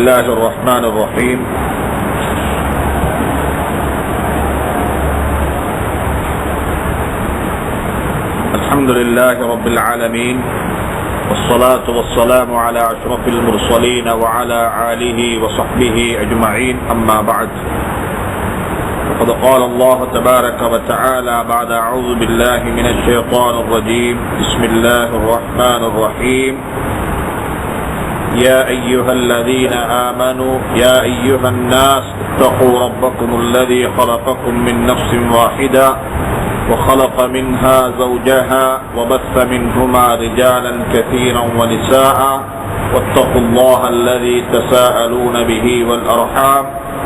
الله الرحمن الرحيم الحمد لله رب العالمين والصلاة والسلام على أشرف المرسلين وعلى آله وصحبه أجمعين أما بعد فقد قال الله تبارك وتعالى بعد أعوذ بالله من الشيطان الرجيم بسم الله الرحمن الرحيم يا أيها الذين آمنوا يا أيها الناس اتقوا ربكم الذي خلقكم من نفس واحدة وخلق منها زوجها وبث منهما رجالا كثيرا ونساء واتقوا الله الذي تساءلون به والأرحام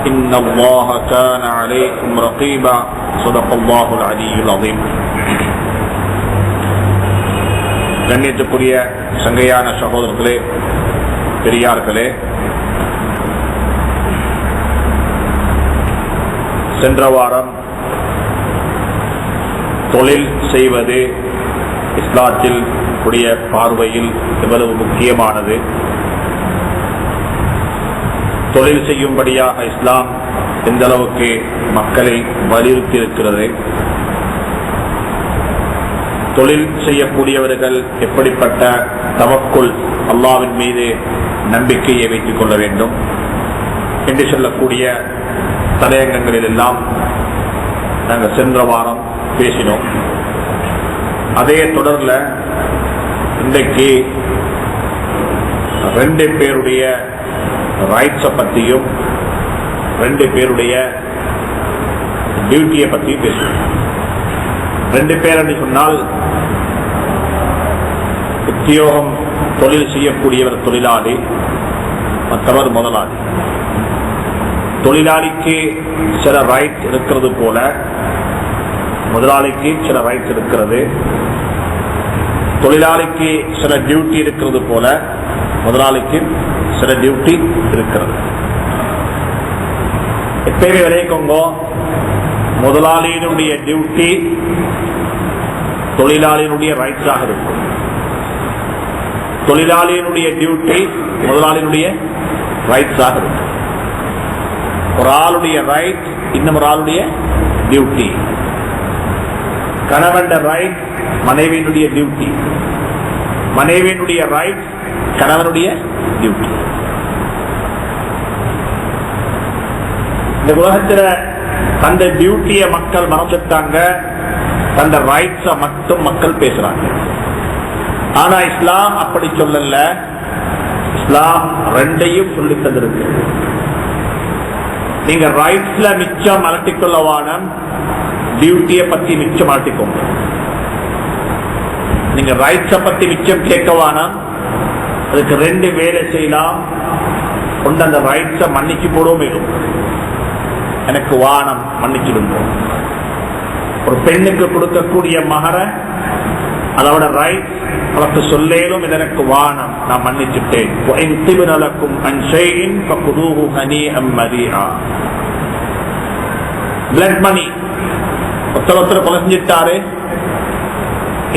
إن الله كان عليكم رقيبا صدق الله العلي العظيم. கண்ணியத்துக்குரிய சங்கையான சகோதரர்களே, பெரியார்களே, சென்ற வாரம் தொழில் செய்வது இஸ்லாத்தில் உடைய பார்வையில் எவ்வளவு முக்கியமானது, தொழில் செய்யும்படியாக இஸ்லாம் எந்த அளவுக்கு மக்களை வலியுறுத்தி இருக்கிறது, தொழில் செய்யக்கூடியவர்கள் எப்படிப்பட்ட தவக்குள் அல்லாஹ்வின் மீது நம்பிக்கையை வைத்துக் கொள்ள வேண்டும் என்று சொல்லக்கூடிய தலையங்கங்களில் எல்லாம் நாங்கள் சென்ற வாரம் பேசினோம். அதே தொடர்ல இன்றைக்கு 2 பேருடைய ரைட்ஸை பற்றியும் 2 பேருடைய டியூட்டியை பற்றியும் பேசுவோம். 2 பேர் என்று சொன்னால் உத்தியோகம் தொழில் செய்யக்கூடியவர் தொழிலாளி, மற்றவர் முதலாளி. தொழிலாளிக்கு சில ரைட் இருக்கிறது போல முதலாளிக்கு சில ரைட் இருக்கிறது, தொழிலாளிக்கு சில டியூட்டி இருக்கிறது போல முதலாளிக்கு சில டியூட்டி இருக்கிறது. எப்பயுமே விளைக்கோங்க, முதலாளியினுடைய டியூட்டி தொழிலாளியினுடைய ரைட்ஸாக இருக்கும், தொழிலாளியினுடைய டியூட்டி முதலாளியினுடைய ரைட்ஸாக இருக்கும். ஒரு ஆளுடைய ரைட் இன்னும் ஒரு ஆளுடைய டியூட்டி. கணவன் ரைட் மனைவியினுடைய டியூட்டி, மனைவியினுடைய ரைட் கணவனுடைய டியூட்டி. இந்த உலகத்தில் தந்த டியூட்டிய மக்கள் மறந்துட்டாங்க, தந்த ரைட்ஸ மட்டும் மக்கள் பேசுறாங்க. ஆனா இஸ்லாம் அப்படி சொல்லல. இஸ்லாம் 2ஐயும் சொல்லி தந்திருக்கு. நீங்க ரைட்ஸ்ல மிச்சம் அலட்டிக்கொள்ளவான டியூட்டியை பத்தி மிச்சம் அலட்டிக்கோங்க. நீங்க ரைட்ஸ பத்தி மிச்சம் கேட்கவான அதுக்கு 2 வேலை செய்யலாம். கொண்டு அந்த ரைட்ஸ மன்னிச்சு போடுவோம், எனக்கு வானம் மன்னிச்சிடுங்க. ஒரு பெண்ணுக்கு கொடுக்கக்கூடிய மகர அதோட ரைட் அவருக்கு சொல்லேலும் எனக்கு வானம், நான் மன்னிச்சுட்டேன். பிளட் மணி ஒருத்தர் கொலை செஞ்சிட்டாரு,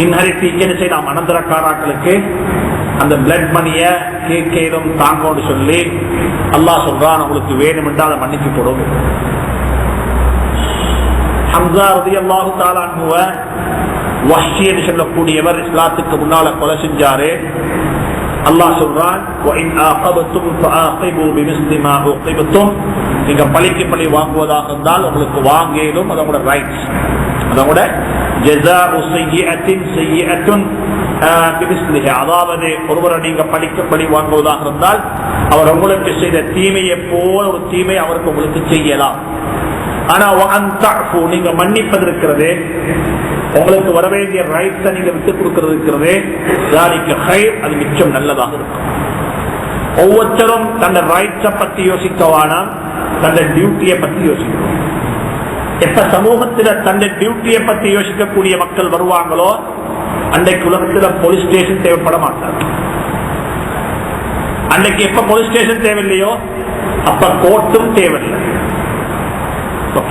இன்ஹெரிட்டிங் செய்யலாம் அனந்தரக்காராக்களுக்கு அந்த பிளட் மணிய கேட்கலும் தாங்கன்னு சொல்லி அல்லாஹ் சொல்றான், உங்களுக்கு வேணும் என்றால் அதை மன்னிச்சு போடும். ஹம்ஸா ரலியல்லாஹு தஆலா அன்ஹுவ வஹ்ஷி என்று சொல்லக்கூடியவர் இஸ்லாத்துக்கு முன்னால கொலை செஞ்சாரு. அல்லாஹ் சொல்றான், நீங்க பழிக்கு பழி வாங்குவதாக இருந்தால் உங்களுக்கு வாங்கலும், அதோட ரைட்ஸ், அதோட அதாவது ஒருவரை நீங்க பழிக்க பழி வாங்குவதாக இருந்தால் அவர் உங்களுக்கு செய்த தீமையை போல ஒரு தீமை அவருக்கு உங்களுக்கு செய்யலாம். ஆனா நீங்க மன்னிப்பது இருக்கிறது, உங்களுக்கு வர வேண்டிய ரைட்ஸை நீங்க விட்டுக் கொடுக்கிறது இருக்கிறது, அது மிச்சம் நல்லதாக இருக்கும். ஒவ்வொருத்தரும் தன் ரைட்ஸை பத்தி யோசிக்கவானா தன் டியூட்டியை பத்தி யோசிக்கணும். எப்ப சமூகத்தில் தன் டியூட்டியை பத்தி யோசிக்கக்கூடிய மக்கள் வருவாங்களோ அன்றைக்கு உலகத்தில் போலீஸ் ஸ்டேஷன் தேவைப்பட மாட்டார். அன்றைக்கு எப்ப போலீஸ் ஸ்டேஷன் தேவையில்லையோ அப்ப கோர்ட்டும் தேவையில்லை,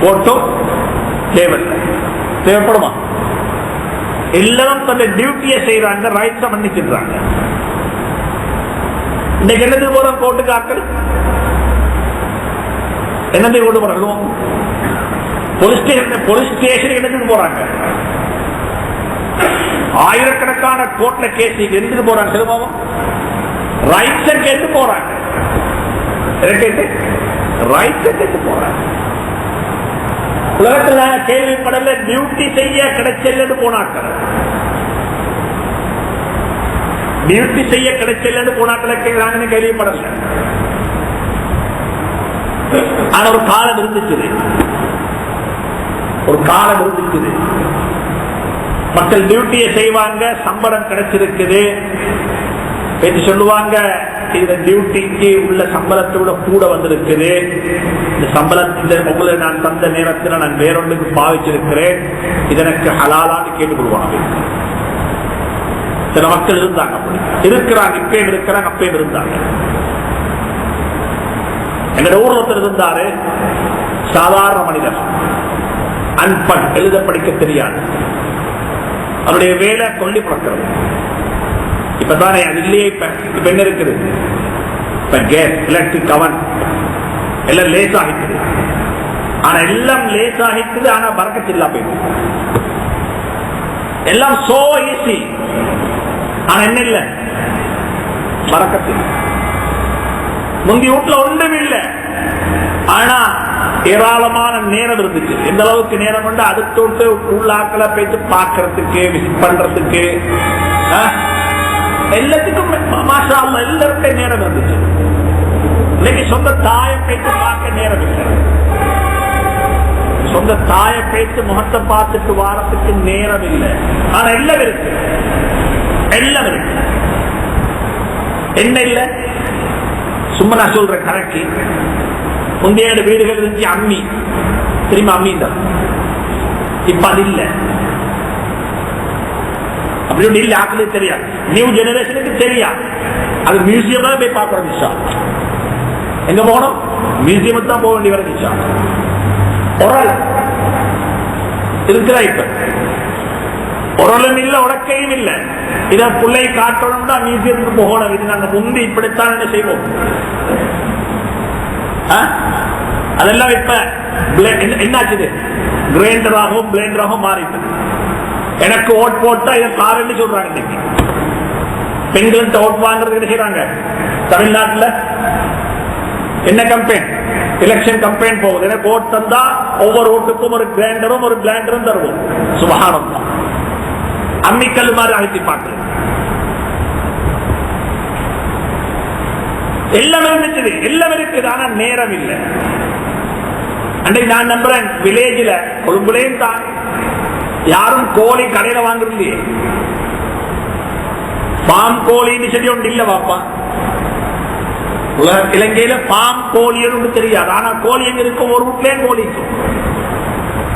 கோர்ட்டும் தேவையில்லை. தேவைப்படுமா? எல்லாரும் தன்னை டியூட்டியை செய்யறாங்க, ரைட்ஸை மன்னிச்சிடுறாங்க. இன்னைக்கு என்னது போல கோர்ட்டுக்கு ஆக்கள் என்னத்தை கொண்டு போறாங்க? போலீஸ் ஸ்டேஷன் எடுத்துட்டு போறாங்க. ஆயிரக்கணக்கான கோர்ட்ல கேஸ் எடுத்துட்டு போறாங்க. சிலமாவும் ரைட்ஸ் கேட்டு போறாங்க. உலகத்தில் கேள்விப்படல டியூட்டி செய்ய கிடைச்சல் போனாக்கள். டியூட்டி செய்ய கிடைச்சல் போனாக்களை கேள்விப்படல. ஆனா ஒரு காலம் இருந்துச்சு. மக்கள் டியூட்டியை செய்வாங்க, சம்பளம் கிடைச்சிருக்குது பேச்சு சொல்லுவாங்க. இந்த டியூட்டிக்கு உள்ள சம்பளத்தோட கூட வந்திருக்குது. இந்த சம்பளத்தில் உங்களை நான் தந்த நேரத்தில் நான் வேறொன்றுக்கு பாவிச்சிருக்கிறேன், இதற்கு ஹலாலான்னு கேட்டுக்கொள்வாங்க. சில மக்கள் இருந்தாங்க, அப்படி இருக்கிறாங்க, இப்பயும் இருக்கிறாங்க, அப்பயும் இருந்தாங்க. எங்க ஊர்ல ஒருத்தர் இருந்தாரு, சாதாரண மனிதர், அன்பன், எழுத படிக்க தெரியாது. அவருடைய வேலை கொல்லி பழக்கிறது. இப்பதானே அது இல்லையே, இப்ப என்ன இருக்குது, இப்ப கேஸ், எலக்ட்ரிக் அவன் எல்லாம் லேஸ் ஆகிக்குது. ஆனா எல்லாம் லேஸ் ஆகிக்குது, ஆனா பறக்கத்தில்லா போயிடுது. எல்லாம் சோ ஈஸி, ஆனா என்ன இல்ல, பறக்கத்தில். முந்தி வீட்டுல ஒன்றும் இல்லை, ஆனா ஏராளமான நேரம் இருந்துச்சு. எந்த அளவுக்கு நேரம் உண்டு, அடுத்து விட்டு உள்ளாக்களை போயிட்டு பார்க்கறதுக்கு, விசிட் பண்றதுக்கு, எல்லாத்துக்கும் மாஷா அல்லாஹ் எல்லாருக்கும் நேரம் இருந்துச்சு. இன்னைக்கு சொந்த தாயை போயிட்டு பார்க்க நேரம் இல்லை. சொந்த தாயை போயிட்டு முகத்தை பார்த்துட்டு வாரத்துக்கு நேரம் இல்லை. ஆனா எல்லாம் இருக்கு, எல்லாம் இருக்கு. என்ன இல்லை, சும்மா நான் சொல்றேன் கணக்கு. முந்தைய வீடுகள் இருந்துச்சு அம்மி, திரும்ப அம்மி தான். இப்ப அது இல்ல, அப்படி ஒன்று இல்லை. ஆக்களுக்கு தெரியாது, நியூ ஜெனரேஷனுக்கு தெரியாது. அது மியூசியம் தான் போய் பார்க்கணும். விஷா எங்க போகணும், மியூசியம் தான் போக வேண்டிய வர. விஷா ஒரு இருக்கிறா, இப்ப பொருளும் இல்ல, உடக்கையும் இல்ல. இத பிள்ளை காட்டணும்னா மியூசியத்துக்கு போகணும். இது நாங்க முந்தி இப்படித்தான் என்ன செய்வோம். அதெல்லாம் இப்ப என்னாச்சு, கிரைண்டராகவும் பிளேண்டராகவும் மாறிட்டு. எனக்கு ஓட் போட்டா இதை காரன்னு சொல்றாங்க. இன்னைக்கு பெண்கள்கிட்ட ஓட் வாங்குறது என்ன செய்யறாங்க? தமிழ்நாட்டில் என்ன கம்பெயின், எலெக்ஷன் கம்பெயின் போகுது. எனக்கு ஓட் தந்தா ஒவ்வொரு ஓட்டுக்கும் ஒரு கிரைண்டரும் ஒரு பிளேண்டரும் தருவோம். சுபஹானம் தான், அம்மிக்கல் மாதிரி அழைச்சி பார்த்து எல்லாம் இருந்துச்சு, எல்லாம் இருக்குது. ஆனா நேரம் இல்லை. அன்றைக்கு நான் நம்புறேன், வில்லேஜில் கொழும்புலையும் தான் யாரும் கோழி கடையில வாங்குறது இல்லையே. பாம் கோழின்னு சொல்லி ஒன்று இல்ல பாப்பா. உலக இலங்கையில பாம் கோழி தெரியாது. ஆனா கோழி எங்க இருக்கும், ஒரு வீட்லயே கோழி இருக்கும்.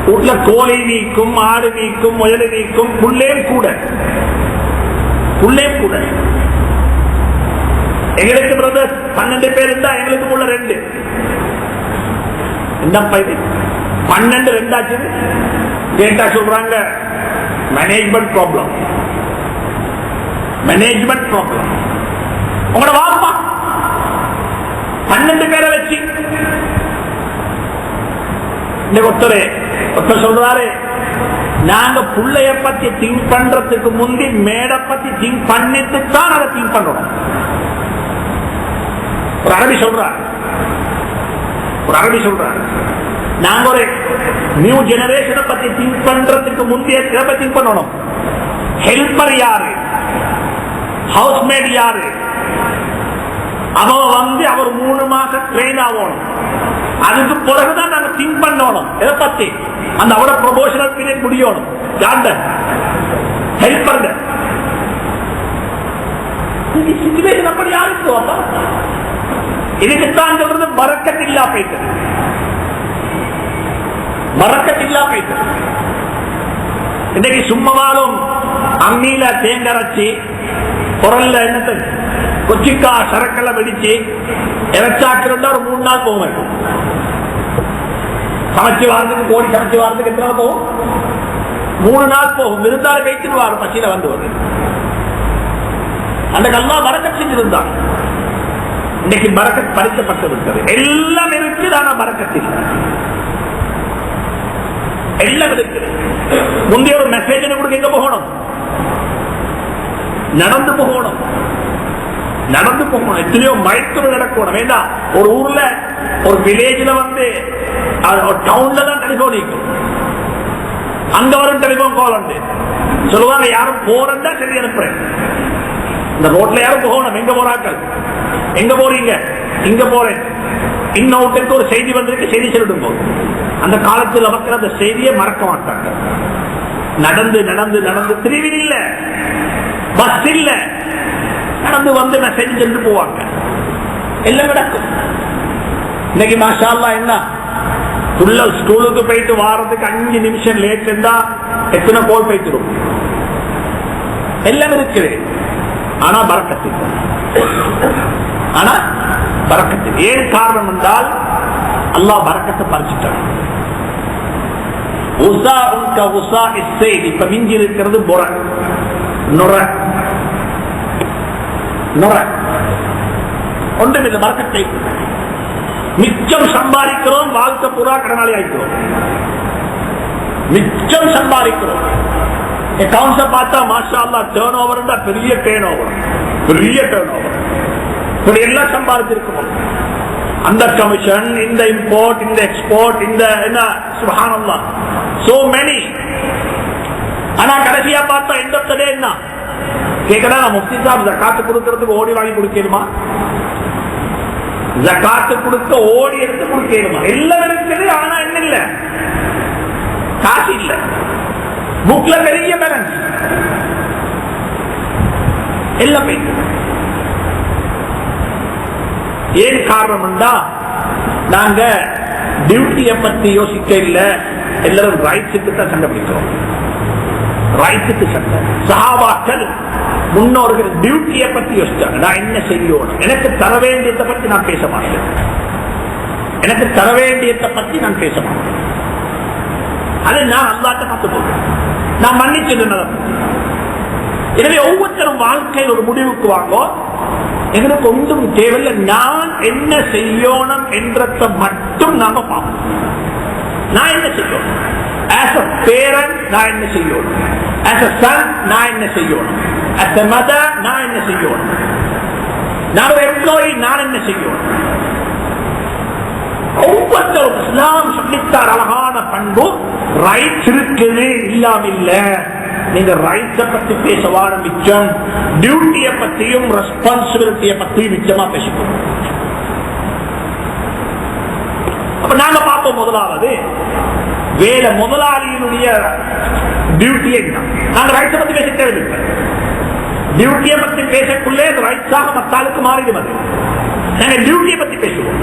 வீட்டுல கோழி நீக்கும், ஆடு நீக்கும், முயல் நீக்கும், புல்லேயும் கூட. எங்களுக்கு பிரதர் 12 பேர் இருந்தா எங்களுக்கு உள்ள 2. என்னப்பா இது 12 2 ஆச்சு? கேட்டா சொல்றாங்க மேனேஜ்மெண்ட் ப்ராப்ளம். உங்களோட வாப்பா 12 பேரை வச்சு ஒருத்தர் சொல்றாரு, நாங்க புள்ளைய பத்தி திங்க் பண்றதுக்கு முந்தி மேடை பத்தி திங்க் பண்ணிட்டு தான் அதை திங்க் பண்றோம். ஒரு அரபி சொல்றாரு, நாங்க ஒரு நியூ ஜெனரேஷனை பத்தி திங்க் பண்றதுக்கு முந்தைய திங்க் பண்ணணும். ஹெல்பர் யாரு, ஹவுஸ்மேட் யாரு, அவர் 3 மாசம் ட்ரெயின் ஆகணும். அதுக்கு பிறகுதான் நாங்க திங்க் பண்ணணும் எதை பத்தி. அந்த அவட ப்ரொமோஷனல் பீரியட் முடியணும். ஹெல்பர் சிச்சுவேஷன் அப்படி யாருக்கு இதுக்குத்தான் சொல்றது பரக்கத்தில்லா போயிட்டது. இன்னைக்கு சும்மாவாலும் அம்மியில தேங்கரைச்சி குரல்ல என்னத்தை கொச்சிக்கா சரக்கெல்லாம் வெடிச்சு இறைச்சாக்கிறதா ஒரு 3 நாள் போகும். சமைச்சு வாரத்துக்கு கோடி சமைச்சு வாரத்துக்கு எத்தனை நாள் போகும்? 3 நாள் போகும். விருந்தாள் வைத்துட்டு வாரம் பசியில வந்து வருது. அந்த கல்லா வரக்க செஞ்சிருந்தான். இன்னைக்கு பரக்கத் பறிக்கப்பட்டு விட்டது. எல்லாம் இருக்குது, ஆனா பரக்கத் இல்லை. எல்லாம் இருக்குது. முந்தைய ஒரு மெசேஜ் கொடுக்க எங்க போகணும்? நடந்து போகணும், நடந்து போகணும். எத்தனையோ மைல்கள் நடக்கணும். வேண்டாம், ஒரு ஊர்ல ஒரு வில்லேஜ்ல டவுன்ல தான் டெலிபோன் இருக்கும். அங்க வரும் டெலிபோன் கால் வந்து சொல்லுவாங்க, யாரும் போறதா சரி அனுப்புறேன். இந்த ரோட்ல யாரும் போகணும், எங்க போறாக்கள், எங்க போறீங்க, இங்க போறேன், இன்னொருத்தருக்கு ஒரு செய்தி வந்திருக்கு, செய்தி சொல்லிடும் போது அந்த காலத்தில் மக்கள் அந்த செய்தியை மறக்க மாட்டாங்க. நடந்து நடந்து நடந்து திருவிழி இல்ல, பஸ் இல்ல, நடந்து வந்து மெசேஜ் சென்று போவாங்க. எல்லாம் நடக்கும். இன்னைக்கு மாஷா அல்லாஹ் என்ன புள்ள ஸ்கூலுக்கு போயிட்டு வாரத்துக்கு 5 நிமிஷம் லேட் இருந்தா எத்தனை கோல் போயிட்டு எல்லாம் இருக்குது. ஆனா பரக்கத்து, ஆனா பரக்கத்து. ஏன் காரணம் என்றால் அல்லாஹ் பரக்கத்தை பறிச்சுட்டான். இப்ப மிஞ்சி இருக்கிறது ஒன்றுமில்லை. பரக்கத்தை மிச்சம் சம்பாதிக்கிறோம், வாழ்க்கை பூரா கடனாளி ஆயிக்கிறோம். மிச்சம் சம்பாதிக்கிறோம். அக்கவுண்ட்ஸை பார்த்தா மாஷா அல்லாஹ் டர்ன் ஓவர் பெரிய டர்ன் ஓவர், பெரிய டர்ன் ஓவர். இப்படி எல்லாம் சம்பாதிச்சிருக்கிறோம். அந்த கமிஷன், இந்த இம்போர்ட், இந்த எக்ஸ்போர்ட், இந்த என்ன சுப்ஹானல்லாஹ் so many. ஆனா கடைசியா பார்த்தா எந்த தடே என்ன கேட்கறா, முஃப்தி சாப் ஜகாத்து கொடுக்கறதுக்கு ஓடி வாங்கி கொடுக்கணுமா? ஜகாத்து கொடுக்க ஓடி எடுத்து கொடுக்கணுமா? எல்லாம் இருக்குது, ஆனா என்ன இல்ல, காசு இல்ல, புக்ல பெரிய பேலன்ஸ் எல்லாம் போயிட்டு. ஏன் காரணம்டா நாங்க டியூட்டியை பத்தி யோசிக்க இல்ல, எல்லாரும் ரைட்ஸுக்கு தான் சண்டை பிடிக்கிறோம். ரைட்ஸுக்கு சண்டை. சஹாபாக்கள் முன்னோர்கள் டியூட்டியை பத்தி யோசிச்சாங்க. நான் என்ன செய்யணும், எனக்கு தர வேண்டியதை பத்தி நான் பேச மாட்டேன், எனக்கு தர வேண்டியதை பத்தி நான் பேச மாட்டேன். அது நான் அல்லாஹ்ட்ட பார்த்து போறேன், நான் மன்னிச்சு. எனவே ஒவ்வொருத்தரும் வாழ்க்கையில் ஒரு முடிவுக்கு வாங்கோ, எங்களுக்கு ஒன்றும் தேவையில்லை, நான் என்ன செய்யணும் என்றதை மட்டும் நாம பார்ப்போம். நான் என்ன செய்யணும், ஆஸ் அ பேரண்ட் நான் என்ன செய்யணும், ஆஸ் அ சன் நான் என்ன செய்யணும், ஆஸ் அ மதர் நான் என்ன செய்யணும், நான் ஒரு எம்ப்ளாயி நான் என்ன செய்யணும். ஒவ்வொருத்தரும் இஸ்லாம் சொல்லித்தார் அழகான பண்பு. ரைட்ஸ் இருக்குது, இல்லாம இல்ல. நீங்க ரைட்ஸை பத்தி பேசவான மிச்சம், டியூட்டியை பத்தியும் ரெஸ்பான்சிபிலிட்டியை பத்தியும் மிச்சமா பேசணும். அப்ப நாங்க பார்ப்போம், முதலாவது வேலை முதலாளியினுடைய டியூட்டி என்ன. நாங்க ரைட்ஸை பத்தி பேச தேவையில்லை, டியூட்டியை பத்தி பேசக்குள்ளே ரைட்ஸாக மத்தாளுக்கு மாறிடுவது. நாங்க டியூட்டியை பத்தி பேசுவோம்.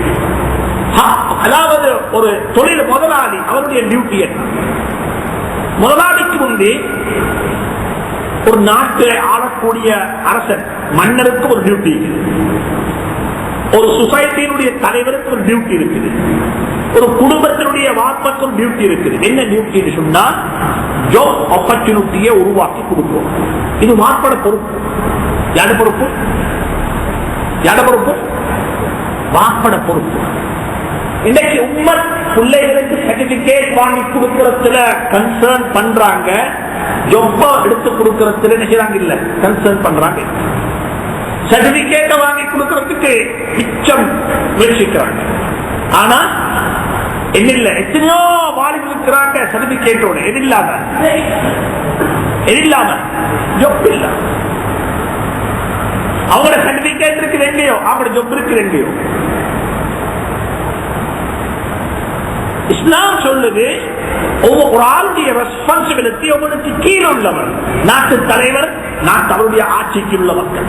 அதாவது ஒரு தொழில் முதலாளி அவருடைய டியூட்டி என்ன? முதலாளிக்கு முன்பே ஒரு நாட்டை ஆளக்கூடிய அரசன் மன்னருக்கு ஒரு டியூட்டி இருக்குது, ஒரு சொசைட்டியினுடைய தலைவருக்கு ஒரு டியூட்டி இருக்குது, ஒரு குடும்பத்தினுடைய வாப்பக்கு ஒரு டியூட்டி இருக்குது. என்ன டியூட்டி சொன்னா, ஜாப் ஆப்பர்ச்சுனிட்டியை உருவாக்கி கொடுக்கும். இது வாப்பட பொறுப்பு. யார பொறுப்பு? யார பொறுப்பு? வாப்பட பொறுப்பு. இன்னைக்கு உம்மத் பிள்ளைகளுக்கு சர்டிபிகேட் வாங்கி கொடுக்கறதுல கன்சர்ன் பண்றாங்க, ஜொப்பா எடுத்து கொடுக்கறதுல நினைக்கிறாங்க இல்ல, கன்சர்ன் பண்றாங்க. சர்டிபிகேட்டை வாங்கி கொடுக்கறதுக்கு மிச்சம் முயற்சிக்கிறாங்க. ஆனா என்ன இல்ல, எத்தனையோ வாலிபு இருக்கிறாங்க சர்டிபிகேட்டோட, எது இல்லாம ஜொப் இல்ல. அவங்களோட சர்டிபிகேட் இருக்கு ரெண்டையோ, அவங்களோட ஜொப் இருக்கு ரெண்டையோ. இஸ்லாம் சொல்லுது, ஒரு ஆளுடைய ரெஸ்பான்சிபிலிட்டி உங்களுக்கு கீழே உள்ளவர். நாட்டு தலைவர் நாட்டு அவருடைய ஆட்சிக்கு உள்ள மக்கள்,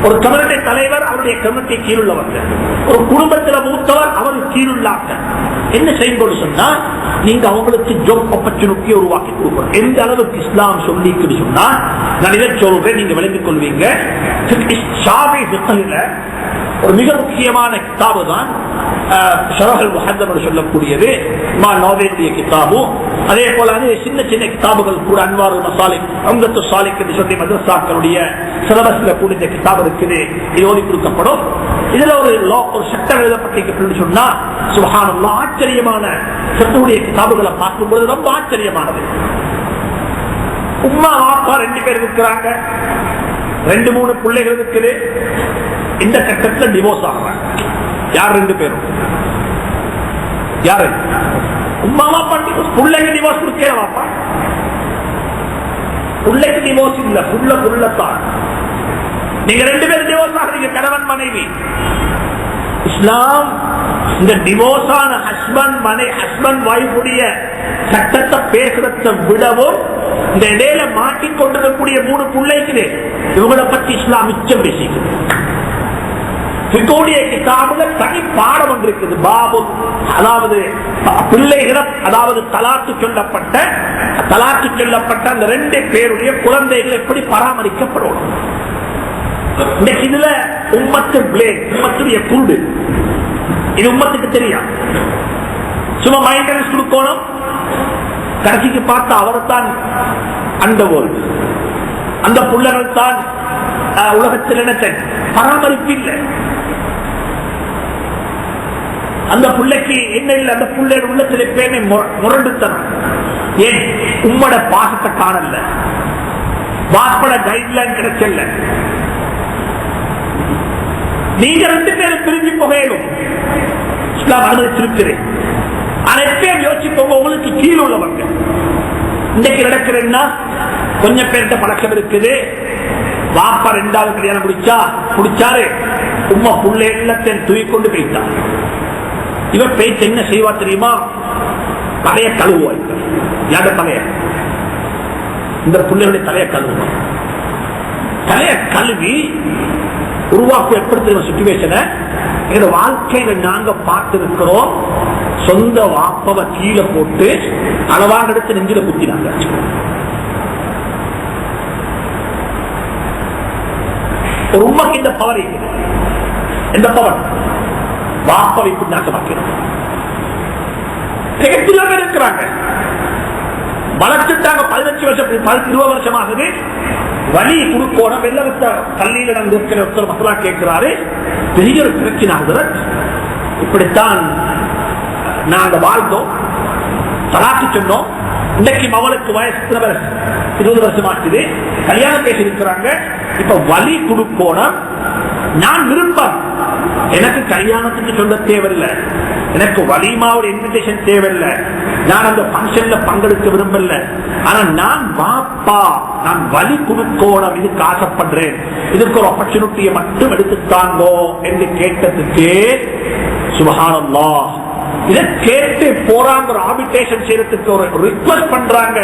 ஒரு கம்யூனிட்டி தலைவர் அவருடைய கம்யூனிட்டி கீழுள்ளவர்கள், ஒரு குடும்பத்தில் மூத்தவர் அவருக்கு கீழுள்ளார்கள். என்ன செய்யும்போது சொன்னா, நீங்க அவங்களுக்கு ஜாப் ஆப்பர்ச்சுனிட்டியை உருவாக்கி கொடுக்கணும். எந்த அளவுக்கு இஸ்லாம் சொல்லி சொன்னா, நான் இதை சொல்றேன், நீங்க விளங்கிக் கொள்வீங்க. ஒரு மிக முக்கியமான கிதாபு தான் ஷரஹுல் முஹத்தம் சொல்லக்கூடியது, நோவேந்திய கிதாபு. அதே போல சின்ன சின்ன கிதாபுகள் கூட, அன்வாருல் மசாலிக், அம்தத்து சாலிக் என்று சொல்லி மதரசாக்களுடைய சிலபஸ்ல கூட இந்த கிதாபு இருக்குது, இது ஓதி கொடுக்கப்படும். இதுல ஒரு சட்டம் எழுதப்பட்டிருக்கு சொன்னா சுப்ஹானல்லாஹ், ஆச்சரியமான சட்டத்துடைய கிதாபுகளை பார்க்கும்போது ரொம்ப ஆச்சரியமானது. உம்மா வாப்பா 2 பேர் இருக்கிறாங்க, 2-3 பிள்ளைகள் இருக்குது. இந்த கட்டத்தில் டிவோர்ஸ் ஆகிறாங்க. யார் 2 பேரும்? யாரு? உம்மா வாப்பா. பிள்ளைக்கு டிவோர்ஸ் கொடுக்கிற வாப்பா, பிள்ளைக்கு டிவோர்ஸ் இல்ல, புள்ளத்தான். நீங்க 2 பேரும் டிவோர்ஸ் ஆகிறீங்க, கணவன் மனைவி. இஸ்லாம் இந்த டிவோர்ஸ் ஆன ஹஸ்பண்ட் வைஃபுடைய சட்டத்தை பேசுறத விடவும் இந்த இடையில மாட்டிக்கொண்டிருக்கக்கூடிய 3 பிள்ளைக்கு இவங்களை பத்தி இஸ்லாம் மிச்சம் பேசிக்கிறது. கிதாபுல தனி பாடம் ஒன்று இருக்குது. பாபு, அதாவது பிள்ளைகளை, அதாவது தலாக்கு சொல்லப்பட்ட அந்த 2 பேருடைய குழந்தைகள் எப்படி பராமரிக்கப்படும். இதுல உம்மத்து பிளேம், உம்மத்துடைய குருடு, இது உம்மத்துக்கு தெரியும். சும்மா மைண்டன்ஸ் கொடுக்கணும், கடைசிக்கு பார்த்தா அவர்தான் அந்த வேர்ல்ட், அந்த புள்ளர்கள் தான் உலகத்தில் நினைத்த பராமரிப்பு இல்லை. அந்த பிள்ளைக்கு என்ன இல்லை, அந்த பிள்ளையோட உள்ளத்தில் எப்பயுமே முரண்டுத்தனம். ஏன்? உம்மோட பாசத்தை காணல, வாப்பட கைட்லைன் கிடைச்சல. நீங்க 2 பேரும் பிரிஞ்சு புகையிலும் இஸ்லாம் அனுமதிச்சிருக்கிறேன். ஆனா எப்பயும் யோசிப்போங்க, உங்களுக்கு கீழ் உள்ளவங்க இன்னைக்கு நடக்கிறேன்னா கொஞ்சம் பேர்கிட்ட பழக்கம் இருக்குது. வாப்பா 2வது கல்யாணம் முடிச்சாரு, உம்மா புள்ளை எல்லாத்தையும் தூக்கிக்கொண்டு போயிட்டார். இவர் பேச்சு என்ன செய்வா தெரியுமா? தலைய கழுவுவா. யார தலைய? இந்த பிள்ளைகளுடைய தலைய கழுவுவா. தலைய கழுவி உருவாக்க ஏற்படுத்துகிற சிச்சுவேஷனை எங்க வாழ்க்கையில நாங்க பார்த்திருக்கிறோம். சொந்த வாப்பவை கீழே போட்டு அளவாக எடுத்து நெஞ்சில குத்தினாங்க. ஒரு உண்மைக்கு இந்த பவர் இந்த பவர் வாப்பவை நாசமாக்கிறது. இருக்கிறாங்க, வளர்த்துட்டாங்க. 15 வருஷம் 20 வருஷம் ஆகுது. வலி குடுக்கோணம் வெள்ளவத்த பள்ளியில நடந்து இருக்கிற ஒருத்தர் மக்களா கேட்கிறாரு, பெரிய ஒரு பிரச்சனை ஆகுது. இப்படித்தான் நாங்க வாழ்ந்தோம், தலாக்கு சொன்னோம். இன்னைக்கு மவளுக்கு வயசு 20 வருஷம் ஆச்சுது, கல்யாணம் பேசி இருக்கிறாங்க. இப்ப வலி குடுக்கோணம் நான் விரும்பம். எனக்கு கல்யாணத்துக்கு சொல்ல தேவையில்லை, எனக்கு வலிமாவோட இன்விடேஷன் தேவையில்லை, நான் அந்த பங்கன்ல பங்கெடுக்க விரும்பல. ஆனா நான் பாப்பா, நான் வலி குடுக்கோணம், இதுக்கு ஆசைப்படுறேன், இதுக்கு ஒரு ஆப்பர்ச்சுனிட்டியை மட்டும் எடுத்துட்டாங்கோ என்று கேட்டதுக்கு சுப்ஹானல்லாஹ், இதை கேட்டு போறாங்க. ஒரு ஆபிடேஷன் செய்யறதுக்கு ஒரு ரிக்வெஸ்ட் பண்றாங்க.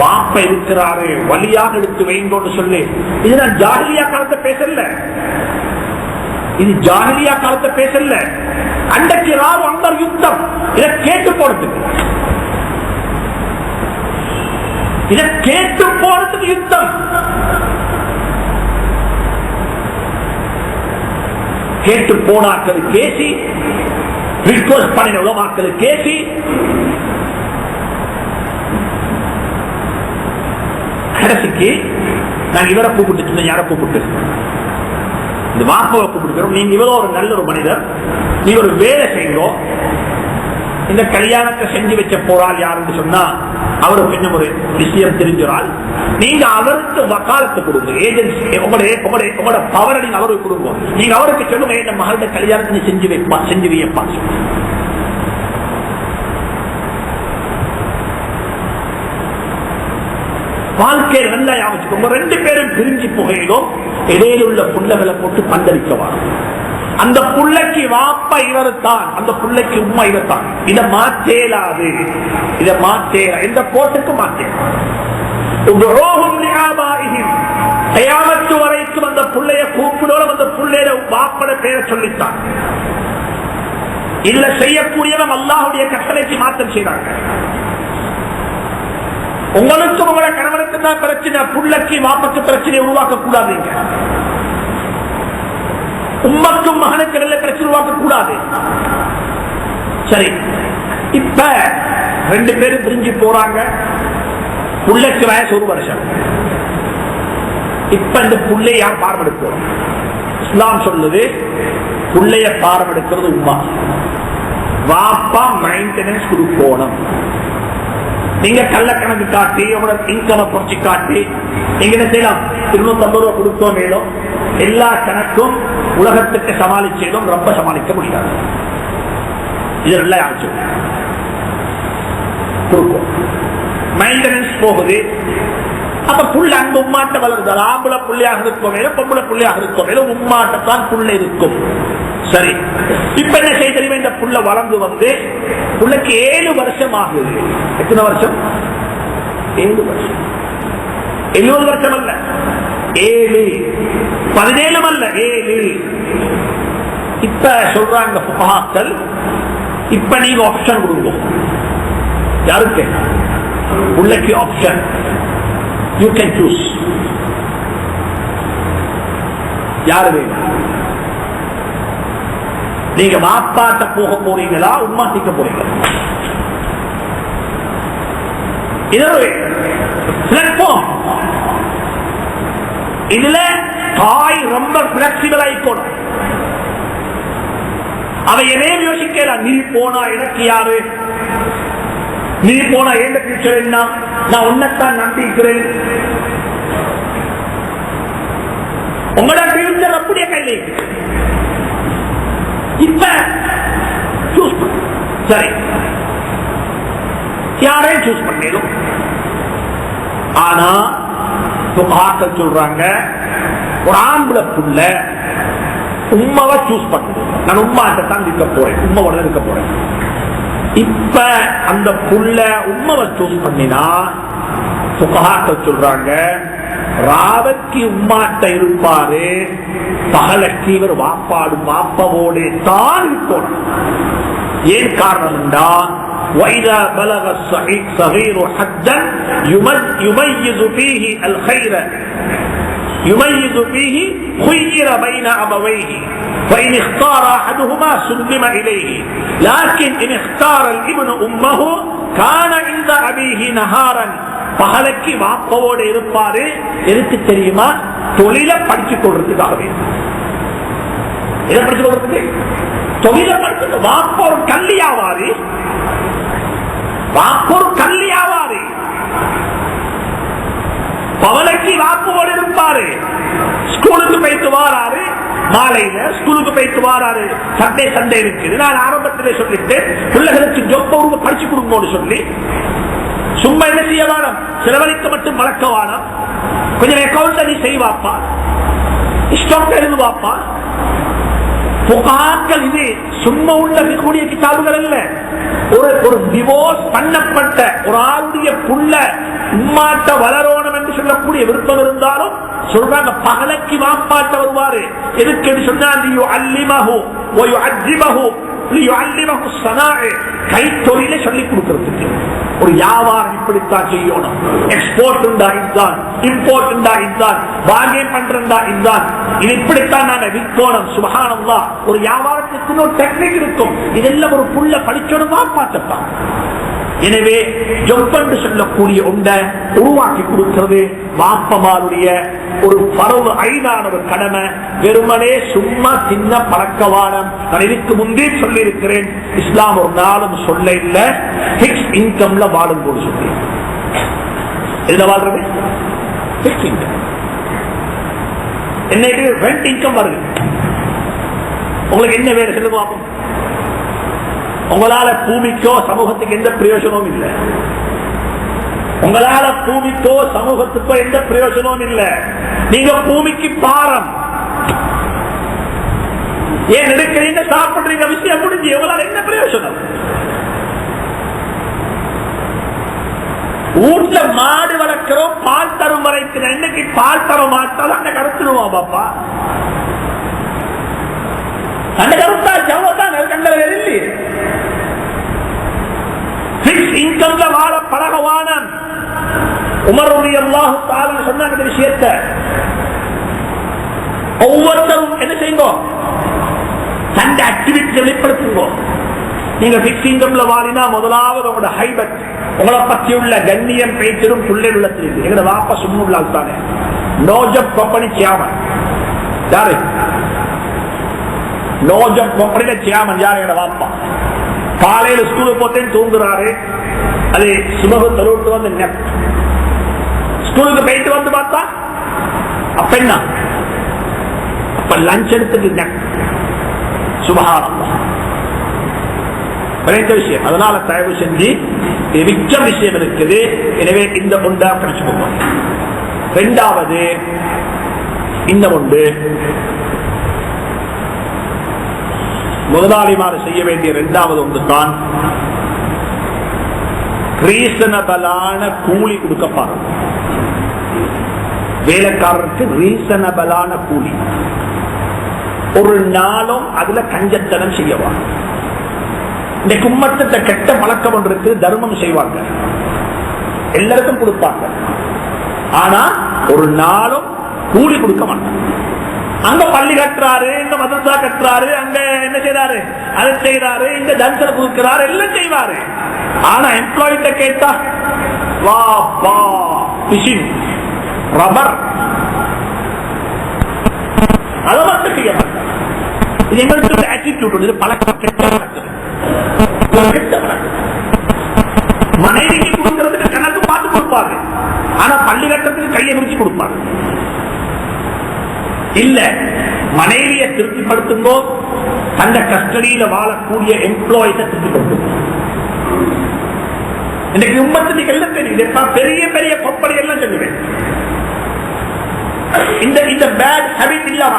வாப்ப இருக்கிறாரு, வலியாக எடுத்து வைங்கன்னு சொல்லி. இது நான் ஜாஹிலியா காலத்தை பேசல, இது ஜாஹிலியா காலத்தை பேசல. அன்றைக்கு ராவ் அந்த யுத்தம் இதை கேட்டு போறதுக்கு, இதை கேட்டு போறதுக்கு யுத்தம். கேட்டு போனாக்கள் கேசி, ரிக்வெஸ்ட் பண்ணின உலமாக்கள் கேசி, கடைசிக்கு நான் இவரை கூப்பிட்டு, யாரை கூப்பிட்டு, இந்த வாப்பவை கூப்பிட்டு, நீங்க இவ்வளவு ஒரு நல்ல ஒரு மனிதர், நீங்க ஒரு வேலை செய்யறோம், இந்த கல்யாணத்தை செஞ்சு வச்ச போறாள் யாருன்னு சொன்னா அவருக்கு என்ன ஒரு விஷயம் தெரிஞ்சால், நீங்க அவருக்கு வக்காலத்து கொடுங்க, ஏஜென்சி, உங்களோட பவரை நீங்க அவருக்கு கொடுங்க. நீங்க அவருக்கு சொல்லுங்க, இந்த மகளோட கல்யாணத்தை செஞ்சு வைப்பா. வாழ்க்கையை நல்லா யாவச்சுக்கோங்க. 2 பேரும் பிரிஞ்சு புகையிலும் இடையில உள்ள புள்ளகளை போட்டு பந்தளிக்கவாங்க. அந்த புள்ளைக்கு வாப்பா இவர்தான், அந்த புள்ளைக்கு உம்மா இவர்தான். இதை மாற்றேலாது, இதை மாற்றேல, இந்த போட்டுக்கு மாற்றேன். வரைக்கும் அந்த புள்ளைய கூப்பிடோம், அந்த புள்ளைய வாப்பட பேரை சொல்லித்தான். இல்ல செய்யக்கூடியவன் அல்லாஹ்வுடைய கட்டளைக்கு மாற்றம் செய்றாங்க. உங்களுக்கும் உங்களோட கணவனுக்கு தான் பிரச்சனை, புள்ளைக்கு வாப்பக்கு பிரச்சனை உருவாக்க கூடாதுங்க. உம்மக்கும் மகனுக்கு நல்ல பிரச்சனை உருவாக்க கூடாது. சரி, இப்ப 2 பேரும் பிரிஞ்சு போறாங்க. புள்ளைக்கு வயசு 1 வருஷம். இப்ப இந்த புள்ளை யார் பார்வெடுப்போம்? இஸ்லாம் சொல்லுது, புள்ளைய பாரம் எடுக்கிறது உமா. வாப்பா மெயின்டெனன்ஸ் கொடுக்கணும். நீங்க கள்ளக்கணக்கு காட்டி உங்களோட இன்கம் குறைச்சி காட்டி நீங்க என்ன செய்யலாம், 250 ரூபாய் கொடுத்தோம் மேலும் எல்லா கணக்கும் உலகத்துக்கு சமாளிச்சேனும் ரொம்ப சமாளிக்க முடியாது. இதெல்லாம் யாச்சு கொடுக்கும். மெயின்டெனன்ஸ் போகுது. அப்ப புள்ள அந்த உம்மாட்ட வளருது. ஆம்பளை புள்ளையாக இருக்கும் மேலும் பொம்பளை புள்ளையாக இருக்கும் மேலும் உம்மாட்டத்தான் புள்ள இருக்கும். சரி, இப்ப என்ன செய்ய தெரியுமா, இந்த புள்ள வளர்ந்து வந்து புள்ளைக்கு 7 வருஷம் ஆகுது. எத்தனை வருஷம்? 7 வருஷம். 70 வருஷம் அல்ல, 7, 17 அல்ல, 7. இப்ப சொல்றாங்க புகாக்கள், இப்ப நீங்க ஆப்ஷன் கொடுங்க. யாருக்கு? புள்ளைக்கு ஆப்ஷன். You can choose. யாரு வேணும்? நீங்க வாப்பாட்ட போக போறீங்களா, உம்மா தீக்க போறீங்களா? இதுல தாய் ரொம்ப பிளெக்சிபிள் ஆயிக்கணும். அவ எதையும் யோசிக்கலாம். நீ போனா எனக்கு யாரு, நீ போனா எந்த பிக்சர் என்ன, நான் உன்னைத்தான் நம்பிக்கிறேன். உங்களோட பிக்சர் அப்படியே கையில இப்ப சூஸ் பண்ண. சரி, யாரையும் சூஸ் பண்ணிடும். ஆனா புகாக்கள் சொல்றாங்க, ஒரு ஆம்பளை புள்ள உம்மாவை சூஸ் பண்ணுது. நான் உம்மாட்ட தான் இருக்க போறேன், உம்மாவோட இருக்க போறேன். இப்ப அந்த புள்ள உம்மாவை சூஸ் பண்ணினா புகாக்கள் சொல்றாங்க, ராவக்கு உம்மாட்ட இருப்பாரு, பகலக்கு இவர் வாப்பாடும் வாப்பாவோடு தான் இருக்கணும். ஏன் காரணம்? وَإِذَا بَلَغَ الصَّغِيرُ حَدًّا يُمَيِّزُ فِيهِ الْخَيْرَ يُمَيِّزُ فِيهِ خُيِّرَ بَيْنَ أَبَوَيْهِ فَإِنِ اخْتَارَ أَحَدُهُمَا سُلِّمَ إِلَيْهِ لكن إن اختار الابن أمه كان عند أبيه نهارا. பகலைக்கு வாப்பாவோடு இருப்பாரு. எதுக்கு தெரியுமா? தொழில படிச்சு கொள்றதுக்காகவே. எதை படிச்சு கொள்றதுக்கு? தொழில படிச்சு. வாப்பா ஒரு கல்லியாவாரு, வாப்பா ஒரு கல்லியாவாரு. பகலைக்கு வாப்பாவோடு இருப்பாரு. ஸ்கூலுக்கு போயிட்டு வாராரு, மாலையில ஸ்கூலுக்கு போயிட்டு வாராரு. சண்டே இருக்குது. நான் ஆரம்பத்திலே சொல்லிட்டு பிள்ளைகளுக்கு ஜொப்ப படிச்சு கொடுங்கன்னு சொல்லி, சும்மா என்ன செய்ய வேணும், செலவழிக்க மட்டும் வளர்க்க வேணும். கொஞ்சம் அக்கௌண்ட் நீ செய்வாப்பா, இஷ்டம் எழுதுவாப்பா. புகாக்கள் இது சும்மா உள்ள கிதாபுகள் அல்ல. ஒரு டிவோர்ஸ் பண்ணப்பட்ட ஒரு ஆளுடைய புள்ள உம்மாட்ட வளரணும் என்று சொல்லக்கூடிய விருப்பம் இருந்தாலும் சொல்றாங்க, பகலைக்கு வாப்பாட்ட வருவாரு. எதுக்கு சொன்னா கைத்தொழில சொல்லிக் கொடுக்கிறதுக்கு. ஒரு வியாபாரம் இப்படித்தான் செய்யணும். எக்ஸ்போர்ட் இதுதான், இம்போர்ட் இதுதான், பாகியம் பண்றா இதுதான், இது இப்படித்தான் நாங்க விற்கணும். சுபஹானல்லாஹ், ஒரு வியாபாரத்துக்கு ஒரு டெக்னிக் இருக்கும். இதெல்லாம் ஒரு புள்ள படிச்சோன்னு வாப்பாட்டப்பான். எனவே ஜொப்பென்று சொல்லக்கூடிய ஒன்றை உருவாக்கி கொடுக்கிறது வாப்பமாருடைய ஒரு பரவு ஐதான ஒரு கடமை. வெறுமனே சும்மா சின்ன பழக்கவானம். நான் இதுக்கு முன்பே சொல்லி இருக்கிறேன், இஸ்லாம் ஒரு நாளும் சொல்ல இல்ல பிக்ஸ் இன்கம்ல வாழும் போது சொல்லி. என்ன வாழ்றது? Fix income. என்னைக்கு ரெண்ட் இன்கம் வருது. உங்களுக்கு என்ன வேலை சொல்லுவாங்க? உங்களால பூமிக்கோ சமூகத்துக்கு எந்த பிரயோஜனமும் இல்லை. உங்களால பூமிக்கோ சமூகத்துக்கோ எந்த பிரயோஜனமும் இல்லை. நீங்க பூமிக்கு பாரம். ஏன் எடுக்கிறீங்க, சாப்பிடுறீங்க, விஷயம் முடிஞ்சு. உங்களால என்ன பிரயோஜனம்? வீட்டுல மாடு வளர்க்கிறோம், பால் தரும் வரைக்கும். இன்னைக்கு பால் தர மாட்டாலும் அந்த கருத்துருவோம் பாப்பா. அந்த கருத்தா ஜவதான் கண்டல இல்லையே. இன்கம்ல வாழ பழகவான உமர் ரலியல்லாஹு தஆலா சொன்னாங்க இந்த விஷயத்தை. ஒவ்வொருத்தரும் என்ன செய்யுங்க, தந்த ஆக்டிவிட்டி வெளிப்படுத்துங்க. நீங்க பிக்ஸ் இன்கம்ல வாழினா முதலாவது உங்களோட ஹைபத், உங்களை பற்றி உள்ள கண்ணியம் பேச்சிடும் பிள்ளை உள்ளத்தில். எங்களோட வாப்பா சும்முள்ளால் தானே நோஜப் கம்பெனி சேவன் யாரு? நோஜம் கம்பெனியில சேமன் யாரையோட வாப்பா காலையில ஸ்கூலுக்கு போட்டேன்னு தூங்குறாரு. அது சுபகு தொழுட்டு வந்து ஸ்கூலுக்கு போயிட்டு வந்து பார்த்தா அப்ப என்ன அப்ப லஞ்ச் எடுத்துட்டு சுபஹானல்லாஹ் விஷயம். அதனால தயவு செஞ்சு மிச்ச விஷயம் இருக்குது. எனவே இந்த ஒன்றா கிடைச்சுக்கோங்க. இரண்டாவது இந்த ஒன்று முதலாளிமாறு செய்ய வேண்டிய இரண்டாவது ஒன்று தான் ரீசனபிளான கூலி கொடுக்கப்பாரு. வேலைக்காரருக்கு ரீசனபிளான கூலி. ஒரு நாளும் அதுல கஞ்சத்தனம் செய்யவா. இந்த கும்மத்தை கெட்ட பழக்கம் ஒன்று இருக்கு. தர்மம் செய்வாங்க, எல்லாருக்கும் கொடுப்பாங்க. ஆனா ஒரு நாளும் கூலி கொடுக்க மாட்டாங்க. அங்க பள்ளி கட்டுறாரு, இந்த மதரசா கட்டுறாரு, அங்க என்ன செய்யறாரு, அதை செய்யறாரு, இந்த ஜன்சல் கொடுக்கிறாரு, எல்லாம் செய்வாரு. ஆனா எம்ப்ளாயிட்ட கேட்டா வா வா மிஷின் ரப்பர் அதை மட்டும் செய்ய மாட்டாங்க. இது எங்களுக்கு ஆட்டிடியூட், பழக்கம், கெட்ட பழக்கம். மனைவிக்கு கொடுக்கிறதுக்கு கணக்கு பார்த்து கொடுப்பாரு. ஆனா பள்ளி கட்டத்துக்கு கையை விரிச்சு கொடுப்பாரு. இல்ல மனைவியை திருப்திப்படுத்துங்கோ, தந்த கஸ்டடியில வாழக்கூடிய எம்ப்ளாயிஸ திருப்திப்படுத்தும். இன்னைக்கு உம்மத்துக்கு எல்லாம் தெரியுது. பெரிய பெரிய கொப்படி எல்லாம் சொல்லுவேன். இந்த பேட் ஹேபிட் இல்லாம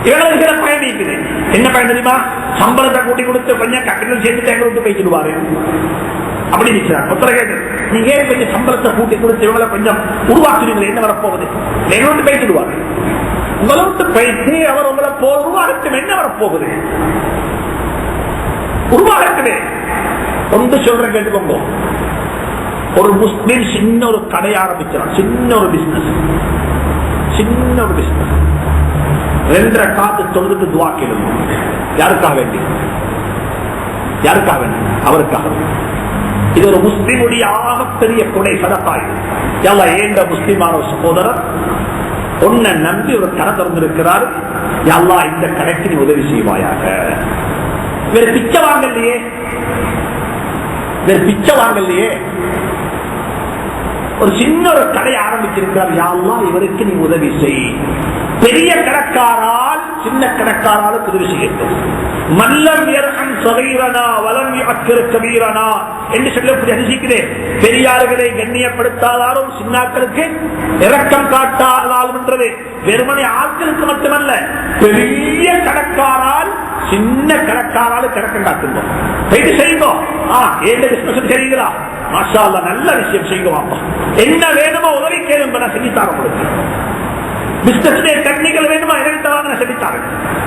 இவங்களுக்கு பயன் இருக்குது. என்ன பயன் தெரியுமா? சம்பளத்தை கூட்டி கொடுத்து கொஞ்சம் கேபிட்டல் சேர்த்து எங்க விட்டு போயிடுவாரு. அப்படி நிற்கிறார். ஒருத்தர கேட்டு நீங்க கொஞ்சம் சம்பளத்தை கூட்டி கொடுத்து இவங்களை கொஞ்சம் உருவாக்குறீங்களே, என்ன வரப்போகுது? எங்க விட்டு போயிடுவாரு. உங்களை விட்டு போயிட்டு அவர் உங்களை உருவாகட்டும், என்ன வரப்போகுது? உருவாகட்டுமே. ஒன்று சொல்ற கேட்டுக்கோங்க. ஒரு முஸ்லீம் சின்ன ஒரு கடை ஆரம்பிச்சான். சின்ன ஒரு பிசினஸ், சின்ன ஒரு பிசினஸ். 2 ரக்காத்து தொழுதுட்டு துஆ கேளுங்க. யாருக்காக வேண்டி? யாருக்காக வேண்டி? அவருக்காக. இது ஒரு முஸ்லிமுடைய ஆகப்பெரிய கொடை, சதகா. யல்லாஹ் ஏண்ட முஸ்லிமான ஒரு சகோதரர் உன்னை நம்பி ஒரு கடை திறந்திருக்கிறார். யல்லாஹ் இந்த கடைக்கு நீ உதவி செய்வாயாக. வேற பிச்சை வாங்கலையே, வேற பிச்சை வாங்கலையே. ஒரு சின்ன ஒரு கடை ஆரம்பிச்சிருக்கிறார். யா அல்லாஹ் இவருக்கு நீ உதவி செய். பெரிய கடைக்காரால் சின்ன கடைக்காரால் உதவி செய்யட்டும். மல்லம் யர்ஹம் ஸகீரனா வலம் யஅக்கிர் கபீரனா என்று சொல்லக்கூடிய ஹதீஸிலே பெரியார்களை கண்ணியப்படுத்தாதாரும் சின்னாக்களுக்கு இரக்கம் காட்டாதாலும் என்றது வெறுமனே ஆட்களுக்கு மட்டுமல்ல, பெரிய கடைக்காரால் சின்ன கடைக்காரால் கிடக்கம் காட்டுங்க. போயிட்டு செய்யுங்க. ஏழு பிசினஸ் செய்யுங்களா? மாஷா அல்லாஹ், நல்ல விஷயம் செய்யுங்க. என்ன வேணுமோ உதவி கேளுங்க, நான் செஞ்சுத்தார உங்களுக்கு. பிசினஸ் டெக்னிக்கல் வேணுமா எனக்கு தவாங்க, நான் செஞ்சுத்தாரு.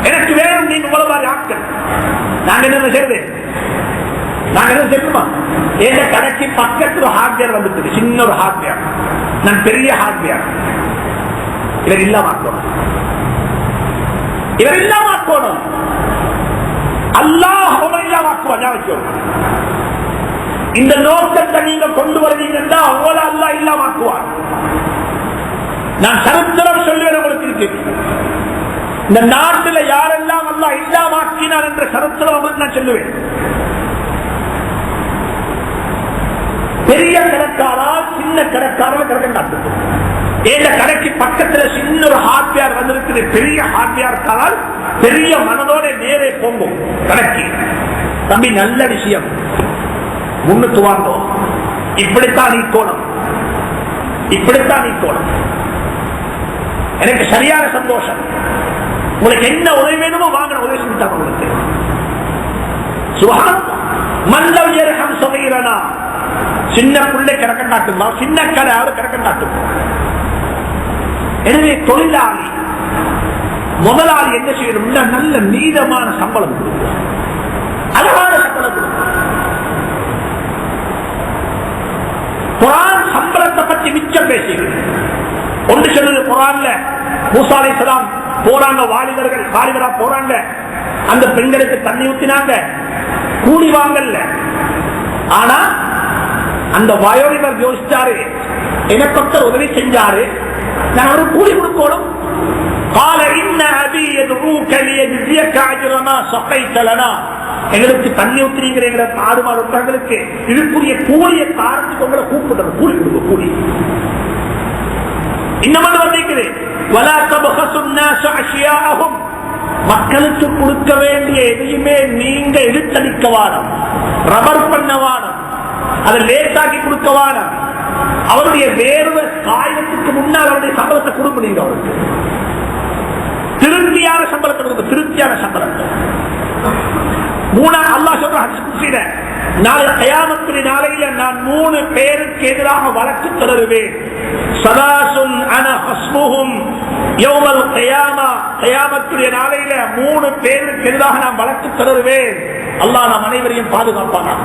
எனக்கு வேணும் நீங்க உங்களவாரி ஆட்கள். நாங்க என்ன செய்வது? நாங்க என்ன செய்யணுமா? எந்த கடைக்கு பக்கத்துல ஹார்ட்வேர் வந்துட்டு, சின்ன ஒரு ஹார்ட்வேர், நான் பெரிய ஹார்ட்வேர். இவர் இல்லாம ஆக்கணும், இவர் இல்லாம ஆக்கணும். அல்லாஹ் இல்லாம ஆக்குவான். இந்த நோக்கத்தை நீங்க கொண்டு வருவீங்கன்னா அவங்கள அல்லாஹ் இல்லாம ஆக்குவான். நான் சரித்திரம் சொல்லுவேன் உங்களுக்கு இருக்கு. இந்த நாட்டில் யாரெல்லாம் அல்லாஹ் இல்லாம ஆக்கினார் என்ற சரித்திரம் உங்களுக்கு நான் சொல்லுவேன். பெரிய கடைக்காரா சின்ன கடைக்காரா கிடக்க காட்டு. இந்த கடைக்கு பக்கத்துல சின்ன ஒரு ஹார்ட்வேர் வந்திருக்குது. பெரிய ஹார்ட்வேர் காரால் பெரிய மனதோட நேரே போங்கும் கடைக்கு. தம்பி நல்ல விஷயம், முன்னுக்கு வாங்கும். இப்படித்தான் நீக்கோணும், இப்படித்தான் நீக்கோணும். எனக்கு சரியான சந்தோஷம். உங்களுக்கு என்ன உதவி வேணுமோ வாங்க, உதவி செஞ்சுட்டாங்க உங்களுக்கு. சுபஹானல்லாஹ். மல்லம் யர்ஹம் ஸகீரனா, சின்ன பிள்ளை கிடக்க காட்டுமா, சின்ன கடை அவரு கிடக்க காட்டும். எனவே தொழிலாளி முதலாளி என்ன செய்யணும்? நல்ல நீதமான சம்பளம் கொடுக்கும், அழகான சம்பளம் கொடுக்கும். குர்ஆன் சம்பளத்தை பற்றி மிச்சம் பேசுகிறது. ஒன்று சொல்லுது குர்ஆன்ல, மூசா அலைஹிஸ்ஸலாம் போறாங்க, வாலிபரா போறாங்க, அந்த பெண்களுக்கு தண்ணி ஊத்தினாங்க, கூலி வாங்கல. ஆனா அந்த வயோதிபர் யோசிச்சாரு, எனக்கு உதவி செஞ்சாரு, நான் ஒரு கூலி கொடுக்கணும். قال إن أبي يدعوك ليجزيك أجر ما سقيت لنا. எங்களுக்கு தண்ணி ஊத்துறீங்கிற எங்களை ஆடு மாடு ஒட்டங்களுக்கு இதுக்குரிய கூலிய காரணத்துக்கு உங்களை கூப்பிடுறது, கூலி கொடுங்க, கூலி. இன்னும் வந்திருக்கிறேன், மக்களுக்கு கொடுக்க வேண்டிய எதையுமே நீங்க இழுத்தடிக்க வாரம், ரப்பர் பண்ண வாரம், அதை லேட்டாக்கி கொடுக்க வாரம். அவருடைய வேர்வை காயத்துக்கு முன்னால் அவருடைய சம்பளத்தை கொடுக்க நீங்க அவருக்கு திருப்தியான சம்பளத்தை கொடுக்க, திருப்தியான சம்பளத்தை. அல்லாஹ் சொல்ற நாளை கயாமத்துடைய நாளையில நான் 3 பேருக்கு எதிராக வழக்கு தொடருவேன். சதாசுன் அன ஹஸ்முஹும் யௌமல் கியாமா, கயாமத்துடைய நாளையில 3 பேருக்கு எதிராக நான் வழக்கு தொடருவேன். அல்லாஹ் நாம் அனைவரையும் பாதுகாப்பானா.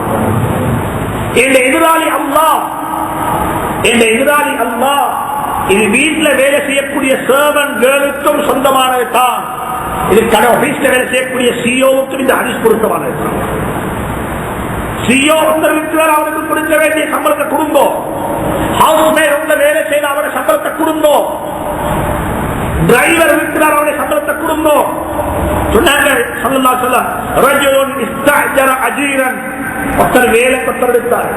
என்ற எதிராளி அல்லாஹ், என்ற எதிராளி அல்லாஹ். இது வீட்டில் வேலை செய்யக்கூடிய சர்வன்ட் கேர்ளுக்கும் சொந்தமானது தான். இது கடை ஆபீஸ்ல வேலை செய்யக்கூடிய சிஓவுக்கும் இந்த ஹதீஸ் பொருத்தமானது. சிஓ இருக்கிறார், அவருக்கு கொடுக்க வேண்டிய சம்பளத்தை கொடுங்கோ. ஹவுஸ் மேட் உள்ள வேலை செய்த அவருடைய சம்பளத்தை கொடுங்கோ. டிரைவர் இருக்கிறார், அவருடைய சம்பளத்தை கொடுங்கோ. சொன்னாங்க ஸல்லல்லாஹு அலைஹி வஸல்லம், ரஜுலுன் இஸ்தஅஜர அஜீரன், ஒருத்தர் வேலை கொத்தர் எடுத்தார்,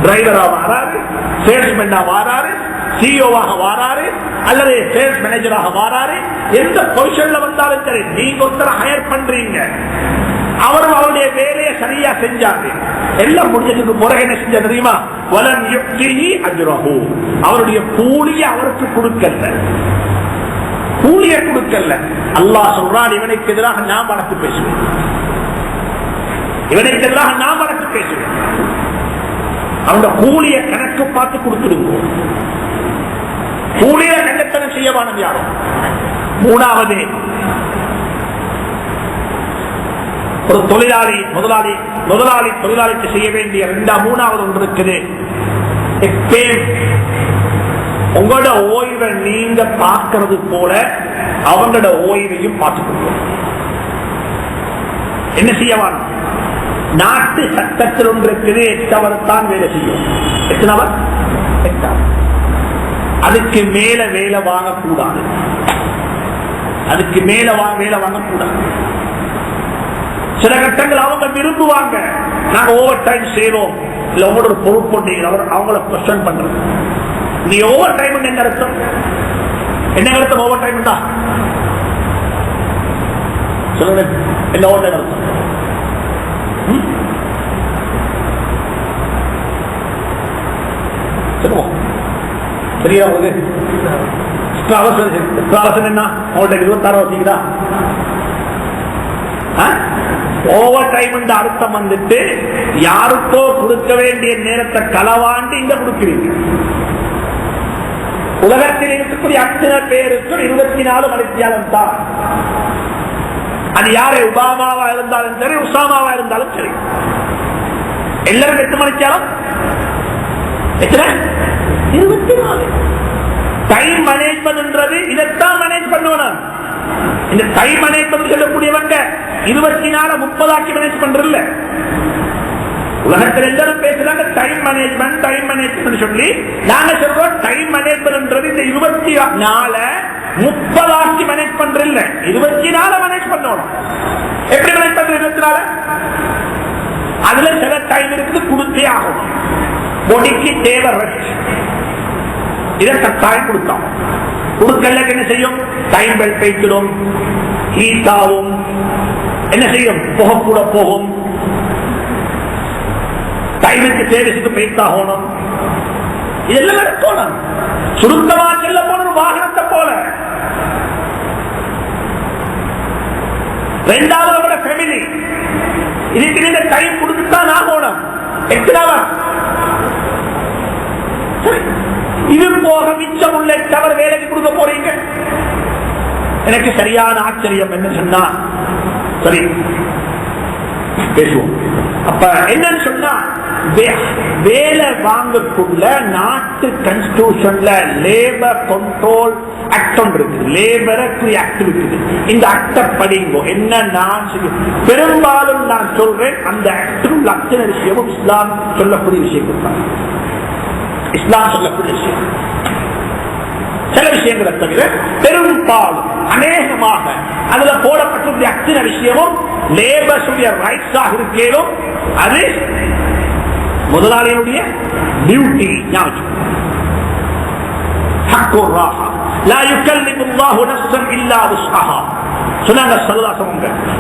டிரைவரா வாராரு, சேல்ஸ்மேனா வாராரு, சிஓவாக வாராரு, அல்லது சேல்ஸ் மேனேஜராக வாராரு. எந்த பொசிஷன்ல வந்தாலும் சரி, நீங்க ஒருத்தர ஹயர் பண்றீங்க, அவரும் அவருடைய வேலையை சரியா செஞ்சாங்க, எல்லாம் முடிஞ்சதுக்கு முறை என்ன செஞ்ச தெரியுமா? வலம் யுக்திஹி அஜ்ரஹு, அவருடைய கூலிய அவருக்கு கொடுக்கல, கூலிய கொடுக்கல. அல்லாஹ் சொல்றான், இவனுக்கு எதிராக நான் வழக்கு பேசுவேன், இவனுக்கு எதிராக நான் வழக்கு பேசுவேன். அவங்க கூலிய கணக்கு பார்த்து கொடுத்துடுங்க. கூலிய கண்டத்தனம் செய்யவானம் யாரும். மூணாவது, ஒரு தொழிலாளி தொழிலாளிக்கு செய்ய வேண்டிய மூணாவது ஒன்று இருக்குது. உங்களோட ஓய்வை நீங்க பார்க்கறது போல அவங்களோட ஓய்வையும் பார்த்துக்கணும். என்ன செய்யவான்? நாட்டு சட்டத்தில் ஒன்று இருக்குது, 8 அவர் தான் வேலை செய்யும். எத்தனை அவர்? 8 அவர். அதுக்கு மேல வேலை வாங்கக்கூடாது, அதுக்கு மேல வேலை வாங்கக்கூடாது. சில கட்டங்கள் அவங்க விரும்புவாங்க, நாங்க ஓவர் டைம் செய்யறோம், இல்ல உங்களோட ஒரு பொறுப்பு அவங்கள கொஸ்டின் பண்றது. நீ ஓவர் டைம் என்ன அர்த்தம்? என்ன அர்த்தம் ஓவர் டைம் தான் சொல்லுங்க. என்ன ஓவர் டைம் அர்த்தம்? சொல்லுவோம், சரியா? என்ன உங்கள்கிட்ட 26 வசீங்களா? ஓவர் டைம் அர்த்தம் வந்துட்டு யாருக்கோ கொடுக்க வேண்டிய நேரத்தை களவாண்டு இங்க கொடுக்கிறீங்க. உலகத்தில் இருக்கக்கூடிய அத்தனை பேருக்கு 24 மணித்தியாலம் தான். அது யாரு? ஒபாமாவா இருந்தாலும் சரி, உசாமாவா இருந்தாலும் சரி, எல்லாரும் 8 மணித்தியாலம். எத்தனை? 24. டைம் மேனேஜ்மெண்ட் இதைத்தான் மேனேஜ் பண்ணுவோம். இந்த டைம் மேனேஜ்மெண்ட் சொல்லக்கூடியவங்க 24 30 மேனேஜ் பண்றதில்ல. உலகத்தில் எல்லாரும் பேசுறாங்க டைம் மேனேஜ்மெண்ட் சொல்லி. நாங்க சொல்றோம் டைம் மேனேஜ்மெண்ட் இந்த 24 30 மேனேஜ் பண்றதில்ல, 24 மேனேஜ் பண்ணணும். எப்படி மேனேஜ் பண்ற? 24 அதுல சில டைம் இருக்குது, கொடுத்தே ஆகும். பொடிக்கு தேவை ரெஸ்ட், இதை கட்டாயம் கொடுத்தோம். கொடுக்கல என்ன செய்யும்? டைம் பெல் போய்த்திடும், ஹீட் ஆகும், என்ன செய்யும்? புகை கூட போகும். டைமுக்கு தேவைக்கு போய்த்தாகணும். இதெல்லாம் நடக்கணும். சுருக்கமா செல்ல போன வாகனத்தை போல. ரெண்டாவது ஃபேமிலி, இதுக்கு நீங்க டைம் கொடுத்துதான் ஆகணும். எத்தனாவா? இது போக மிச்சம் உள்ள தவறு வேலைக்கு கொடுக்க போறீங்க. எனக்கு சரியான ஆச்சரியம் என்ன சொன்னா, சரி பேசுவோம். அப்ப என்னன்னு சொன்னா, வேலை வாங்கக்குள்ள நாட்டு கான்ஸ்டிடியூஷன்ல லேபர் கண்ட்ரோல் ஆக்ட் ஒன்று இருக்குது, லேபருக்கு ஆக்ட் இருக்குது. இந்த ஆக்ட படிங்கோ. என்ன நான் பெரும்பாலும் நான் சொல்றேன், அந்த ஆக்டில் அத்தனை விஷயமும் இஸ்லாம் சொல்லக்கூடிய விஷயங்கள் தான். இஸ்லாம் சொல்லக்கூடிய விஷயம் சில விஷயங்களை தவிர பெரும்பாலும் அநேகமாக அதுல போடப்பட்டிருந்த அத்தனை விஷயமும் லேபர்ஸ் ரைட்ஸாக இருக்கேனும் அது முதலாளியுடைய டியூட்டி.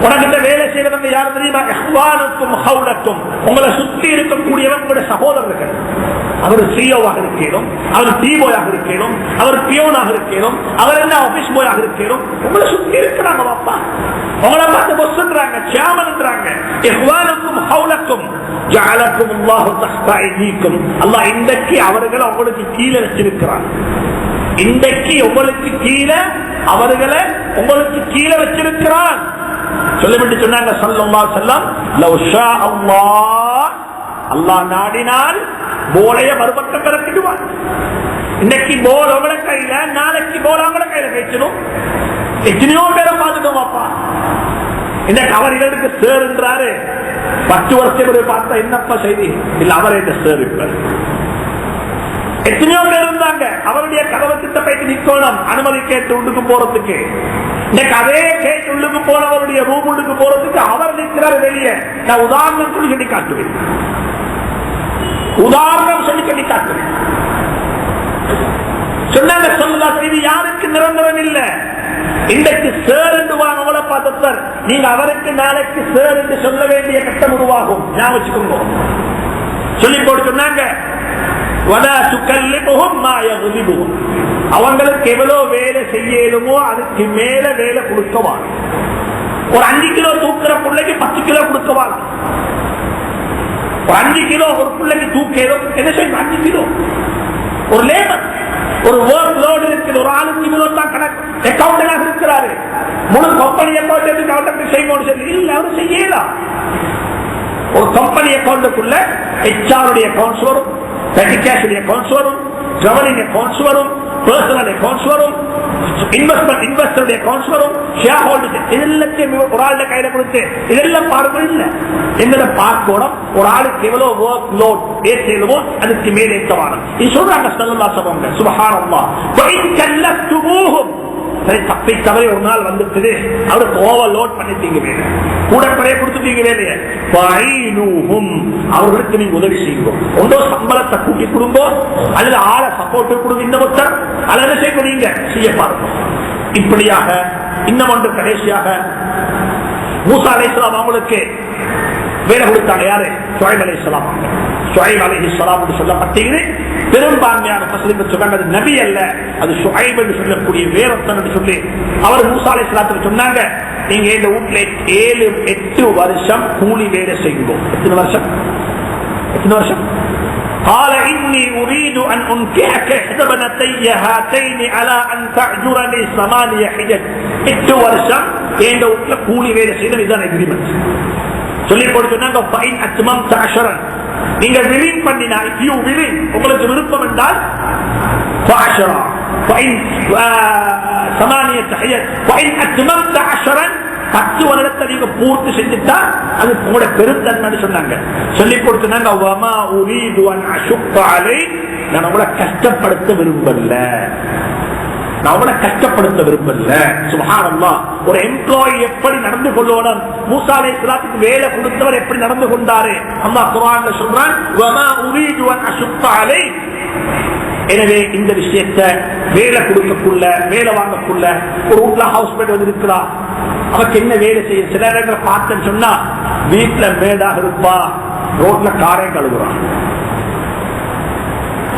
உனக்கிட்ட வேலை செய்யறவங்க யாரு தெரியுமா? உங்களை சுற்றி இருக்கக்கூடியவங்க சகோதரர்கள். அவர் சிஓவாக இருக்கணும், அவர் டிஓயாக இருக்கணும், அவர் பியோனாக இருக்கணும், அவர் என்ன ஆபீஸ் பாயாக இருக்கணும். உங்களை சுற்றி இருக்கிறாங்க பாப்பா. உங்களை பார்த்து பொஸ்ன்றாங்க, சேமன்றாங்க. அல்லாஹ் இன்றைக்கு அவர்களை உங்களுக்கு கீழே வச்சிருக்கிறார். இன்றைக்கு உங்களுக்கு கீழே அவர்களை உங்களுக்கு கீழே வச்சிருக்கிறான். சொல்லிவிட்டு சொன்னாங்க ஸல்லல்லாஹு அலைஹி வஸல்லம், லவ் ஷா அல்லாஹ், அல்லாஹ் நாடினால் போலைய மறுபக்கம் கலக்கிடுவான். இன்னைக்கு போல் உங்களை கையில, நாளைக்கு போல் அவங்கள கையில பேசணும். எத்தனையோ பேரை பார்த்துட்டோம் அப்பா. இன்னைக்கு அவர் இதற்கு சேர் என்றாரு. 10 வருஷம் பார்த்தா என்னப்பா செய்தி இல்ல, அவர் என்ன சேர் இருப்பார். எத்தனையோ பேர் இருந்தாங்க, அவருடைய கதவை கிட்ட போயிட்டு நிக்கணும் அனுமதி கேட்டு உள்ளுக்கு போறதுக்கு. இன்னைக்கு அதே கேட்டு உள்ளுக்கு போனவருடைய ரூம் உள்ளுக்கு போறதுக்கு அவர் நிற்கிறார் வெளியே. நான் உதாரணம் சொல்லி காட்டுவேன், உதாரணம் சொல்லி காட்டுவேன். சொன்னாங்க ஸல்லல்லாஹு இது யாருக்கு நிரந்தரம் இல்ல. இன்றைக்கு சேர் என்று வாங்க பார்த்தார், நீங்க அவருக்கு நாளைக்கு சேர் என்று சொல்ல வேண்டிய கட்டம் உருவாகும். ஞாபகம் வச்சுக்கோங்க. சொல்லி போட்டு சொன்னாங்க, அவங்களுக்கு எவ்வளவு வேலை செய்யணுமோ அதுக்கு மேல வேலை கொடுக்கவாங்க. ஒரு 5 கிலோ தூக்குற பிள்ளைக்கு 10 கிலோ கொடுக்கவாங்க. ஒரு 5 கிலோ ஒரு பிள்ளைக்கு தூக்கணும் என்ன செய்யும்? 5 கிலோ. ஒரு லேபர், ஒரு ஒர்க் லோடு இருக்குது. ஒரு ஆளுக்கு கிலோ தான் கணக்கு. அக்கௌண்டன்ட் இருக்கிறாரு, முழு கம்பெனி அக்கௌண்ட் செய்யணும் சொல்லி இல்ல, அவர் செய்யலாம். ஒரு கம்பெனி அக்கௌண்ட்டுக்குள்ள HR அக்கௌண்ட்ஸ் வரும், petty cash accounts வரும், governing accounts வரும், personal accounts வரும், investor accounts வரும், shareholders. இதெல்லாம் ஒரு ஆளுடைய கையில கொடுத்து இதெல்லாம் பார்க்கணும் இல்ல. எங்களை பார்க்கணும் ஒரு ஆளுக்கு எவ்வளவு ஒர்க் லோட் ஏற்றமோ அதுக்கு மேலே ஏற்றவான. இது சொல்றாங்க ஸல்லல்லாஹு அலைஹி வஸல்லம். சுப்ஹானல்லாஹ். தப்பி தவறி ஒரு நாள் வந்துட்டு அவருக்கு ஓவர் லோட் பண்ணிட்டீங்க, வேலை கூட குறைய கொடுத்துட்டீங்க வேலையை. அவர்களுக்கு நீங்க உதவி செய்வோம். ஒன்றோ சம்பளத்தை கூட்டி கொடுங்க, அல்லது ஆளை சப்போர்ட் கொடுங்க. இந்த மொத்தம் அல்லது செய்ய செய்ய பாருங்க. இப்படியாக இன்னும் ஒன்று கடைசியாக மூசா அலைஹிஸ்ஸலாம் அவங்களுக்கு வேலை கொடுத்தாங்க. யாரு? ஷுஐப் அலைஹிஸ்ஸலாம். ஷுஐப் அலைஹிஸ்ஸலாம் என்று சொல்லப்பட்டீங்க. பெரும்பான்மையான பசங்க சொன்னாங்க அது நபி அல்ல, அது ஷுஐப் என்று சொல்லக்கூடிய வேறொத்தன் என்று சொல்லி அவர் மூசா அலைஹிஸ்ஸலாத்துக்கு சொன்னாங்க, நீங்க இந்த வீட்டுல 7-8 வருஷம் கூலி வேலை செய்யுங்க. எத்தனை வருஷம்? எத்தனை வருஷம்? قال إني أريد أن أنكحك إحدى ابنتي هاتين على أن تعجرني 8 حجج. 8 வருஷம் இந்த வீட்டுல கூலி வேலை செய்யணும். இதுதான் அக்ரிமெண்ட். சொல்லி போட்டு சொன்னாங்க, ஃபைன் அத்மம்த அஷரன், நீங்க விலிங் பண்ணினா, இஃப் யூ விலிங், உங்களுக்கு விருப்பம் என்றால் ஃபஅஷரா ஃபைன் 8 ஹஜஜ் ஃபைன் அத்மம்த அஷரன், 10 வருடத்தை நீங்க பூர்த்தி செஞ்சுட்டா அது உங்களோட பெருந்தன்மை சொன்னாங்க. சொல்லி போட்டு சொன்னாங்க, வமா உரீது அன் அஷுக்க அலைக், நான் உங்களை கஷ்டப்படுத்த விரும்பல, நான் அவனை கஷ்டப்படுத்த விரும்பல. சுப்ஹானல்லாஹ். ஒரு எம்ப்ளாயி எப்படி நடந்து கொள்ளணும், மூசா அலைஹிஸ்ஸலாத்துக்கு வேலை கொடுத்தவர் எப்படி நடந்து கொண்டாரு அல்லாஹ் குர்ஆன்ல சொல்றான், வமா உரீது அன் அஷுக்க அலைக். எனவே இந்த விஷயத்தை வேலை கொடுக்கக்குள்ள, வேலை வாங்கக்குள்ள, ஒரு வீட்டுல ஹவுஸ் மேட் வந்து இருக்கிறா, அவருக்கு என்ன வேலை செய்ய சில இடங்களை பார்த்தேன்னு சொன்னா வீட்டுல மேடாக இருப்பா, ரோட்ல காரை கழுவுறான்.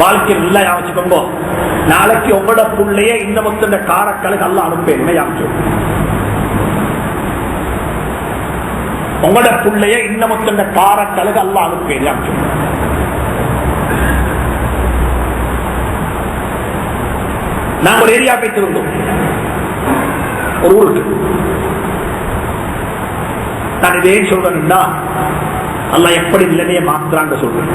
வாழ்க்கை நல்லா யாவச்சுக்கோங்க. நாளைக்கு உங்களோட புள்ளைய இந்த மொத்த இந்த காரக்களுக்கு அல்ல அனுப்பேன் யாச்சு. உங்களோட புள்ளைய இந்த மொத்த இந்த காரக்களுக்கு அல்ல அனுப்பேன் யாச்சு. நாங்க ஒரு ஏரியா போய்த்திருந்தோம், ஒரு ஊருக்கு. நான் இதே சொல்றேன்னா அல்ல எப்படி நிலைமையை மாத்துறான்னு சொல்றேன்.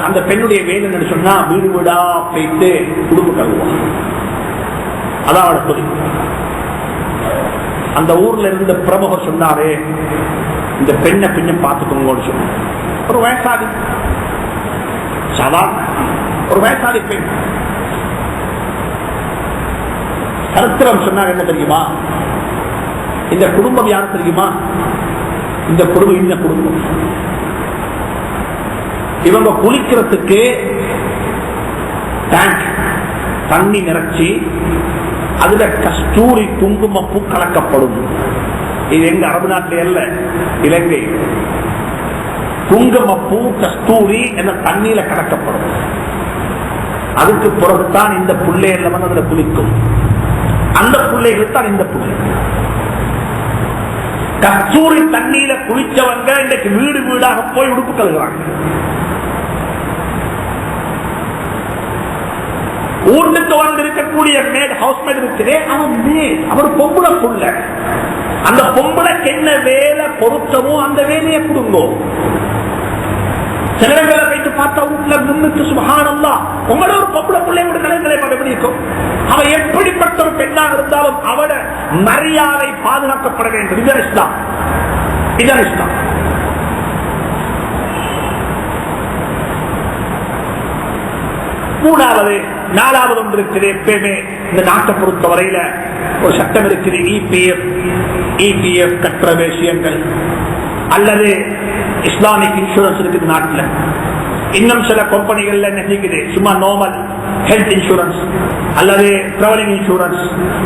அந்த பெண்ணுடைய வேலை சொன்னா வீடு வீடா போயிட்டு குடும்ப கழுவான். அதான் அவட சொல்லி அந்த ஊர்ல இருந்த பிரமுகர் சொன்னாரு, இந்த பெண்ணை பின்ன பார்த்துக்கோங்கன்னு சொன்ன. ஒரு வயசாதி, சாதாரண ஒரு வயசாதி பெண். சரித்திரம் சொன்னாங்க. என்ன தெரியுமா? இந்த குடும்பம் யார் தெரியுமா? இந்த குடும்பம் இவங்க குளிக்கிறதுக்கு டேங்க் தண்ணி நிரச்சி அதுல கஸ்தூரி குங்குமப்பூ கலக்கப்படும். இது எங்க அரபு நாட்டிலே அல்ல, இலங்கை. குங்குமப்பூ கஸ்தூரி என்ற தண்ணீர கலக்கப்படும். அதுக்கு பிறகுதான் இந்த புள்ளைகள் வந்து அதுல குளிக்கும். அந்த பிள்ளைகள் தான் இந்த புள்ளை. கஸ்தூரி தண்ணீர குளிச்சவங்க இன்றைக்கு வீடு வீடாக போய் உடுப்பு கழுகுறாங்க. வீட்டுக்கு வந்து இருக்கக்கூடிய ஹவுஸ்மேட் இருக்கிறே அவர் பொம்பளை புள்ள. அந்த பொம்பளைக்கு என்ன வேலை பொருத்தமோ அந்த வேலையை கொடுங்கோ. சில வேலை வைத்து பார்த்தா வீட்டுல முன்னுக்கு சுபஹானல்லாஹ் உங்களோட ஒரு பொம்பளை பிள்ளையோட கலைகளை எப்படி இருக்கும்? அவ எப்படிப்பட்ட ஒரு பெண்ணாக இருந்தாலும் அவட மரியாதை பாதுகாக்கப்பட வேண்டும். இதுதான் இஸ்லாம். இதுதான் இஸ்லாம். மூணாவது நாலாவது ஒன்று இருக்குது. எப்பயுமே இந்த நாட்டை பொறுத்த வரையில ஒரு சட்டம் இருக்குது. இபிஎஃப் கட்டுற விஷயங்கள் அல்லது இஸ்லாமிக் இன்சூரன்ஸ் இருக்குது நாட்டில். இன்னும் சில கம்பெனிகள்ல என்ன செய்யுது, சும்மா நார்மல் ஹெல்த் இன்சூரன்ஸ் அல்லது டிராவலிங் இன்சூரன்ஸ்,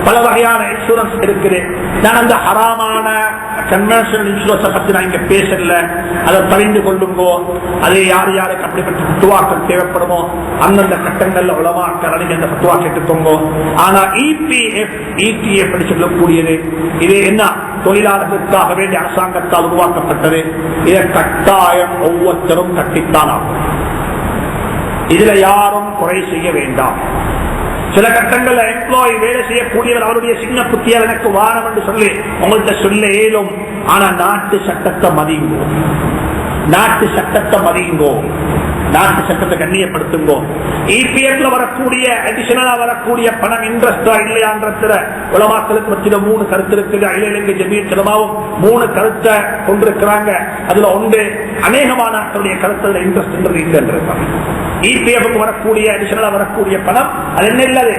பல வகையான இன்சூரன்ஸ் இருக்குது. நான் அந்த ஹராமான கன்வென்ஷனல் இன்சூரன்ஸ் பத்தி நான் இங்க பேசல. அதை தெரிந்து கொள்ளுங்கோ. அது யார் யாருக்கு அப்படிப்பட்ட பத்துவாக்கள் தேவைப்படுமோ அந்தந்த கட்டங்கள்ல உலமாக்கள் அந்த பத்துவா கேட்டுக்கோங்க. ஆனா இபிஎஃப் சொல்லக்கூடியது இது என்ன, தொழிலாளர்களுக்காக வேண்டிய அரசாங்கத்தால் உருவாக்கப்பட்டது. இதை கட்டாயம் ஒவ்வொருத்தரும் கட்டித்தான் ஆகும். இதுல யாரும் குறை செய்ய வேண்டாம். சில கட்டங்கள்ல எம்ப்ளாயி வேலை செய்யக்கூடியவர் அவருடைய சின்ன புத்தியால் எனக்கு வாரம் என்று சொல்லி உங்கள்கிட்ட சொல்ல இயலும். ஆனா நாட்டு சட்டத்தை மதியுங்கோ, நாட்டு சட்டத்தை மதியுங்கோ, நாட்டு சட்டத்தை கண்ணியப்படுத்துங்கோ. இபிஎஃப்ல வரக்கூடிய அடிஷனலா வரக்கூடிய பணம் இன்ட்ரெஸ்டா இல்லையான்றதுல உலமாக்களுக்கு மத்தியில 3 கருத்து இருக்குது. இளைஞங்க ஜமீன் சிலமாவும் 3 கருத்தை கொண்டிருக்கிறாங்க. அதுல ஒன்று அநேகமான கருத்துல இன்ட்ரெஸ்ட் இல்லைன்றாங்க. இபிஎஃப்க்கு வரக்கூடிய அடிஷனலா வரக்கூடிய பணம் அது என்ன இல்லது,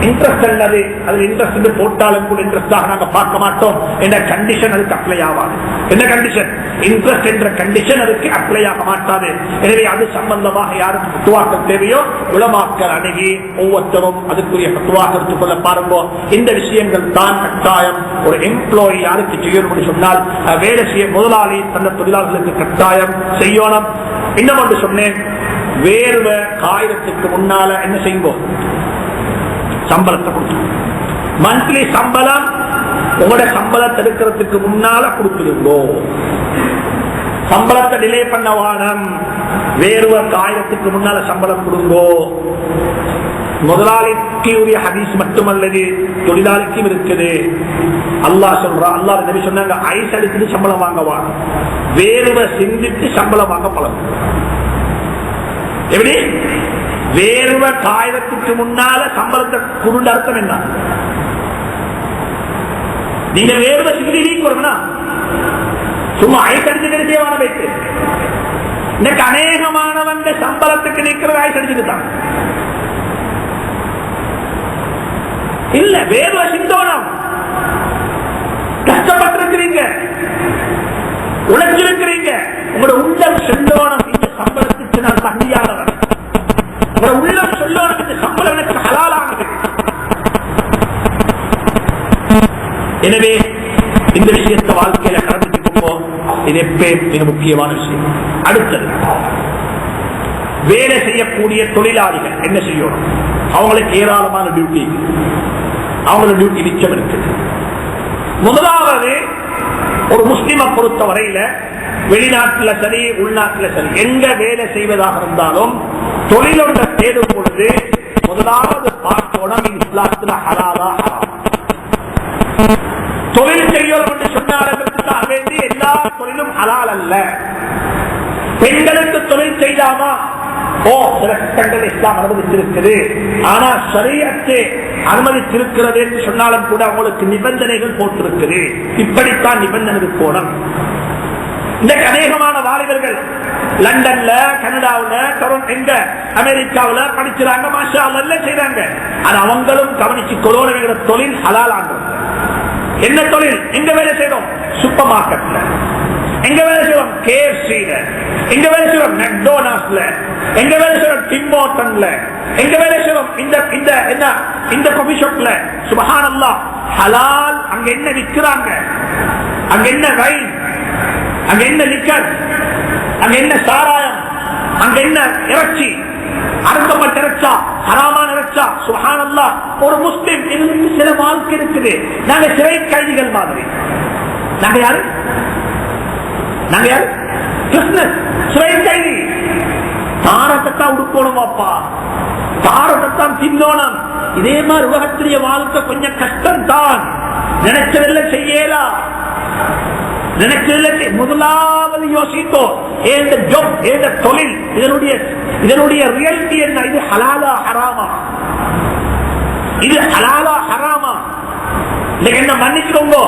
இன்ட்ரெஸ்ட் அல்லது அது இன்ட்ரெஸ்ட் போட்டாலும் கூட இன்ட்ரெஸ்டாக நாங்க பார்க்க மாட்டோம் என்ற கண்டிஷன் அதுக்கு அப்ளை ஆகாது. என்ன கண்டிஷன்? இன்ட்ரெஸ்ட் என்ற கண்டிஷன் அதுக்கு அப்ளை ஆக மாட்டாது. எனவே அது சம்பந்தமாக யாருக்கு பத்துவாக்கள் தேவையோ உலமாக்கள் அணுகி ஒவ்வொருத்தரும் அதுக்குரிய பத்துவாக்கள் எடுத்துக் கொள்ள பாருங்க. இந்த விஷயங்கள் தான் கட்டாயம் ஒரு எம்ப்ளாயி யாருக்கு செய்யணும் சொன்னால் வேலை செய்ய முதலாளி தந்த தொழிலாளர்களுக்கு கட்டாயம் செய்யணும். இன்னும் ஒன்று சொன்னேன், வேர்வை காயத்துக்கு முன்னால என்ன செய்வோம், சம்பளத்தை கொடுத்து மந்த்லி சம்பளம் உங்களோட சம்பளத்தை எடுக்கிறதுக்கு முன்னால கொடுத்துருங்கோ. சம்பளத்தை டிலே பண்ண வானம், வேர்வை காயத்துக்கு முன்னால சம்பளம் கொடுங்கோ. முதலாளிக்கு உரிய ஹதீஸ் மட்டுமல்லது தொழிலாளிக்கும் இருக்குது. அல்லாஹ் சொல்றா, அல்லாஹ் நபி சொன்னாங்க, ஐஸ் அடிச்சுட்டு சம்பளம் வாங்கவா, வேர்வை சிந்திட்டு சம்பளம் வாங்க பழம். எப்படி வேர்வை காயத்துக்கு முன்னால சம்பளத்தை குருண்ட அர்த்தம் என்ன? நீங்க வேர்வை சிந்தி நீக்கணும்னா சும்மா ஐஸ் அடிச்சு கிடைச்சேவான வைத்து இன்னைக்கு அநேகமானவங்க சம்பளத்துக்கு நீக்கிறது ஐஸ் அடிச்சுட்டு தான் இல்ல. வேர்வை சிந்தோனம், கஷ்டப்பட்டிருக்கிறீங்க, உழைச்சிருக்கிறீங்க, உங்களோட உள்ளம் செல்லோனம். இந்த சம்பளத்துக்கு நான் தகுதியானவன், உங்களோட உள்ளம் சொல்லோனம். இந்த சம்பளம் எனக்கு ஹலாலானது. எனவே இந்த விஷயத்தை வாழ்க்கையில கடந்துட்டு போவோம். இது எப்பயும் மிக முக்கியமான விஷயம். அடுத்தது, வேலை செய்யக்கூடிய தொழிலாளிகள் என்ன செய்யணும்? அவங்களுக்கு ஏராளமான டியூட்டி, அவங்களோட டியூட்டி மிச்சம் இருக்கு. முதலாவது, ஒரு முஸ்லிமை பொறுத்த வரையில வெளிநாட்டில் சரி உள்நாட்டில் சரி எங்க வேலை செய்வதாக இருந்தாலும் தொழிலொன்றை தேடும் பொழுது முதலாவது பார்க்கணும் இஸ்லாத்துல ஹலாலா ஹராம். தொழில் செய்யணும் என்று சொன்னாலுக்காக வேண்டி எல்லா தொழிலும் ஹலால் அல்ல. பெண்களுக்கு தொழில் செய்யாமா? சில சட்டங்கள் இஸ்லாம் அனுமதித்திருக்கிறது. ஆனா ஷரியத்தை அனுமதித்திருக்கிறது என்று சொன்னாலும் கூட அவங்களுக்கு நிபந்தனைகள் போட்டிருக்குது. இப்படித்தான் நிபந்தனை போனோம். இந்த அநேகமான வாலிபர்கள் லண்டன்ல, கனடாவுல, எங்க அமெரிக்காவுல படிச்சுறாங்க, மாஷா அல்லாஹ் செய்றாங்க. ஆனா அவங்களும் கவனிச்சு கொரோனா தொழில் ஹலாலான்றது. என்ன தொழில்? எங்க வேலை செய்யறோம்? சூப்பர் மார்க்கெட்ல, எங்க வேலை செய்யறோம்? KFC-ல, எங்க வேலை செய்யறோம்? மெக்டோனல்ட்ஸ்ல, எங்க வேலை செய்யறோம்? டிம் ஹோட்டல்ல, எங்க வேலை செய்யறோம்? இந்த காபி ஷாப்ல. சுப்ஹானல்லாஹ், ஹலால். அங்க என்ன விற்கிறாங்க? அங்க என்ன வைன்? அங்க என்ன லிக்கர்? அங்க என்ன சாராயம்? அங்க என்ன இறைச்சி? அறுக்கப்பட்ட இறைச்சா? ஹராமான இறைச்சா? சுப்ஹானல்லாஹ். ஒரு முஸ்லிம் எங்களுக்கு சில வாழ்க்கை இருக்குது. நாங்க சிறை கைதிகள் மாதிரி. நாங்க யாரு? கிறிஸ்தன் சிறை கைதி. தாரத்தான் உடுக்கணும் அப்பா, தாரத்தான் தின்னோனம். இதே மாதிரி உலகத்திலேயே வாழ்க்கை கொஞ்சம் கஷ்டம் தான். நினைச்சதெல்லாம் செய்யலாம், நினைச்சதில்லை. முதலாவது யோசித்தோ ஏந்த ஜாப், ஏந்த தொழில், இதனுடைய ரியாலிட்டி என்ன? இது ஹலாலா ஹராமா? இது ஹலாலா ஹராமா? இன்னைக்கு என்ன மன்னிச்சுக்கோங்க,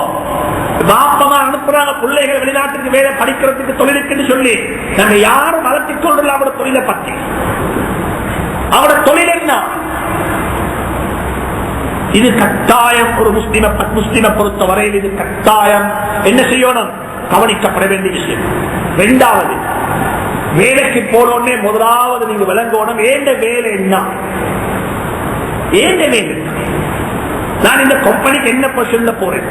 பாப்பமா அனுப்புறாங்க பிள்ளைகள் வெளிநாட்டுக்கு வேலை படிக்கிறதுக்கு தொழிலுக்கு சொல்லி. நாங்க யாரும் வளர்த்திக் கொண்டுள்ள அவரோட தொழிலை பற்றி. அவரோட தொழில் என்ன? இது கட்டாயம். ஒரு முஸ்லிமை பொறுத்த வரையில் இது கட்டாயம். என்ன செய்யணும்? கவனிக்கப்பட வேண்டிய விஷயம். இரண்டாவது, வேலைக்கு போனோடனே முதலாவது நீங்க விளங்கணும், ஏண்ட வேலை என்ன? ஏண்ட வேலை? நான் இந்த கம்பெனிக்கு என்ன பொசிஷன்ல போறேன்?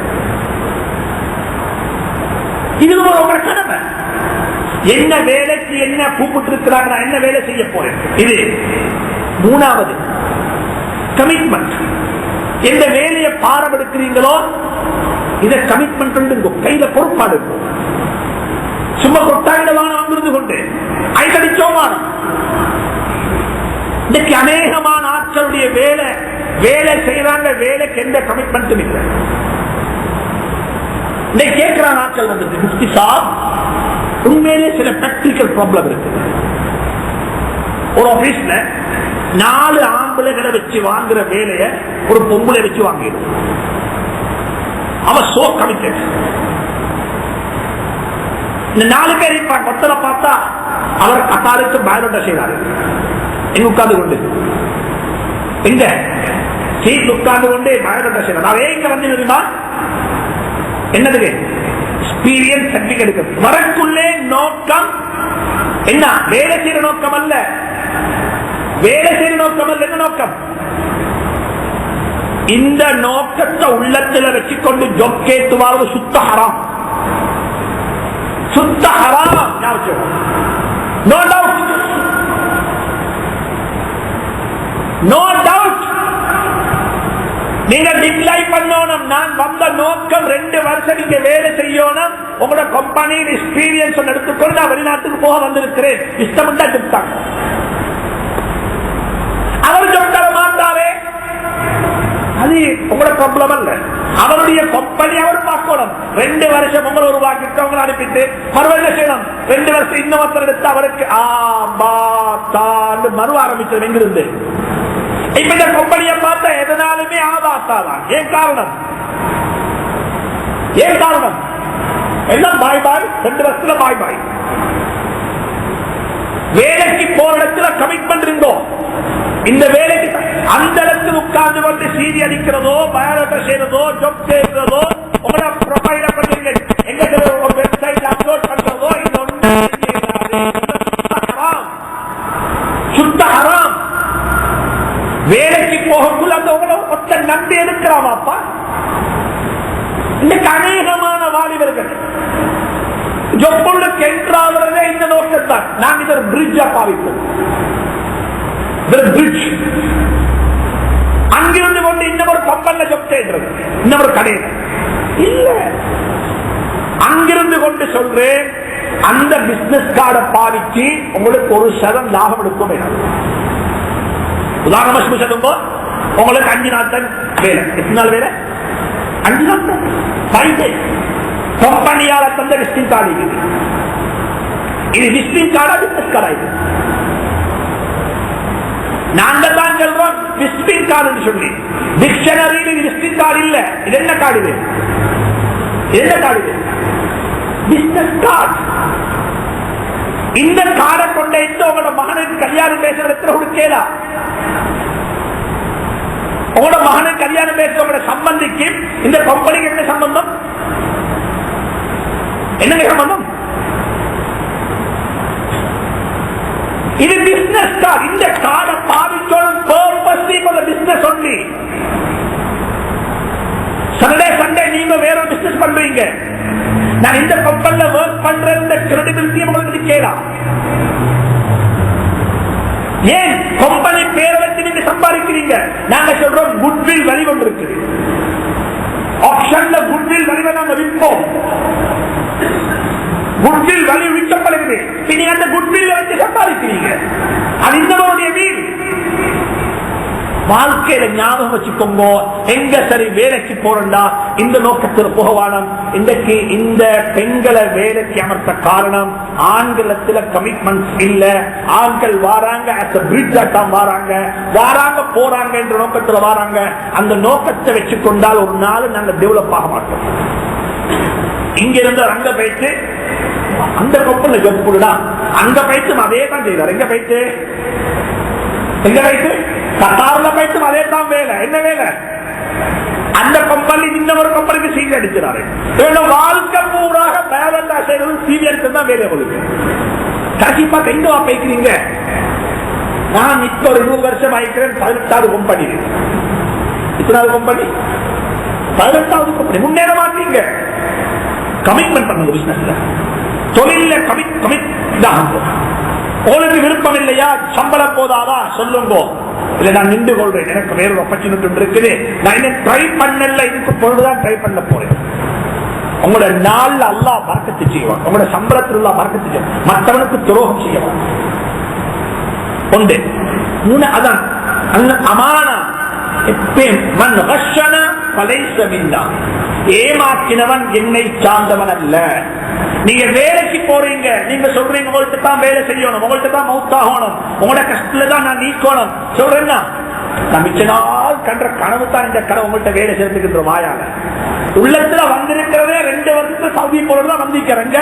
இது உங்களோட கடமை. என்ன வேலைக்கு என்ன கூப்பிட்டு இருக்கிறாங்க, நான் என்ன வேலை செய்ய போறேன்? இது மூணாவது, கமிட்மெண்ட். எந்த வேலையை பாரம் எடுக்கிறீங்களோ இதை கமிட்மெண்ட் கையில பொறுப்பாடு. சும்மா கொட்டாயிடமான வந்திருந்து கொண்டு ஐக்கடிச்சோமான. இன்னைக்கு அநேகமான ஆட்களுடைய வேலை செய்யறாங்க, வேலைக்கு எந்த கமிட்மெண்ட்டும் இல்லை. இன்னைக்கு கேட்கிறான் ஆட்கள் வந்துட்டு, முஃப்தி சாப் உண்மையிலே சில பிராக்டிக்கல் ப்ராப்ளம் இருக்கு. ஒரு ஆபீஸ்ல 4 ஆம்பளைகளை வச்சு வாங்குற வேலைய ஒரு பொம்பளை வச்சு வாங்கிடும். அவன் சோ கமிட்டட். இந்த 4 பேர் கொத்தல பார்த்தா அவர் அத்தாருக்கு பயோடேட்டா செய்யறாரு. எங்க உட்கார்ந்து கொண்டு, எங்க சீட் உட்கார்ந்து கொண்டு பயோடேட்டா செய்யறாரு. அவன் எங்க வந்து தெரியுமா? என்னதுக்கு? Experience certificate. வரக்குள்ளே நோக்கம் என்ன? வேலை செய்யற நோக்கம் அல்ல. வேலை செய்யற நோக்கம் அல்ல. என்ன நோக்கம்? இந்த நோக்கத்தை உள்ளத்துல வச்சுக்கொண்டு ஜொப் கேட்டுவாரு. சுத்த ஹராம், சுத்த ஹராம். No doubt, no doubt. நீங்க டிக்ளை பண்ணணும், நான் வந்த நோக்கம் 2 வருஷம் நீங்க வேலை செய்யணும், உங்களோட கம்பெனியில் எக்ஸ்பீரியன்ஸ் எடுத்துக்கொண்டு நான் வெளிநாட்டுக்கு போக வந்திருக்கிறேன். இஷ்டம் தான் செப்தாங்க. அவர் சொல்ல மாட்டாரே, அது உங்களோட ப்ராப்ளம் அல்ல. அவருடைய கம்பெனி அவர் பார்க்கணும். 2 வருஷம் உங்களை உருவாக்கிட்டு உங்களை அனுப்பிட்டு மறுவரை செய்யணும். 2 வருஷம் இன்னொருத்தர் எடுத்து அவருக்கு மறு ஆரம்பிச்சது எங்கிருந்து? இப்ப இந்த கம்பெனியை பார்த்தா எதனாலுமே ஆபாத்தாதான். ஏன் காரணம்? ஏன் காரணம்? எல்லாம் பாய் பாய். 2 வருஷத்துல பாய் பாய். வேலைக்கு போற இடத்துல கமிட்மெண்ட் இருந்தோம். இந்த வேலைக்கு அந்த இடத்துல உட்கார்ந்து வந்து சீடி அடிக்கிறதோ, பயோடேட்டா செய்யறதோ, ஜாப் செய்யறதோ, உங்களோட ப்ரொஃபைல பண்ணீங்க எங்க ஒரு வெப்சைட்ல அப்லோட் பண்றதோ, இது சுத்த ஹராம். வேலைக்கு போகக்குள்ள அந்த உங்களை ஒத்த நம்பி எடுக்கிறாமாப்பா. இன்னைக்கு அநேகமான வாலிபர்கள் ஜொப்புள்ளுக்கு என்றாகிறதே இந்த நோக்கத்தான். நாம் இதை பிரிட்ஜா பாவிப்போம். பிரிட்ஜ் அங்கிருந்து கொண்டு இன்னொரு கப்பல்ல ஜொப் செய்யறது, இன்னொரு கடையில் இல்ல. அங்கிருந்து கொண்டு சொல்றேன், அந்த பிசினஸ் கார்டை பாவிச்சு உங்களுக்கு 1% லாபம் எடுக்கும். உதாரணமா சொல்லுங்க, உங்களுக்கு 5 நாள் தான் வேலை. எத்தனை நாள் வேலை? 5 நாள் தான். 5 days. கம்பெனியால தந்த விசிட்டிங் கார்டு இது விசிட்டிங் கார்டா பிசினஸ் கார்டா? இது நாங்க தான் சொல்றோம் விசிட்டிங் கார்டு சொல்லி. டிக்ஷனரியில் விசிட்டிங் கார்டு இல்ல. இது என்ன கார்டு? இது என்ன கார்டு? Business card. இந்த காரை கொண்ட உங்களோட மகனுக்கு கல்யாணம் பேசுற இடத்துல கொடுக்கலா. உங்களோட மகனுக்கு கல்யாணம் பேசுற உங்களோட சம்பந்திக்கு இந்த கம்பெனிக்கு என்ன சம்பந்தம்? என்னங்க சம்பந்தம்? இது பிசினஸ் கார். இந்த காரை பாவிக்கணும் purposely for business only. Sunday Sunday நீங்க வேற ஒரு பிசினஸ் பண்றீங்க. நான் இந்த கம்பெனில ஒர்க் பண்ற இந்த கிரெடிபிலிட்டி உங்களுக்கு கேட்கலாம். ஏன் கம்பெனி பேரை வச்சு நீங்க சம்பாதிக்கிறீங்க? நாங்க சொல்றோம் குட்வில் வழி கொண்டு இருக்கு. ஆப்ஷன்ல குட்வில் வழிவை நாங்க விற்போம். குட்வில் வழி விற்கப்படுகிறது. நீங்க அந்த குட்வில் வச்சு சம்பாதிக்கிறீங்க. அது இன்னொருடைய வீடு. வாழ்க்கையில ஞாபகம் வச்சுக்கோங்க. எங்க சரி வேலைக்கு போறா இந்த நோக்கத்தில் போகவானம். இன்றைக்கு இந்த பெண்களை வேலைக்கு அமர்த்த காரணம் ஆண்களத்துல கமிட்மெண்ட் இல்ல. ஆண்கள் வாராங்க வாராங்க போறாங்க என்ற நோக்கத்தில் வாராங்க. அந்த நோக்கத்தை வச்சுக்கொண்டால் ஒரு நாள் நாங்க டெவலப் ஆக மாட்டோம். இங்க இருந்து அங்க போயிட்டு அந்த கப்பல்ல ஜப் கொடுடா அங்க போயிட்டு அதே தான் செய்வார். எங்க போயிட்டு கத்தார்ல போயிட்டு அதே தான் வேலை. என்ன வேலை? அந்த கம்பெனி இன்னொரு கம்பெனிக்கு சீவி அடிக்கிறாரு. வாழ்க்கை பூராக பேலண்டா செய்வது சீவி அடிச்சு தான் வேலை உங்களுக்கு. கண்டிப்பா எங்க போய்க்கிறீங்க? நான் இப்ப ஒரு 20 வருஷம் ஆயிக்கிறேன். 18வது கம்பெனி. இத்தனாவது கம்பெனி? 18வது கம்பெனி. முன்னேற மாட்டீங்க. கமிட்மெண்ட் பண்ணுங்க. பிசினஸ்ல தொழில கமிட் தான். உங்களுக்கு விருப்பம் இல்லையா? சம்பளம் போதாதா சொல்லுங்க. இல்ல நான் நின்று கொள்றேன். எனக்கு வேற ஒரு ஆப்பர்ச்சுனிட்டி இருக்குது. நான் இன்னும் ட்ரை பண்ணல. இதுக்கு பொழுதுதான் ட்ரை பண்ண போறேன். உங்களோட நாள்ல அல்லாஹ் பரக்கத்து செய்வான். உங்களோட சம்பளத்தில் அல்லாஹ் பரக்கத்து செய்வான். மற்றவனுக்கு துரோகம் செய்வான். ஒன்று அதான் அமானா. ஏமாற்றினவன் என்னை சார்ந்தவன் அல்ல. நீங்க வேலைக்கு போறீங்க. நீங்க சொல்றீங்க உங்கள்கிட்ட தான் வேலை செய்யணும், உங்கள்கிட்ட தான் மவுத்தாகணும், உங்களோட கஷ்டத்துல தான் நான் நீக்கணும் சொல்றேன்னா, நான் மிச்ச நாள் கண்ட கனவு தான் இந்த கனவு உங்கள்கிட்ட வேலை சேர்த்துக்கின்ற வாயால. உள்ளத்துல வந்திருக்கிறதே 2 வருஷத்துல சவுதி போறதுதான் வந்திருக்கிறேங்க.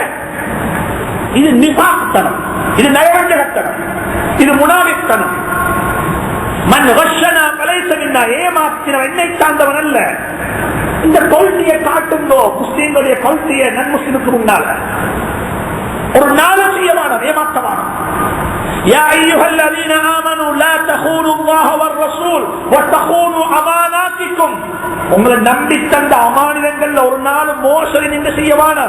இது நிபாத்தனம், இது நயவஞ்சகத்தனம், இது முனாவித்தனம். மண் வஷனா கலைசமின்னா ஏமாற்றின என்னை சார்ந்தவன் அல்ல. இந்த கொள்கையை காட்டுங்கோ. முஸ்லீம்களுடைய கொள்கையை நன் முஸ்லிமுக்கு முன்னால ஒரு நாள் செய்யமான ஏமாற்றமான. يا أيها الذين آمنوا لا تخونوا الله والرسول وتخونوا أماناتكم. உங்களை நம்பி தந்த அமானிதங்கள்ல ஒரு நாள் மோசடி நீங்க செய்யவான.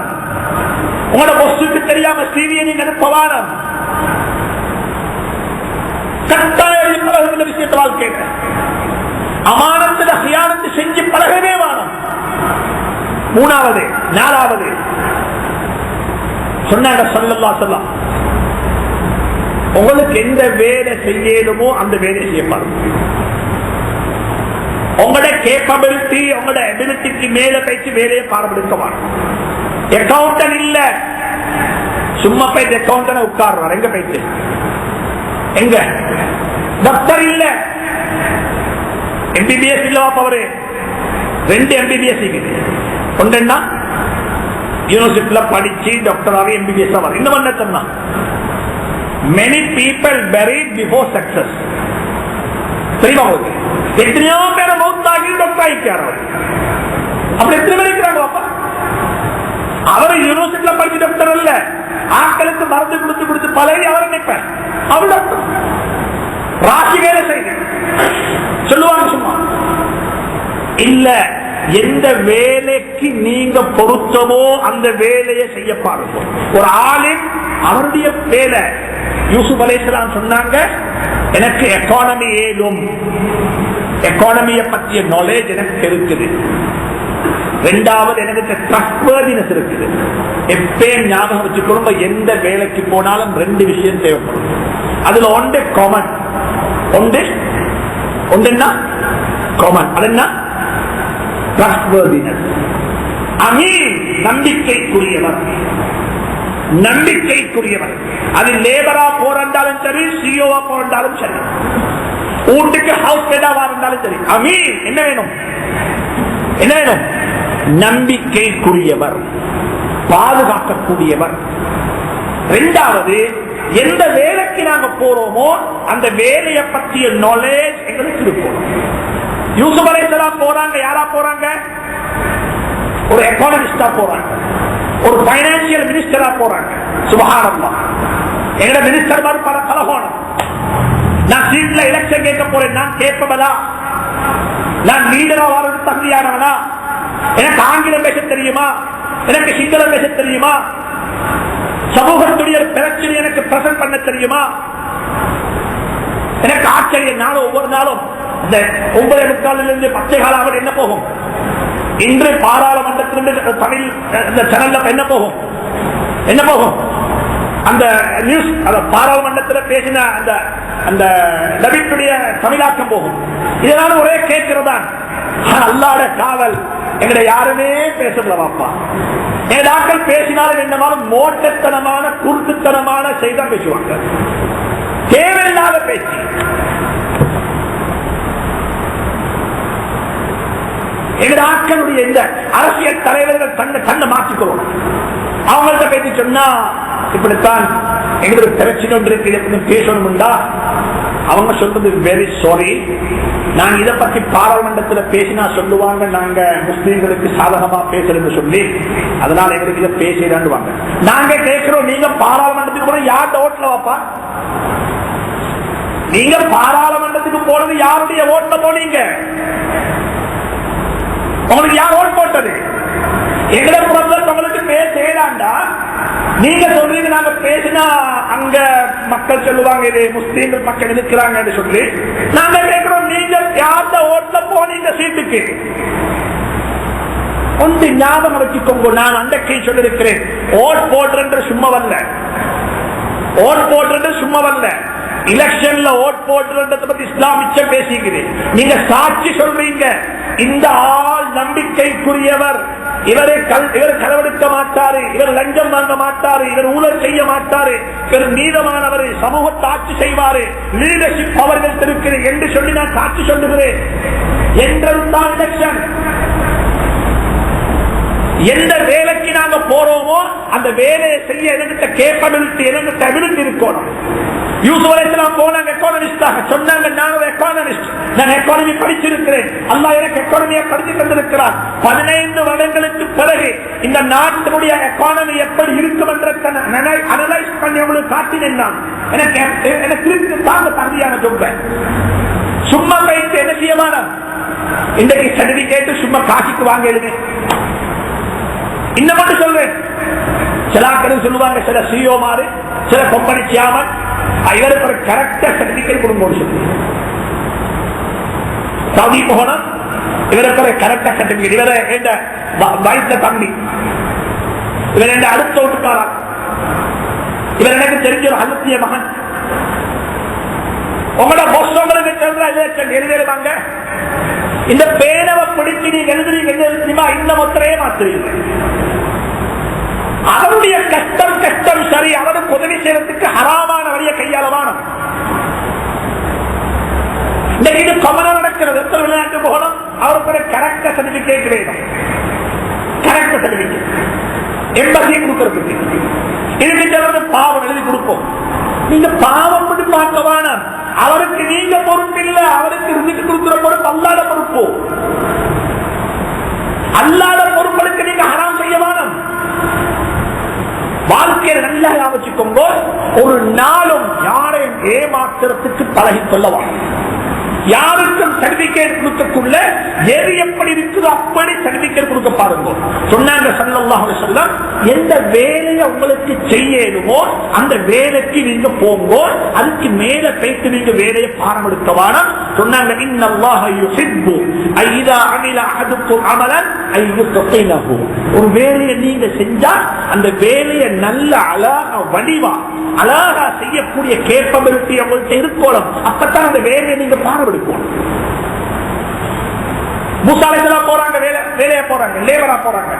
உங்களோட பொசுக்கு தெரியாம சீவியை நீங்க அனுப்பவான. கட்டாயம் பழகுகிற விஷயத்தை வாழ்க்கையில அமானத்துல ஹியானத்து செஞ்சு பழகவே வேணும். 3வது 4வது சொன்னாங்க ஸல்லல்லாஹு அலைஹி வஸல்லம், உங்களுக்கு எந்த வேலை செய்யணுமோ அந்த வேலை செய்யப்படும். உங்களோட கேப்பபிலிட்டி உங்களோட எபிலிட்டிக்கு மேல பேச்சு வேலையை பாரம்பெடுக்க. அக்கௌண்டன் இல்ல சும்மா போயிட்டு அக்கௌண்டன் உட்கார்றார். எங்க போயிட்டு எங்க டாக்டர் இல்ல, MBBS இல்லவா பவரு? 2 MBBS ஒன்றுன்னா யூனிவர்சிட்டியில படிச்சு டாக்டராக MBBS ஆவார். இன்னும் என்ன சொன்னா, many people buried before success. தெரியுமா உங்களுக்கு? எத்தனையோ பேரை மௌத்தாகி டாக்டர் ஆகிக்கிறார். அப்படி எத்தனை பேர் இருக்கிறாங்க பாப்பா? அவர் யூனிவர்சிட்டியில படிச்சு டாக்டர் இல்ல, ஆட்களுக்கு மருந்து கொடுத்து பழகி அவர் நினைப்பேன் அவர் டாக்டர். ராசி வேலை செய்ய சொல்லுவாங்க சும்மா இல்ல. எந்த வேலைக்கு நீங்க பொருத்தமோ அந்த வேலையை செய்ய பாருங்க. ஒரு ஆளின் அவருடைய வேலை. யூசுப் அலைஹிஸ்ஸலாம் சொன்னாங்க, எனக்கு எக்கானமி ஏதும், எக்கானமியை பற்றிய நாலேஜ் எனக்கு இருக்குது. 2வது எனக்கு ட்ரஸ்ட்வர்தினஸ் இருக்குது. எப்பயும் ஞாபகம் வச்சுக்கொள்ளுங்க, எந்த வேலைக்கு போனாலும் 2 விஷயம் தேவைப்படும். அதுல ஒன்று காமன், ஒன்றுன்னா காமன். அது என்ன? ட்ரஸ்ட்வர்தினஸ். அமீன், நம்பிக்கைக்குரியவர். நம்பிக்கைக்குரியவர். அது லேபரா போறாலும் சரி, சிஓவா போறாலும் சரி, வீட்டுக்கு ஹவுஸ் ஹெட்டாவா இருந்தாலும் சரி, அமீன். என்ன வேணும்? என்ன வேணும்? நம்பிக்கைக்குரியவர், பாதுகாக்கக்கூடியவர். 2வது எந்த வேலைக்கு நாங்க போறோமோ அந்த வேலையை பற்றிய நாலேஜ் எங்களுக்கு இருக்கும். யூசுப் அலைஹிஸ்ஸலாம் போறாங்க, யாரா போறாங்க? ஒரு எக்கானமிஸ்டா போறாங்க, ஒரு பைனான்சியல் மினிஸ்டரா போறாங்க. சுப்ஹானல்லாஹ். எங்க மினிஸ்டர் மாதிரி பல பலகோணம். நான் சீட்ல எலெக்ஷன் கேட்க போறேன், நான் கேட்பதா? நான் லீடரா வர்றது தகுதியானவனா? எனக்கு ஆங்கிலம் பேச தெரியுமா? எனக்கு சிங்களம் பேச தெரியுமா? சமூகத்துடைய பிரச்சனை எனக்கு பிரசன்ட் பண்ண தெரியுமா? எனக்கு ஆச்சரியம். நானும் ஒவ்வொரு நாளும் இந்த 9:45 10 காலாவது என்ன போகும்? இன்று பாராளுமன்றத்திலிருந்து தமிழ் இந்த சேனல்ல என்ன போகும்? என்ன போகும்? அந்த நியூஸ் பாராளுமன்றத்தில் பேசின அந்த அந்த நபித்துடைய தமிழாக்கம் போகும். இதனால ஒரே கேட்கிறதா, அல்லாஹ்வுடைய காவல் எங்களை யாருமே பேசல வாப்பா. ஏதாக்கள் பேசினாலும் என்னமாலும் மோட்டத்தனமான குருட்டுத்தனமான செய்தா பேசுவாங்க, தேவையில்லாத பேச்சு. எங்கள் ஆட்களுடைய இந்த அரசியல் தலைவர்கள் தன்னை மாற்றிக்கொள்ளும். அவங்கள்ட்ட பேசி சொன்னா இப்படித்தான் எங்களுக்கு பிரச்சனை ஒன்று இருக்கு, பேசணும்டா அவங்க சொல்றது வெரி சாரி, நாங்க இதை பத்தி பாராளுமன்றத்தில் பேசினா சொல்லுவாங்க நாங்க முஸ்லீம்களுக்கு சாதகமா பேசுறதுன்னு சொல்லி, அதனால எங்களுக்கு இதை பேசிடாண்டுவாங்க. நாங்க கேட்கிறோம், நீங்க பாராளுமன்றத்துக்கு போன யார்கிட்ட ஓட்டுல வாப்பா? நீங்க பாராளுமன்றத்துக்கு போனது யாருடைய ஓட்டுல போனீங்க? உங்களுக்கு யார் ஓட்டு போட்டது? எங்களை புறத்துல உங்களுக்கு பேசலாண்டா நீங்க சொல்றீங்க, நாங்க பேசினா அங்க மக்கள் சொல்லுவாங்க இது முஸ்லீம்கள் மக்கள் இருக்கிறாங்க சொல்லி. நாங்க கேட்கிறோம், நீங்க யார்கிட்ட ஓட்டுல போனீங்க சீட்டுக்கு? ஒன்று ஞாபகம் வச்சுக்கோங்க, நான் அன்றைக்கு சொல்லிருக்கிறேன், ஓட் போடுற சும்மா வரல, ஓட் போடுறது சும்மா வரல. எலெக்ஷன்ல ஓட் போடுறத பத்தி இஸ்லாம் மிச்சம் பேசிக்கிறேன். நீங்க சாட்சி சொல்றீங்க, இந்த ஆள் நம்பிக்கைக்குரியவர், இவர் களவெடுக்க மாட்டாரு, இவர் லஞ்சம் வாங்க மாட்டாரு, இவர் ஊழல் செய்ய மாட்டாரு, இவர் நீதமானவர், சமூகத்தை ஆட்சி செய்வாரு, லீடர்ஷிப் அவர்கள் இருக்கிறேன் என்று சொல்லி நான் சாட்சி சொல்லுகிறேன் என்றதுதான் எலெக்ஷன். எந்த வேலைக்கு நாங்க போறோமோ அந்த வேலையை செய்ய என்கிட்ட கேப்பபிலிட்டி, என்கிட்ட அபிலிட்டி இருக்கணும். யூசுப் அலைஹிஸ்ஸலாம் போனாங்க எக்கானமிஸ்டாக, சொன்னாங்க நான் ஒரு எக்கானமிஸ்ட், நான் எக்கானமி படிச்சிருக்கிறேன், அல்லாஹ் எனக்கு எக்கானமியை படித்து தந்திருக்கிறார். 15 வருடங்களுக்கு பிறகு இந்த நாட்டினுடைய எக்கானமி எப்படி இருக்கும் என்ற அனலைஸ் பண்ணி அவங்களுக்கு காட்டினேன். நான் எனக்கு தாங்க தகுதியான சொல்ல சும்மா பயிற்சி என்ன செய்யமான இன்றைக்கு சர்டிபிகேட் சும்மா காசிக்கு வாங்க எழுது. இன்னும் மட்டும் சொல்றேன், சில ஆட்கள் சொல்லுவாங்க, சில சிஓ மாறு, சில கம்பெனி சேர்மன், இவருக்கு ஒரு கரெக்டா சர்டிபிகேட் கொடுங்க சொல்லி சவுதி போகணும், இவருக்கு ஒரு கரெக்டா சர்டிபிகேட், இவர வயசுல தம்பி, இவர் என் அடுத்த வீட்டுக்காரா, இவர் எனக்கு தெரிஞ்ச ஒரு அழுத்திய மகன், உங்களோட பொஸ் உங்களுக்கு எழுதிடுவாங்க. இந்த பேனவை பிடிச்சு நீங்க எழுதுறீங்க, இந்த முத்திரையே மாத்துறீங்க. அவருடைய கஷ்டம் சரி, அவருக்கு உதவி செய்யறதுக்கு ஹராமான வழியை கையாளவான. இன்னைக்கு இது கமலா நடக்கிறது. எத்தனை விளையாட்டு போகணும், அவருக்கு கரெக்டா சர்டிபிகேட் வேணும், கரெக்டா சர்டிபிகேட் எம்பசியை கொடுக்கறதுக்கு. இதுக்கு பாவம் எழுதி கொடுப்போம். நீங்க பாவம் படி பார்க்கவான, அவருக்கு நீங்க பொறுப்பு இல்ல, அவருக்கு ரிசிட் கொடுக்கிற பொறுப்பு அல்லாத பொறுப்பு. அல்லாத பொறுப்புகளுக்கு நீங்க ஹராம் செய்யவான. வாழ்க்கையை நல்லா ஞாபகிக்கோங்க, ஒரு நாளும் யாரையும் ஏமாற்றுறதுக்கு பழகி கொள்ளவான். யாருக்கும் சர்டிபிகேட் கொடுக்கக்குள்ள எது எப்படி இருக்குதோ அப்படி சர்டிபிகேட் கொடுக்க பாருங்க. சொன்னாங்க ஸல்லல்லாஹு அலைஹி வஸல்லம், எந்த வேலையை உங்களுக்கு செய்யணுமோ அந்த வேலைக்கு நீங்க போங்க, அதுக்கு மேல போயிட்டு நீங்க வேலையை பாரமெடுக்கவான. சொன்னாங்க இன்னல்லாஹ யுஹிப்பு ஐதா அமில அஹதுக்கும் அமலன் ஐயுத்கினஹு. ஒரு வேலையை நீங்க செஞ்சா அந்த வேலையை நல்ல அழகா வடிவா அழகா செய்யக்கூடிய கேப்பபிலிட்டி அவங்கள்ட்ட இருக்கணும். அப்பதான் அந்த வேலையை நீங்க பாரமெடுக்கணும். மூசா அலைஹிஸ்ஸலாம் போறாங்க, வேலையை போறாங்க, லேபரா போறாங்க.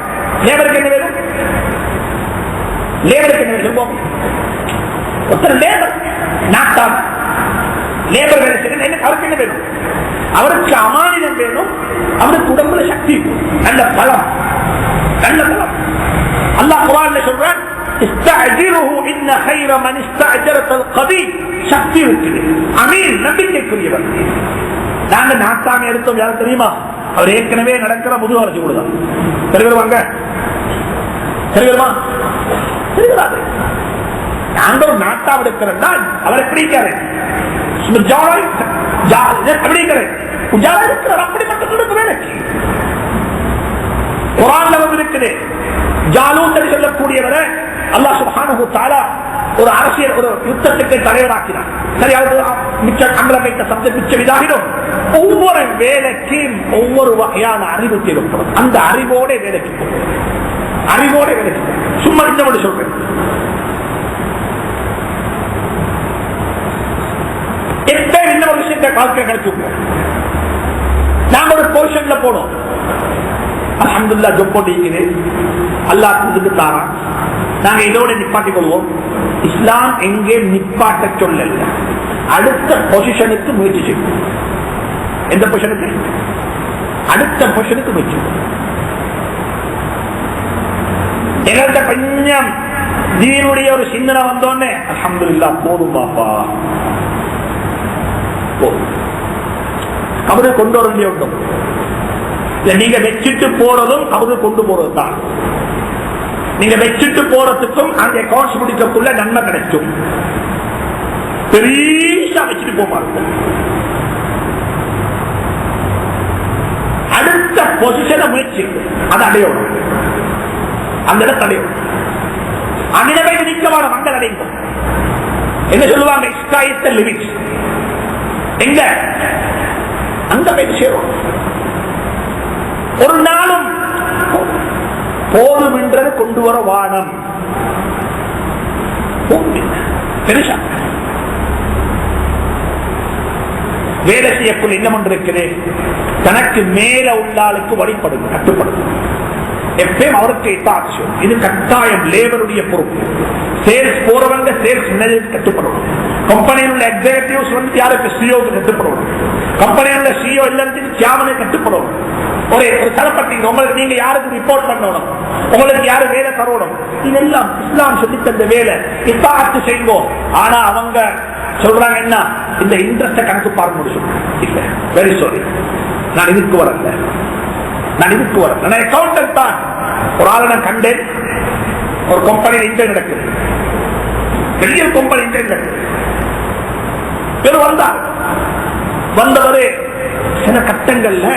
லேபருக்கு என்ன வேணும்? லேபருக்கு என்ன வேணும்? ஒருத்தர் லேபர் நாட்டாம லேபர் வேலை செய்யணும். என்ன அவருக்கு என்ன வேணும்? அவருக்கு அமானிதம் வேணும், அவருக்கு உடம்புல சக்தி, நல்ல பலம், நல்ல பலம். அல்லாஹ் குர்ஆன்ல சொல்றான், சக்தி இருக்குது. அமீன் நம்பிக்கைக்குரியவர். நாங்க நாட்டாம எடுத்தோம் யாரும் தெரியுமா? அவர் ஏற்கனவே நடக்கிற முதுகு வளர்ச்சி கொடுதான். தெரியுவாங்க தெரியுமா? தெரியாது. நாங்க ஒரு நாட்டாம் எடுக்கிறோம்னா அவர் எப்படி இருக்காரு? அப்படி மட்டும் வேலைக்கு குர்ஆன்ல இருக்குது. ஜாலூத் சொல்லக்கூடியவரை அல்லாஹ் சுப்ஹானஹு வ தஆலா ஒரு அரசியல் ஒரு யுத்தத்துக்கு தலைவராக்கினார். ஒவ்வொரு வேலைக்கும் ஒவ்வொரு வகையான அறிவு தேவைப்படும். அந்த அறிவோட வேலைக்கு போகும். அறிவோட வேலைக்கு சும்மா இந்த சொல்றேன். இன்னொரு விஷயத்தை வாழ்க்கை கிடைச்சிருக்கோம். நாங்க ஒரு போர்ஷன்ல போனோம். அல்ஹம்துலில்லாஹ் ஜொப் போட்டு அல்லாஹ் தாரா. நாங்க இதோட நிப்பாட்டிக் கொள்வோம். இஸ்லாம் எங்கே நிப்பாட்ட சொல்லல, அடுத்த பொசிஷனுக்கு முயற்சி செய்யும். எந்த பொசிஷனுக்கு? அடுத்த பொசிஷனுக்கு முயற்சி. எங்கள்கிட்ட கொஞ்சம் தீனுடைய ஒரு சிந்தனை வந்தோடனே அல்ஹம்துலில்லாஹ் போதும் பாப்பா அவரு கொண்டு வர வேண்டும். நீங்க வச்சுட்டு போறதும் அவரு கொண்டு போறது தான். நீங்க வச்சுட்டு போறதுக்கும் அந்த அக்கௌண்ட்ஸ் முடிக்கக்குள்ள நன்மை கிடைக்கும். பெரிய வச்சுட்டு போவாங்க. அடுத்த பொசிஷனை முயற்சி அது அடையணும். அந்த இடத்தை அடையணும். அந்நிலவை நிற்க வேணும். அங்க அடையும். என்ன சொல்லுவாங்க? Sky is the limit. எங்க அந்த போய் சேரும். ஒரு நாளும் போதும் என்றது கொண்டு வர வானம். பெருசா வேலை செய்யக்குள் என்ன ஒன்று இருக்குது? தனக்கு மேல உள்ள ஆளுக்கு வழிபடும், கட்டுப்படும். எப்பயும் அவருக்கு இத்தாட்சியம். இது கட்டாயம் லேபருடைய பொறுப்பு. சேல்ஸ் போறவங்க சேல்ஸ் மேனேஜர் கட்டுப்படணும். கம்பெனியில் உள்ள எக்ஸிகியூட்டிவ்ஸ் வந்து யாருக்கு சிஓக்கு கட்டுப்படணும். கம்பெனியில் உள்ள சிஓ எல்லாத்தையும் சாமனை கட்டுப்படணும். ஒரு தளப்பட்டீங்க உங்களுக்கு நீங்க யாருக்கு ரிப்போர்ட் பண்ணணும், உங்களுக்கு யாரு வேலை தரணும், இதெல்லாம் இஸ்லாம் சொல்லி தந்த வேலை. இத்தாத்து செய்வோம். ஆனா அவங்க சொல்றாங்க என்ன? இந்த இன்ட்ரெஸ்ட கணக்கு பார்க்க முடியும். இல்ல, வெரி சாரி, நான் இதுக்கு வரல. நான் அக்கௌண்டன்ட் தான். ஒரு ஆளை நான் கண்டேன். ஒரு கம்பெனியில் இன்டர்வியூ நடக்குது. பெரிய கம்பெனி இன்டர்வியூ நடக்குது. பேர் வந்தவரு சில கட்டங்கள்ல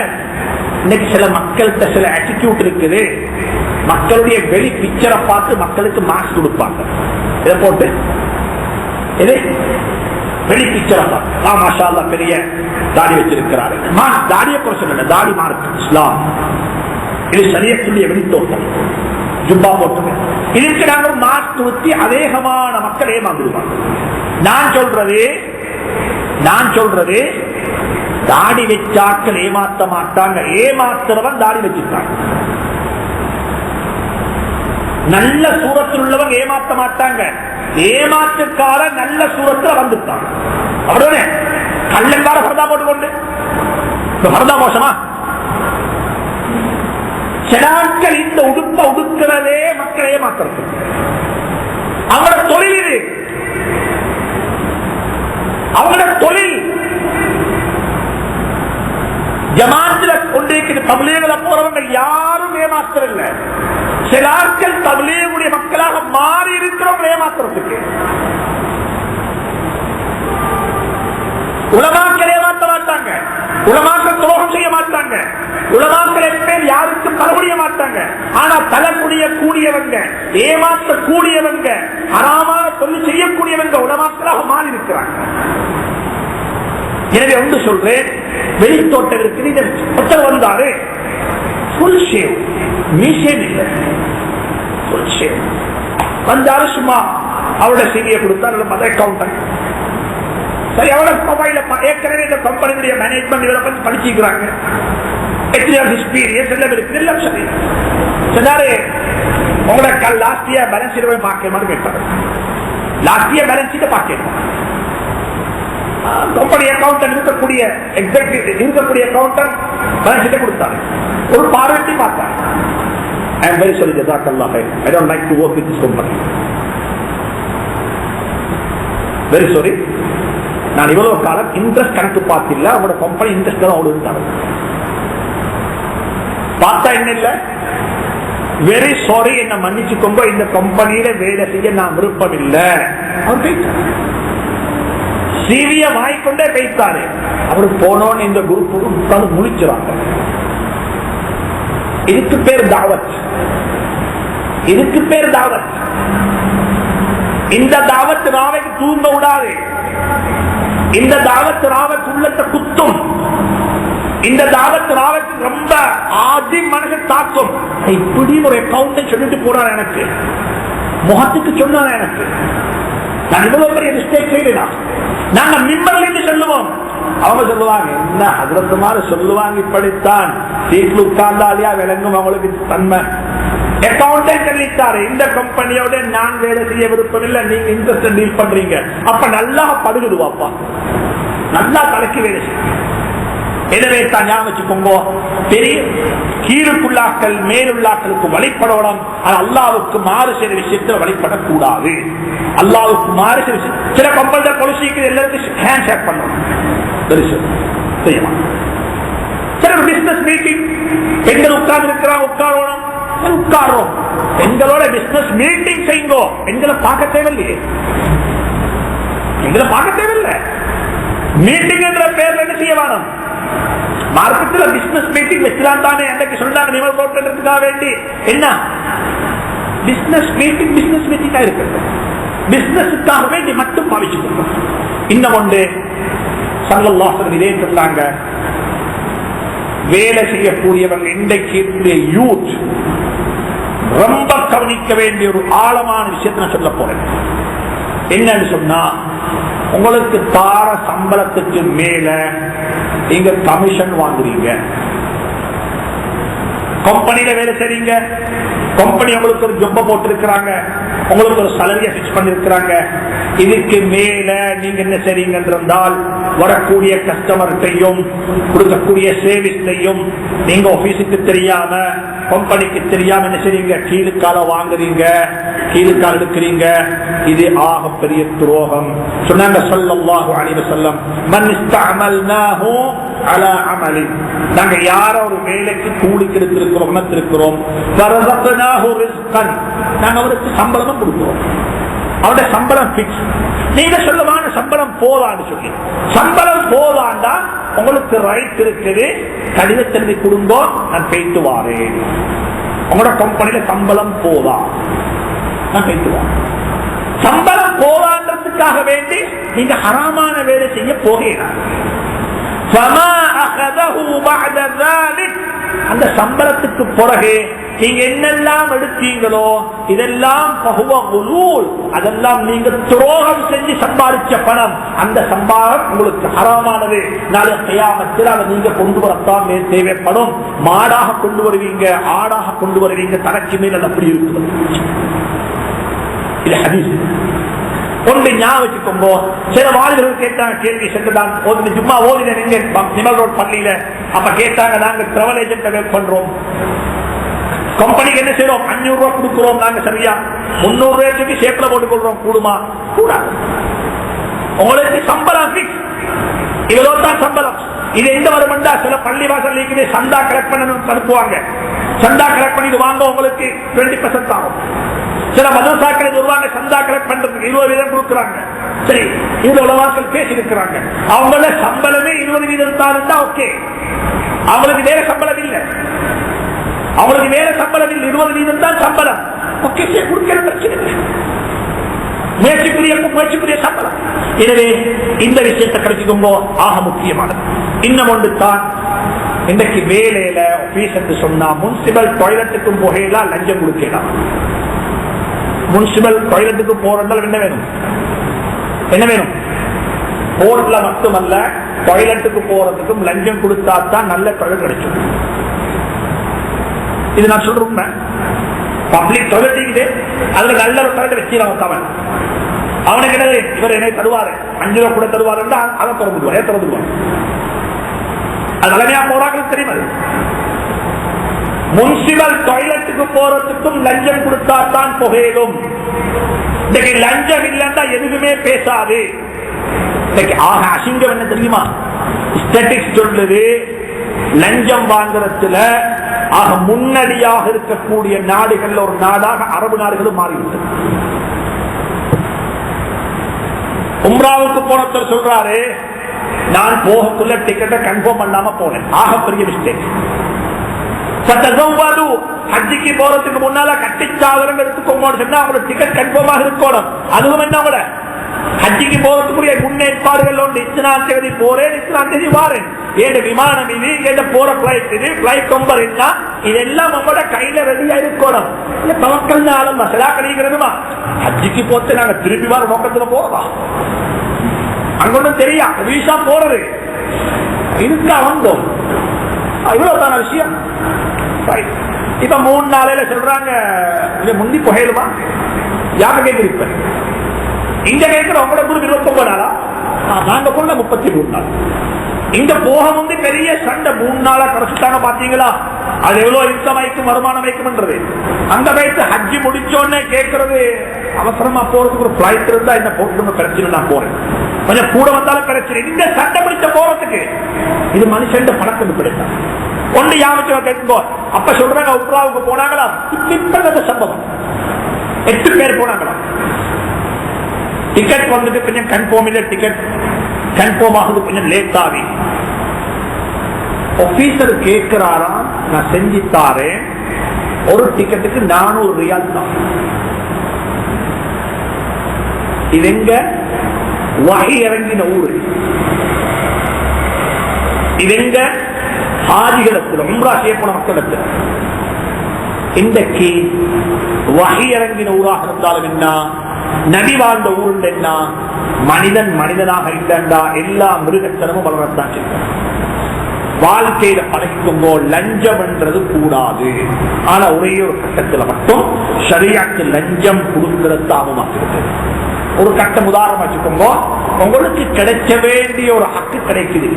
இன்னைக்கு சில மக்கள்கிட்ட சில ஆட்டிடியூட் இருக்குது. மக்களுடைய வெளி பிக்சரை பார்த்து மக்களுக்கு மார்க்ஸ் கொடுப்பாங்க. இதை போட்டு இது வெளி பிக்சரை பார்த்து மாஷா அல்லாஹ் பெரிய தாடி வச்சிருக்கிறாரு. தாடியை குறைச்சு இல்லை, தாடி மார்க் இஸ்லாம். இது சரியத்துடைய வெளித்தோட்டம். ஜுப்பா போட்டு இதுக்கு நாங்கள் மார்க் கொடுத்து அநேகமான மக்கள் ஏமாந்துருவாங்க. நான் சொல்றது தாடி வச்சாக்கள் ஏமாத்த மாட்டாங்க. ஏமாத்துறவன் தாடி வச்சிருக்காங்க. நல்ல சூரத்தில் உள்ளவங்க ஏமாத்த மாட்டாங்க. ஏமாற்றுக்கார நல்ல சூரத்தில் வந்துட்டாங்க. அப்படியே கள்ளங்கார பரதா போட்டுக்கொண்டு பரதா மோசமா? சிலாக்கள் இந்த உடுப்ப உடுக்கிறதே மக்களை ஏமாத்துறது. அவங்களோட தொழில் இது. அவங்களோட தொழில் ஜமாத்துல கொண்டிருக்கிற தபிலீகுல போறவங்க யாரும் ஏமாத்துறதில்லை. சில ஆட்கள் தபிலீகுடைய மக்களாக மாறி இருக்கிறவங்க ஏமாத்துறதுக்கு. உலமாக்கள் ஏமாற்ற மாட்டாங்க. உலமாக்கள் துரோகம் செய்ய மாட்டாங்க. உலமாக்கள் எப்பேர் யாருக்கும் தலைமுடிய மாட்டாங்க. ஆனா தலைமுடிய கூடியவங்க, ஏமாற்ற கூடியவங்க, ஹராமான தொழில் செய்யக்கூடியவங்க உலமாக்களாக மாறி இருக்கிறாங்க. எனவே ஒன்று சொல்றேன், வெளித்தோட்டம் இருக்கு. ஒருத்தர் வந்தாரு, ஃபுல் ஷேவ், மீசேம் இல்லை, ஃபுல் ஷேவ் வந்தாரு. சும்மா அவரோட செய்தியை கொடுத்தாரு. மத அக்கௌண்டன்ட். சரி, அவரோட மொபைல ஏற்கனவே இந்த கம்பெனியுடைய மேனேஜ்மெண்ட் இவரை பத்தி படிச்சுக்கிறாங்க. எக்ஸ்பீரியன்ஸ் எல்லாம் இருக்கு. எல்லாம் சரி. சொன்னாரு, உங்களோட லாஸ்ட் இயர் பேலன்ஸ் ஷீட் போய் பார்க்கணும்னு கேட்டாரு. லாஸ்ட் இயர் பேலன்ஸ் ஷீட்டை பார்க்கணும். கம்பெனி அக்கௌண்டன்ட் இருக்கக்கூடிய அக்கௌண்டன்ட் பேலன்ஸ் ஷீட்டை கொடுத்தாரு. ஒரு பார்வையை பார்த்தாரு. I am very sorry, Jazakallah khair. I don't like to work with this company. Very sorry, நான் இவ்வளவு காலம் இன்ட்ரெஸ்ட் கணக்கு பார்த்தில்ல, அவங்களோட கம்பெனி இன்ட்ரெஸ்ட் தான் அவ்வளவு இருந்தாங்க. பார்த்தா என்ன இல்ல, வெரி சாரி, என்ன மன்னிச்சுக்கோங்க, இந்த கம்பெனியில வேலை செய்ய நான் விருப்பம் இல்லை. அவர் பேசாரு, சீவிய வாய்க்கொண்டே பேசாரு. அவரு போனோன்னு இந்த குரூப் உட்கார்ந்து முழிச்சுறாங்க. இதுக்கு பேர் தாவத், இதுக்கு பேர் தாவத். இந்த தாவத் ராவைக்கு தூங்க விடாது, இந்த தாவத் ராவைக்கு உள்ளத்தை குத்தும், இந்த தாவத் ராவைக்கு ரொம்ப ஆதி மனசு தாக்கும். இப்படி ஒரு அக்கௌண்ட் சொல்லிட்டு போறாரு, எனக்கு முகத்துக்கு சொன்னார், எனக்கு நான் இவ்வளவு பெரிய மிஸ்டேக் செய்யலாம். நாங்க மிம்பர்ல சொல்லுவோம், அவங்க சொல்லுவாங்க என்ன அதிரத்தமாக சொல்லுவாங்க, இப்படித்தான் சீட்ல உட்கார்ந்தாலியா விளங்கும் அவங்களுக்கு தன்மை. அக்கௌண்டன்ட் சொல்லிட்டாரு, இந்த கம்பெனியோட நான் வேலை செய்ய விருப்பம் இல்லை, நீங்க இன்ட்ரெஸ்ட் டீல் பண்றீங்க. அப்ப நல்லா படுகிடுவாப்பா, நல்லா தலைக்கு வேலை செய்யும். எனவே தான் ஞாபகம் வச்சுக்கோங்க, பெரிய கீழுக்குள்ளாக்கள் மேலுள்ளாக்களுக்கு வழிபடணும். அல்லாவுக்கு மாறு செய்த விஷயத்தில் வழிபடக்கூடாது. அல்லாவுக்கு மாறு செய்த விஷயம், சில கம்பெனி பொலிசிக்கு எல்லாருக்கும் ஹேண்ட் ஷேக் பண்ணணும், செய்யலாம். சில பிசினஸ் மீட்டிங் பெண்கள் உட்கார்ந்து இருக்கிறாங்க, உட்காரணும், உட்காரோம். பெண்களோட பிசினஸ் மீட்டிங் செய்யுங்க, பெண்களை பார்க்க தேவையில்லையே, பெண்களை பார்க்க தேவையில்லை. மீட்டிங் என்ற பேர்ல என்ன செய்ய வேணும், மார்க்கெட்டில் பிசினஸ் மீட்டிங் வச்சுதான் தானே அன்றைக்கு சொன்னாங்க நிமல் போட்டுறதுக்காக வேண்டி. என்ன பிசினஸ் மீட்டிங், பிசினஸ் மீட்டிங்கா இருக்கு, பிசினஸுக்காக வேண்டி மட்டும் பாவிச்சுக்கோங்க. இன்னும் ஒன்று ஸல்லல்லாஹு அலைஹி வஸல்லம் இதே சொன்னாங்க, வேலை செய்யக்கூடியவங்க இன்றைக்கு யூத் ரொம்ப கவனிக்க வேண்டிய ஒரு ஆழமான விஷயத்தை நான் சொல்ல போறேன். என்னன்னு சொன்னா, உங்களுக்கு தார சம்பளத்துக்கு மேல நீங்க கமிஷன் வாங்குறீங்க, கம்பெனியில வேலை செய்றீங்க, கம்பெனி உங்களுக்கு ஒரு ஜொப்ப போட்டிருக்கிறாங்க, உங்களுக்கு ஒரு சலரியை பிக்ஸ் பண்ணிருக்கிறாங்க. இதுக்கு மேல நீங்க என்ன செய்றீங்க என்றால், வரக்கூடிய கஸ்டமர்கிட்டையும் கொடுக்கக்கூடிய சர்வீஸ்லையும் நீங்க ஆபீஸுக்கு தெரியாம கம்பெனிக்கு தெரியாம என்ன செய்றீங்க, கீழுக்கால வாங்குறீங்க, கீழுக்கால் எடுக்கிறீங்க. இது ஆக பெரிய துரோகம். சொன்னாங்க ஸல்லல்லாஹு அலைஹி வஸல்லம், மன் இஸ்தஅமல்னாஹு அலா அமலி, நாங்க யார ஒரு வேலைக்கு கூலிக்கு எடுத்திருக்கிறோம், ஃபரஸக்னாஹு ரிஸ்கன், நாங்க அவருக்கு சம்பளம் கொடுக்கிறோம், அவருடைய சம்பளம் பிக்ஸ். நீங்க சொல்லமான சம்பளம் போதான்னு சொல்லி, சம்பளம் போதாண்டா உங்களுக்கு ரைட் இருக்குது, கடிதத்தை கொடுங்கோ, நான் போயிட்டு வாரேன். உங்களோட கம்பெனியில சம்பளம் போதா, நான் போயிட்டு வாரேன். சம்பளம் போதான்றதுக்காக வேண்டி நீங்க ஹராமான வேலை செய்ய போகிறார். அந்த சம்பளத்துக்கு பிறகு நீங்க என்னெல்லாம் எடுத்தீங்களோ இதெல்லாம் அதெல்லாம் நீங்க துரோகம் செஞ்சு சம்பாதிச்ச பணம். அந்த சம்பாதம் உங்களுக்கு ஹராமானது. நாளை கியாமத்தில் அதை நீங்க கொண்டு வரத்தான் தேவைப்படும். மாடாக கொண்டு வருவீங்க, ஆடாக கொண்டு வருவீங்க, தனக்கு மேல் அப்படி இருக்குது. இது ஹதீஸ். ஒன்று ஞாபகம் வச்சுக்கோங்க. சில வாலிபர்கள் கேட்டாங்க கேள்வி, சென்றுதான் சும்மா ஓதின நிமல் ரோட் பள்ளியில. அப்ப கேட்டாங்க, நாங்க டிராவல் ஏஜென்ட் ஒர்க் பண்றோம், கம்பெனிக்கு என்ன செய்யறோம், 500 ரூபாய் கொடுக்கிறோம், நாங்க சரியா 300 ரூபாய்க்கு சேப்பில் போட்டுக் கொள்றோம், கூடுமா? கூடாது. உங்களுக்கு சம்பளம் பிக்ஸ், இவ்வளவு தான் சம்பளம். இது எந்த வரும்டா, சில பள்ளி வாசல் சந்தா கலெக்ட் பண்ண அனுப்புவாங்க. சந்தா கலெக்ட் பண்ணி வாங்க, உங்களுக்கு 20% ஆகும். சில மதரசாக்கள் வருவாங்க, சந்தா கலெக்ட் பண்றதுக்கு 20 வீதம் கொடுக்குறாங்க. சரி, இது உலவாக்கள் பேசி இருக்கிறாங்க. அவங்கள சம்பளமே 20 வீதம் தான் ஓகே. அவங்களுக்கு வேற சம்பளம் இல்லை, அவங்களுக்கு வேற சம்பளம் இல்லை, 20 வீதம் தான் சம்பளம். ஓகே, கொடுக்கிற பிரச்சனை இல்லை, முயற்சிக்குரிய சம்பளம். எனவே இந்த விஷயத்தை கிடைச்சிக்கோங்க, ஆக முக்கியமானது. இன்னும் ஒன்று தான், இன்றைக்கு வேலையில ஆபீஸ் என்று சொன்னா முனிசிபல் டாய்லெட்டுக்கும் போகலாம், லஞ்சம் கொடுக்கலாம். முனிசிபல் டாய்லெட்டுக்கு போறதால் என்ன வேணும், என்ன வேணும்? போர்ட்ல மட்டுமல்ல, டாய்லெட்டுக்கு போறதுக்கும் லஞ்சம் கொடுத்தா தான் நல்ல டாய்லெட் கிடைக்கும். இது நான் சொல்றேன். பப்ளிக் டாய்லெட் இருக்குது, அதுல நல்ல ஒரு டாய்லெட் வச்சிருக்கான் அவன். அவனுக்கு என்ன, இவர் என்ன தருவாரு, 5 ரூபாய் கூட தருவாரு, அதை திறந்துடுவான். அது நிலைமையா போறாங்க தெரியுமா? முனிசிபல் டாய்லெட்டுக்கு போறதுக்கும் லஞ்சம் கொடுத்தாத்தான் புகையிலும். இன்னைக்கு லஞ்சம் இல்லைன்னா எதுவுமே பேசாது. ஆக அசிங்கம் என்ன தெரியுமா? ஸ்டாட்டிஸ்டிக்ஸ் சொல்லுது, லஞ்சம் வாங்குறதுல ஆக முன்னடியாக இருக்கக்கூடிய நாடுகள் ஒரு நாடாக அரபு நாடுகளும் மாறிவிட்டது. உம்ராவுக்கு போனவர் சொல்றாரு, நான் போகக்குள்ள டிக்கெட்டை கன்ஃபார்ம் பண்ணாம போனேன். ஆக பெரிய மிஸ்டேக். ஹஜ்ஜிக்கு போறதுக்கு முன்னால கட்டிச்சாதனம் எடுத்துக்கோங்க சொன்னா அவங்களோட டிக்கெட் கன்ஃபார்மாக இருக்கணும். அதுவும் என்ன அவங்கள ஹஜ்ஜிக்கு போறதுக்குரிய முன்னேற்பாடுகள் ஒன்று. இத்தனாம் தேதி போறேன், இத்தனாம் தேதி வாரேன், ஏழு விமானம் இது, ஏழு போற பிளைட் இது, பிளைட் நம்பர் என்ன, இதெல்லாம் நம்மளோட கையில ரெடியா இருக்கணும். தவக்கல் ஆளும் மசலா கிடைக்கிறதுமா? ஹஜ்ஜிக்கு போட்டு நாங்க திருப்பி வார நோக்கத்துல போறோம். அங்க ஒன்றும் தெரியா வீசா போறது இருக்கா வந்தோம். இவ்வளவுதான விஷயம். இப்ப 3 நாளையில சொல்றாங்க முந்தி புகையிலுமா? யாரு கேட்கிருப்பேன் இங்க கேட்கிற உங்களோட குரூப் 29 நாளா, நாங்க போன 33 நாள். இங்க போக முந்தி பெரிய சண்டை 3 நாளா கரைச்சிட்டாங்க. பாத்தீங்களா அது எவ்வளவு இன்கம் வைக்கும் வருமானம் வைக்கும்ன்றது. அங்க வைத்து ஹஜ்ஜி முடிச்சோடனே கேட்கறது அவசரமா போறதுக்கு ஒரு பிளைட் இருந்தா என்ன போட்டு பிரச்சனை, நான் போறேன், கொஞ்சம் கூட வந்தாலும் பிரச்சனை. இந்த சண்டை பிடிச்ச போறதுக்கு இது மனுஷன் பழக்கம் பிடித்தான் ஒன்று யாவச்சோ கேட்கும்போ. அப்ப சொல்றாங்க உப்ராவுக்கு போனாங்களா, இப்ப சம்பவம் 8 பேர் போனாங்களா. டிக்கெட் வந்துட்டு கொஞ்சம் கன்ஃபார்ம் இல்லை, டிக்கெட் கன்ஃபார்ம் ஆகுது கொஞ்சம் லேட் ஆகி. ஆபீசர் கேட்கிறாரா, நான் செஞ்சு தாரேன், ஒரு டிக்கெட்டுக்கு 400 ரியால் தான். இது எங்க வகை இறங்கின ஊரு, இது எங்க ஹாஜிகளத்தில் உம்ரா செய்யப்படும் மக்களிடத்தில். இன்றைக்கு வகை இறங்கின ஊராக இருந்தாலும் என்ன, நபி வாழ்ந்த ஊர் என்ன, மனிதன் மனிதனாக இல்லைண்டா எல்லா மிருகத்தனமும் வளரத்தான் செய்யும். வாழ்க்கையில பழகிக்கோங்கோ, லஞ்சம் என்றது கூடாது. ஆனா ஒரே ஒரு கட்டத்தில் மட்டும் ஷரியாத்து லஞ்சம் கொடுக்கிறது தாமமாக்கிறது. ஒரு கட்டம் உதாரணம் வச்சுக்கோங்க, உங்களுக்கு கிடைக்க வேண்டிய ஒரு ஹக்கு கிடைக்குது,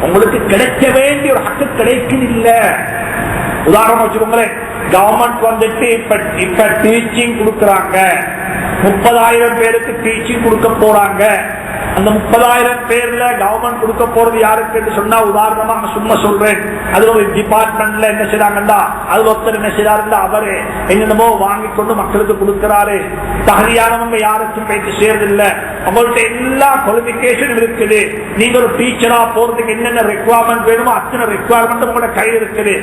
உங்களுக்கு கிடைக்க வேண்டிய ஒரு ஹக்கு கிடைக்குது இல்ல. உதாரணம் வச்சுக்கோங்களேன், கவர்மெண்ட் வந்துட்டு இப்ப டீச்சிங் கொடுக்கறாங்க, 30,000 பேருக்கு டீச்சிங் கொடுக்க போறாங்க. அந்த 30,000 பேர்ல கவர்மெண்ட் கொடுக்க போறது யாருக்கு சொன்னா, உதாரணமாக சும்மா சொல்றேன், அதுல ஒரு டிபார்ட்மெண்ட்ல என்ன செய்யறாங்கடா, அதுல ஒருத்தர் என்ன செய்யறாருந்தா அவரு என்னென்னமோ வாங்கி கொண்டு மக்களுக்கு கொடுக்கிறாரு. தகுதியானவங்க யாருக்கும் போயிட்டு சேர்றதில்லை. உங்கள்ட்ட எல்லா குவாலிபிகேஷனும் இருக்குது. நீங்க ஒரு டீச்சரா போறதுக்கு என்னென்ன ரெக்குவயர்மெண்ட் வேணுமோ அத்தனை ரெக்குவயர்மெண்ட் உங்களோட கையில் இருக்குது.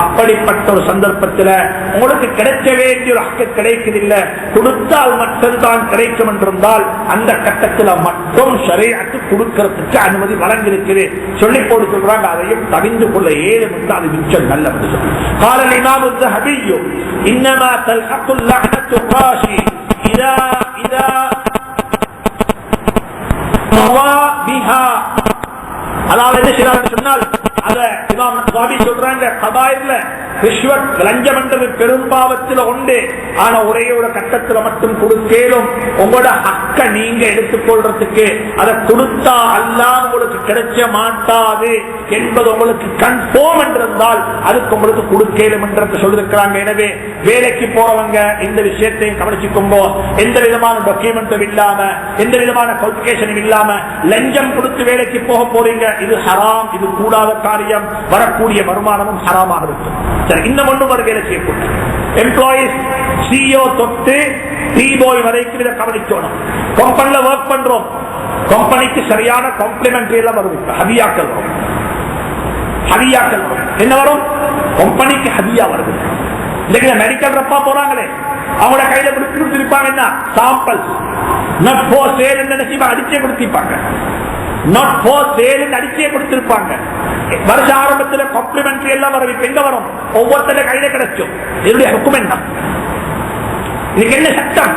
அப்படிப்பட்ட ஒரு சந்தர்ப்பத்தில் உங்களுக்கு கிடைக்க வேண்டிய ஒரு ஹக்கு கிடைக்குது இல்ல, கொடுத்தால் மட்டும்தான் கிடைக்கும் என்றிருந்தால் அந்த கட்டத்தில் மட்டும் ஷரீஅத்து கொடுக்கிறதுக்கு அனுமதி வழங்கியிருக்கிறது. சொல்லி போட்டு சொல்றாங்க, அதையும் தவிந்து கொள்ள ஏழும் என்று அது மிச்சம் நல்லது. قال الإمام الذهبي إنما تلحق اللعنة الراشي إذا طوى بها. அதாவது என்ன செய்யறாங்க சொன்னால், அத இமாம் நவாவி சொல்றாங்க, கபாயிர்ல ரிஷ்வத் லஞ்சம் என்றது பெரும்பாவத்தில் உண்டு. ஆனா ஒரே ஒரு கட்டத்தில் மட்டும் கொடுக்கலும். உங்களோட ஹக்க நீங்க எடுத்துக்கொள்றதுக்கு அதை கொடுத்தா அல்லாம உங்களுக்கு கிடைச்ச மாட்டாது என்பது உங்களுக்கு கன்ஃபார்ம் என்றிருந்தால் அதுக்கு உங்களுக்கு கொடுக்கலும் என்று சொல்லிருக்கிறாங்க. எனவே வேலைக்கு போறவங்க இந்த விஷயத்தையும் கவனிச்சுக்கோங்க. எந்த விதமான டாக்குமெண்ட்டும் இல்லாம, எந்த விதமான குவாலிபிகேஷனும் இல்லாம லஞ்சம் கொடுத்து வேலைக்கு போக போறீங்க, இது ஹராம், இது கூடாத காரியம். வரக்கூடிய வருமானமும் ஹராமாக இருக்கும். இன்னும் ஒன்றும் ஒரு வேலை செய்யக்கூடாது. எம்ப்ளாயிஸ் சிஇஓ தொட்டு டீபாய் வரைக்கும் இதை கவனிக்கணும். கம்பெனில ஒர்க் பண்றோம், கம்பெனிக்கு சரியான காம்ப்ளிமெண்டரி எல்லாம் வரும், ஹதியாக்கள் வரும். ஹதியாக்கள் வரும். என்ன வரும்? கம்பெனிக்கு ஹதியா வருது. இன்னைக்கு மெடிக்கல் ரப்பா போறாங்களே, அவங்களோட கையில கொடுத்திருப்பாங்க என்ன சாம்பிள், நாட் ஃபார் சேல் நினைச்சு அடிச்சே கொடுத்திருப்பாங்க, நாட் ஃபார் சேல் அடிச்சே கொடுத்திருப்பாங்க. வருஷ ஆரம்பத்தில் காம்ப்ளிமெண்டரி எல்லாம் வரும். இப்ப எங்க வரும்? ஒவ்வொருத்தர கையில கிடைக்கும். என்னுடைய டாக்குமெண்ட் தான். இதுக்கு என்ன சட்டம்?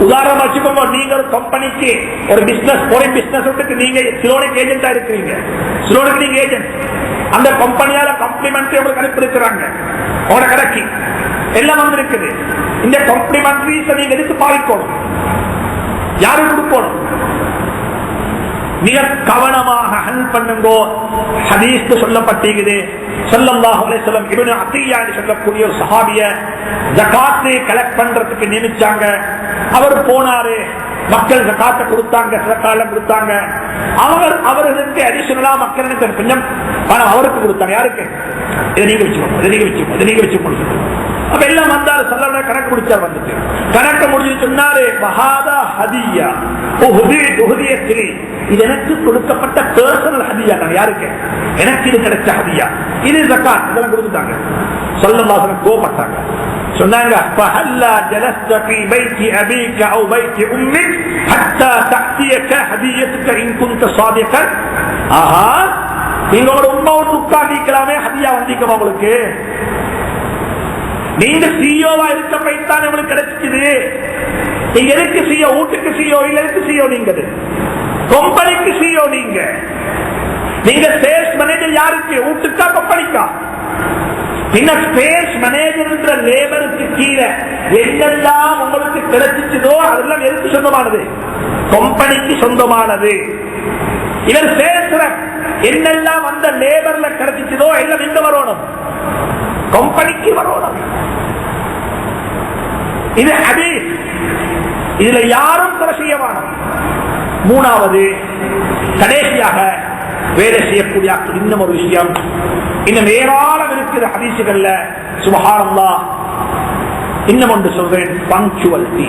உதாரணம் வச்சுக்கோங்க, நீங்க ஒரு கம்பெனிக்கு ஒரு பிசினஸ் ஃபாரின் பிசினஸ் நீங்க சிலோனிக் ஏஜென்டா இருக்கிறீங்க, சிலோனிக் நீங்க ஏஜென்ட், அந்த கம்பெனியால காம்ப்ளிமெண்டரி உங்களுக்கு அனுப்பியிருக்கிறாங்க, உங்களோட கடைக்கு எல்லாம் வந்து இருக்குது. இந்த காம்ப்ளிமெண்டரிஸ் நீங்க எடுத்து பாதிக்கணும், யாரும் கொடுக்கணும். மிக கவனமாக ஹேண்டில் பண்ணுங்கோ. ஹதீஸ் சொல்லப்பட்டிருக்குது, ஸல்லல்லாஹு அலைஹி வஸல்லம் இப்னு அத்தியா சொல்லக்கூடிய ஒரு சஹாபிய ஜகாத்தை கலெக்ட் பண்றதுக்கு நியமிச்சாங்க. அவர் போனாரு, மக்கள் ஜகாத்தை கொடுத்தாங்க, சதக்கால கொடுத்தாங்க. அவர்களுக்கு அடிஷனலா மக்களுக்கு கொஞ்சம் பணம் அவருக்கு கொடுத்தாங்க. யாருக்கு? இதை நீங்க வச்சுக்கோங்க, இதை நீங்க வச்சுக்கோங்க, இதை நீங்க வச்சுக்கோங்க. அப்ப எல்லாம் வந்தாரு, சல்லல்லாஹு கணக்கு முடிச்சார். வந்துட்டு கணக்கு முடிச்சு சொன்னாரு, மஹாதா ஹதியா உஹதியத்திலே, இது எனக்கு கொடுக்கப்பட்ட பர்சனல் ஹதியா. யாருக்கு? எனக்கு இது கிடைச்ச ஹதியா, இது ஜகாத். இதெல்லாம் கொடுத்துட்டாங்க. ஸல்லல்லாஹு அலைஹி வஸல்லம் கோபப்பட்டாங்க. சொன்னாங்க, ஃபஹல்லா ஜலஸ்த ஃபீ பைத்தி அபீக அவ் பைத்தி உம்மிக் ஹத்தா தஅதியக ஹதியத்துக இன் குன்த ஸாதிகன். ஆஹா, நீங்களோட உம்மாவோட உட்கார்ந்திக்கலாமே, ஹதியா வந்திக்கமா உங்களுக்கு? நீங்க சிஓவா இருக்க போய்தான் உங்களுக்கு கிடைச்சது. நீங்க எதுக்கு சிஓ? வீட்டுக்கு சிஓ இல்ல, எதுக்கு சிஓ? நீங்க கம்பெனிக்கு சிஓ. நீங்க சேல்ஸ் மேனேஜர் யாருக்கு? வீட்டுக்கா கம்பெனிக்கா? நீங்க சேல்ஸ் மேனேஜர் லேபருக்கு கீழே என்னெல்லாம் உங்களுக்கு கிடைச்சிச்சதோ அதெல்லாம் எதுக்கு சொந்தமானது? கம்பெனிக்கு சொந்தமானது. இவர் சேல்ஸ் என்னெல்லாம் அந்த லேபர்ல கிடைச்சிச்சதோ எல்லாம் எங்க வரணும்? கம்பெனிக்கு வரணும். இது ஹதீஸ். இதுல யாரும் குறை செய்ய வேண்டாம். மூணாவது, கடைசியாக வேலை செய்யக்கூடிய இன்னும் ஒரு விஷயம், இன்னும் ஏராளம் இருக்கிற ஹதீசுகள்ல. சுப்ஹானல்லாஹ், இன்னும் ஒன்று சொல்றேன், பங்க்சுவலிட்டி.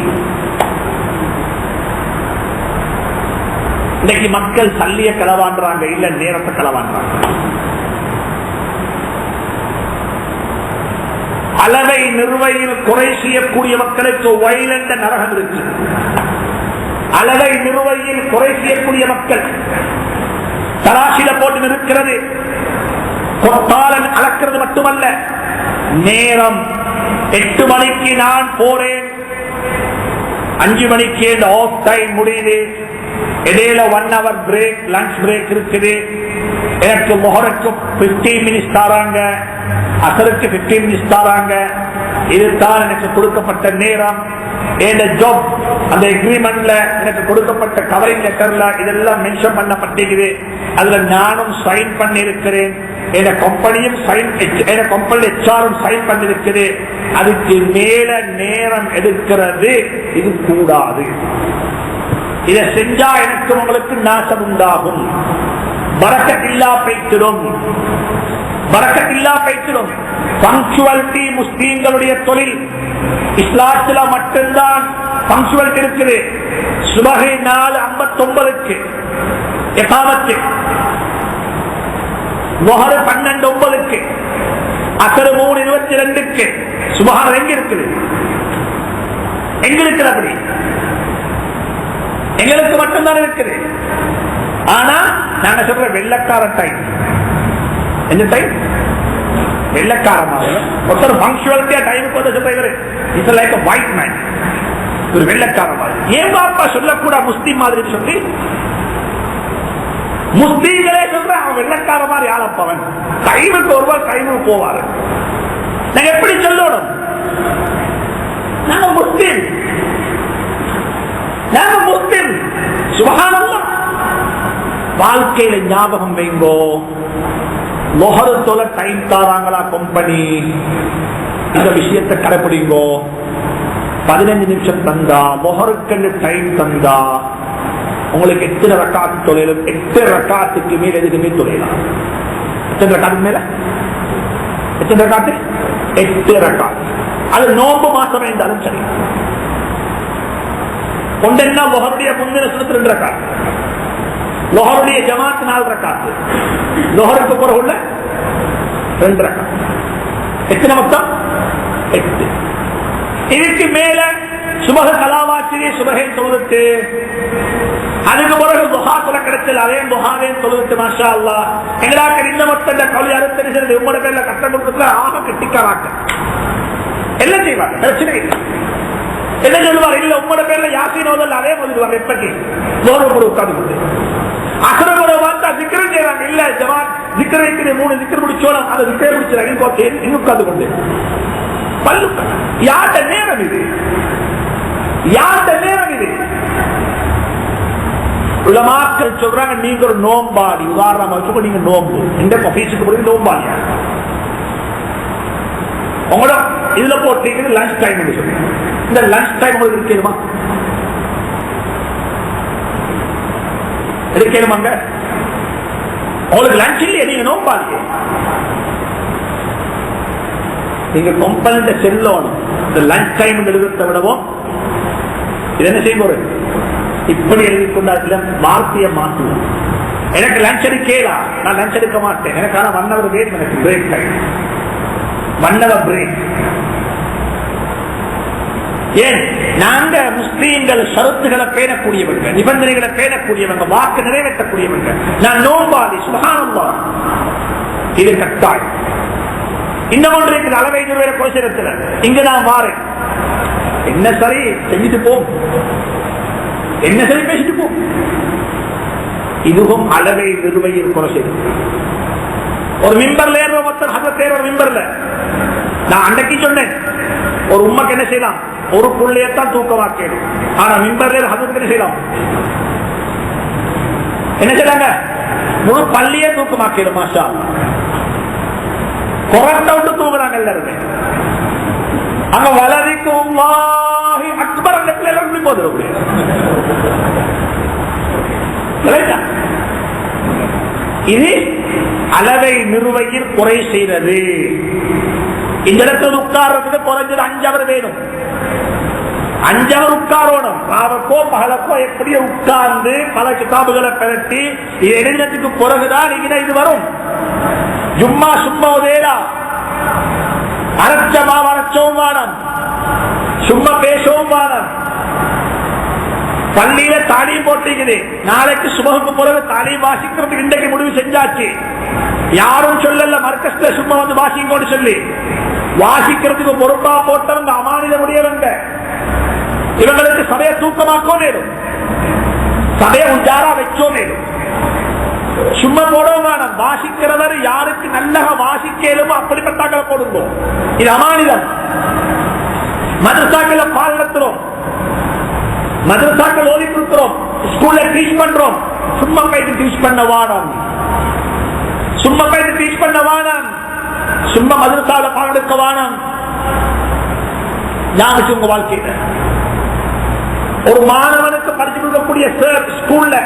இன்னைக்கு மக்கள் சல்லிய களவாண்டுறாங்க, இல்ல நேரத்தை களவாண்டுறாங்க. அளவை நிர்வகியில் குறை செய்யக்கூடிய மக்களுக்கு வயலண்ட நரகம் இருக்கு. அளவை நிர்வகியில் குறை செய்யக்கூடிய மக்கள் தராசில போட்டு நிற்கிறது. கொத்தாளன் அளக்கிறது மட்டுமல்ல, நேரம் 8 மணிக்கு நான் போறேன், 5 மணிக்கு ஆஃப் டைம் முடியுது, இடையில 1 hour பிரேக், லஞ்ச் பிரேக் இருக்குது. எனக்கு முகருக்கு 15 மினிட்ஸ் தாராங்க, அசருக்கு 15 மினிட்ஸ் தாராங்க. இதுதான் எனக்கு கொடுக்கப்பட்ட நேரம். என் ஜாப் அந்த எக்ரிமெண்ட்ல எனக்கு கொடுக்கப்பட்ட கவரிங் லெட்டர்ல இதெல்லாம் மென்ஷன் பண்ணப்பட்டிருக்குது. அதுல நானும் சைன் பண்ணி இருக்கிறேன், என் கம்பெனியும் சைன், என் கம்பெனி ஹெச்ஆரும் சைன் பண்ணிருக்குது. அதுக்கு மேல நேரம் எடுக்கிறது இது கூடாது. இதை செஞ்சா எனக்கு உங்களுக்கு நாசம் உண்டாகும், பரக்கத்தில்லா பேச்சிடும், பரக்கத்தில்லா பேச்சிடும். பங்க்சுவாலிட்டி முஸ்லீம்களுடைய தொழில். இஸ்லாத்துல மட்டும்தான் பங்க்சுவாலிட்டி இருக்குது. சுபஹை 4:59 இகாமத்து, லுஹர் 12:09, அஸ்ர் 3:22. சுபஹான் எங்க இருக்குது? எங்க இருக்குது? அப்படி எங்களுக்கு மட்டும்தான் இருக்குது. ஆனா நாங்க சொல்ற வெள்ளக்கார டைம். என்ன டைம்? வெள்ளக்காரமாக ஒருத்தர் பங்க்சுவாலிட்டியா டைமுக்கு வந்து சொல்ற it's like a white man. ஒரு வெள்ளக்கார மாதிரி. ஏன் பாப்பா சொல்லக்கூட முஸ்லீம் மாதிரி சொல்லி? முஸ்லீம்களே சொல்ற அவன் வெள்ளக்கார மாதிரி ஆளப்பவன். டைமுக்கு ஒருவர் டைமுக்கு போவாரு. நாங்க எப்படி சொல்லணும்? நாங்க முஸ்லீம், நாங்க முஸ்லீம். சுப்ஹானல்லாஹ். வாழ்க்கையில ஞாபகம் வைங்கோ, லோஹரத்தோல டைம் தாராங்களா கம்பெனி, இந்த விஷயத்தை கடைபிடிங்கோ. 15 நிமிஷம் தந்தா, லோஹருக்கு டைம் தந்தா, உங்களுக்கு எத்தனை ரக்காத்து தொழிலும், 8 ரக்காத்துக்கு மேல எதுக்குமே தொழிலாம். எத்தனை ரக்காத்துக்கு மேல? எத்தனை ரக்காத்து? 8 ரக்காத்து. அது நோம்பு மாசம் இருந்தாலும் சரி. ஒன்றென்னா லோஹருடைய முந்தின சுனத்து 2 ரக்காத்து, லோஹருடைய ஜமாத் 4 ரக்காத்து, லோஹருக்கு பிறகு உள்ள 2 ரக்காத்து. எத்தனை மொத்தம்? 8. இதுக்கு மேல சுபஹ கலாவாச்சிரி சுபஹை தொழுது, அதுக்கு பிறகு துஹாக்குல கிடைச்சல் அதே துஹாவையும் தொழுது. மாஷா அல்லாஹ். எங்களாக்க இந்த மொத்தம் கவலை அறுத்தறிச்சது உங்களோட பேர்ல கட்டம் கொடுக்கல ஆக கெட்டிக்காராக்க எல்லாம் செய்வாங்க, பிரச்சனை இல்லை. என்ன சொல்லுவார்? இல்ல உங்களோட பேர்ல யாசினோதல் அதே சொல்லுவாங்க. எப்பக்கு லோகம் உட்கார்ந்து அசரமோட பார்த்தா சிக்கரம் செய்வாங்க. இல்ல ஜமாத் சிக்கர் வைக்கிற 3 சிக்கர் முடிச்சோம், அதை சிக்கரை முடிச்சாங்க இன்னும் உட்கார்ந்து கொண்டு பல்லு. யார்ட நேரம் இது? யார்ட நேரம் இது? உலமாக்கள் சொல்றாங்க நீங்க ஒரு நோம்பாடி, உதாரணமா வச்சுக்கோ, நீங்க நோம்பு இந்த ஆபீஸுக்கு போய் நோம்பாடியா உங்களோட இதுல போட்டீங்க லஞ்ச் டைம் சொல்லுங்க. இந்த லஞ்ச் டைம் உங்களுக்கு இருக்கணுமா? இருக்கணுமாங்க? உங்களுக்கு லஞ்ச் இல்லையே, நீங்க நோம்பாடிய நீங்க கம்பெனி செல்லணும். இந்த லஞ்ச் டைம் எழுதத்தை விடவும் இது என்ன செய்ய போறது? இப்படி எழுதி கொண்டாடுல வார்த்தையை மாற்றுவோம். எனக்கு லஞ்ச் எடுக்கலா, நான் லஞ்ச் எடுக்க மாட்டேன், எனக்கான 1 hour வேணும், எனக்கு பிரேக் டைம் 1 hour பிரேக். ஏன் நாங்க முஸ்லீம்கள் ஷரத்துகளை பேணக்கூடியவங்க, நிபந்தனைகளை பேணக்கூடியவங்க, வாக்கு நிறைவேற்றக்கூடியவங்க. நான் நோம்பாதி, சுப்ஹானல்லாஹ், இது கட்டாயம். இன்னும் ஒன்று இருக்குது, அளவை நிறுவன கோஷத்தில் இங்க நான் வாரேன், என்ன சரி செஞ்சுட்டு போம், என்ன சரி பேசிட்டு போ. இதுவும் அளவை நிறுவையில் குறை செய்யும். ஒரு மிம்பர்ல ஏறுவோம், மொத்தம் ஹஜ்ரத் ஏறுவோம் மிம்பர்ல. நான் அன்றைக்கு சொன்னேன், ஒரு உம்மக்கு என்ன செய்யலாம், ஒரு புள்ளையத்தான் தூக்கமாக்கணும். ஆனா மிம்பர்ல ஹஜ்ரத் என்ன செய்யலாம், என்ன செய்யறாங்க, முழு பள்ளியே தூக்கமாக்கணும். மாஷா கொரட்ட விட்டு தூங்குறாங்க எல்லாருமே. அங்க வளரிக்கும் அக்பர் அந்த பிள்ளைகள் போது இது அளவை நிறுவையில் குறை செய்வது. இந்த இடத்துல உட்கார்றதுக்கு குறைஞ்சது 5 hour வேணும். 5 hour உட்காரணும். ராவக்கோ பகலக்கோ எப்படியோ உட்கார்ந்து பல கிதாபுகளை பெரட்டி இது எழுதினத்துக்கு பிறகுதான் இது வரும். ஜும்மா சும்மா உதேரா அரச்சமா வரச்சவும் வானம், சும்மா பேசவும் வானம். பள்ளியில தாலீம் போட்டிருக்குது, நாளைக்கு சுபகுக்கு பிறகு தாலீம் வாசிக்கிறதுக்கு இன்றைக்கு முடிவு செஞ்சாச்சு. யாரும் சொல்லல மர்கஸ்ல சும்மா வந்து வாசிங்கோடு சொல்லி, வாசிக்கிறதுக்கு பொறுப்பா போட்டவங்க அமானித முடியவங்க. இவங்களுக்கு சபையை தூக்கமாக்கோ நேரும், சபையை உஜாரா வச்சோ நேரும். சும்மா போடுவோம், வாசிக்கிறவர் யாருக்கு நல்ல வாசிக்கலுமோ அப்படிப்பட்டாக்களை போடுங்க. இது அமானிதம். மதரசாக்களை பால் நடத்துறோம், மதரசாக்கள் ஓதி கொடுக்கிறோம், ஸ்கூல்ல டீச் பண்றோம். சும்மா போயிட்டு டீச் பண்ண வானம், சும்மா போயிட்டு டீச் பண்ண வானம், சும்மா மதரசால பால் எடுக்க வானம். ஞாபகம் உங்க வாழ்க்கையில ஒரு மாணவனுக்கு படிச்சு கொடுக்கக்கூடிய ஸ்கூல்ல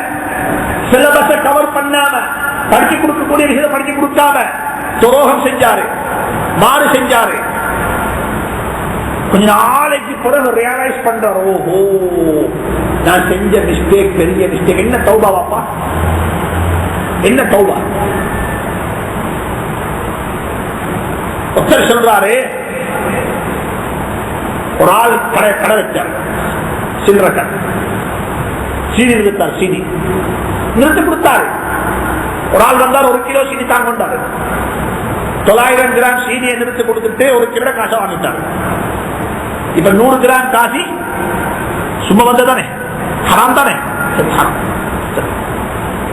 சிலபஸை கவர் பண்ணாம, படிச்சு கொடுக்கக்கூடிய விஷயத்தை படிச்சு கொடுக்காம துரோகம் செஞ்சாரு, மாறு செஞ்சாரு. கொஞ்ச நாளைக்கு பிறகு ரியலைஸ் பண்றாரு, ஓஹோ நான் செஞ்ச மிஸ்டேக் பெரிய மிஸ்டேக். என்ன தௌபா வாப்பா, என்ன தௌபா. ஒருத்தர் சொல்றாரு, ஒரு ஆள் கடை வச்சார், சில்லற கடை, சீனி நிறுத்தார், சீனி நிறுத்தி கொடுத்தாரு. ஒரு ஆள் வந்தார், 1 கிலோ சீனி தாங்க கொண்டாரு. 900 கிராம் சீனியை நிறுத்தி கொடுத்துட்டு 1 கிலோ காசை வாங்கிட்டாரு. இப்ப 100 கிராம் காசி சும்மா வந்ததானே, ஹராம் தானே.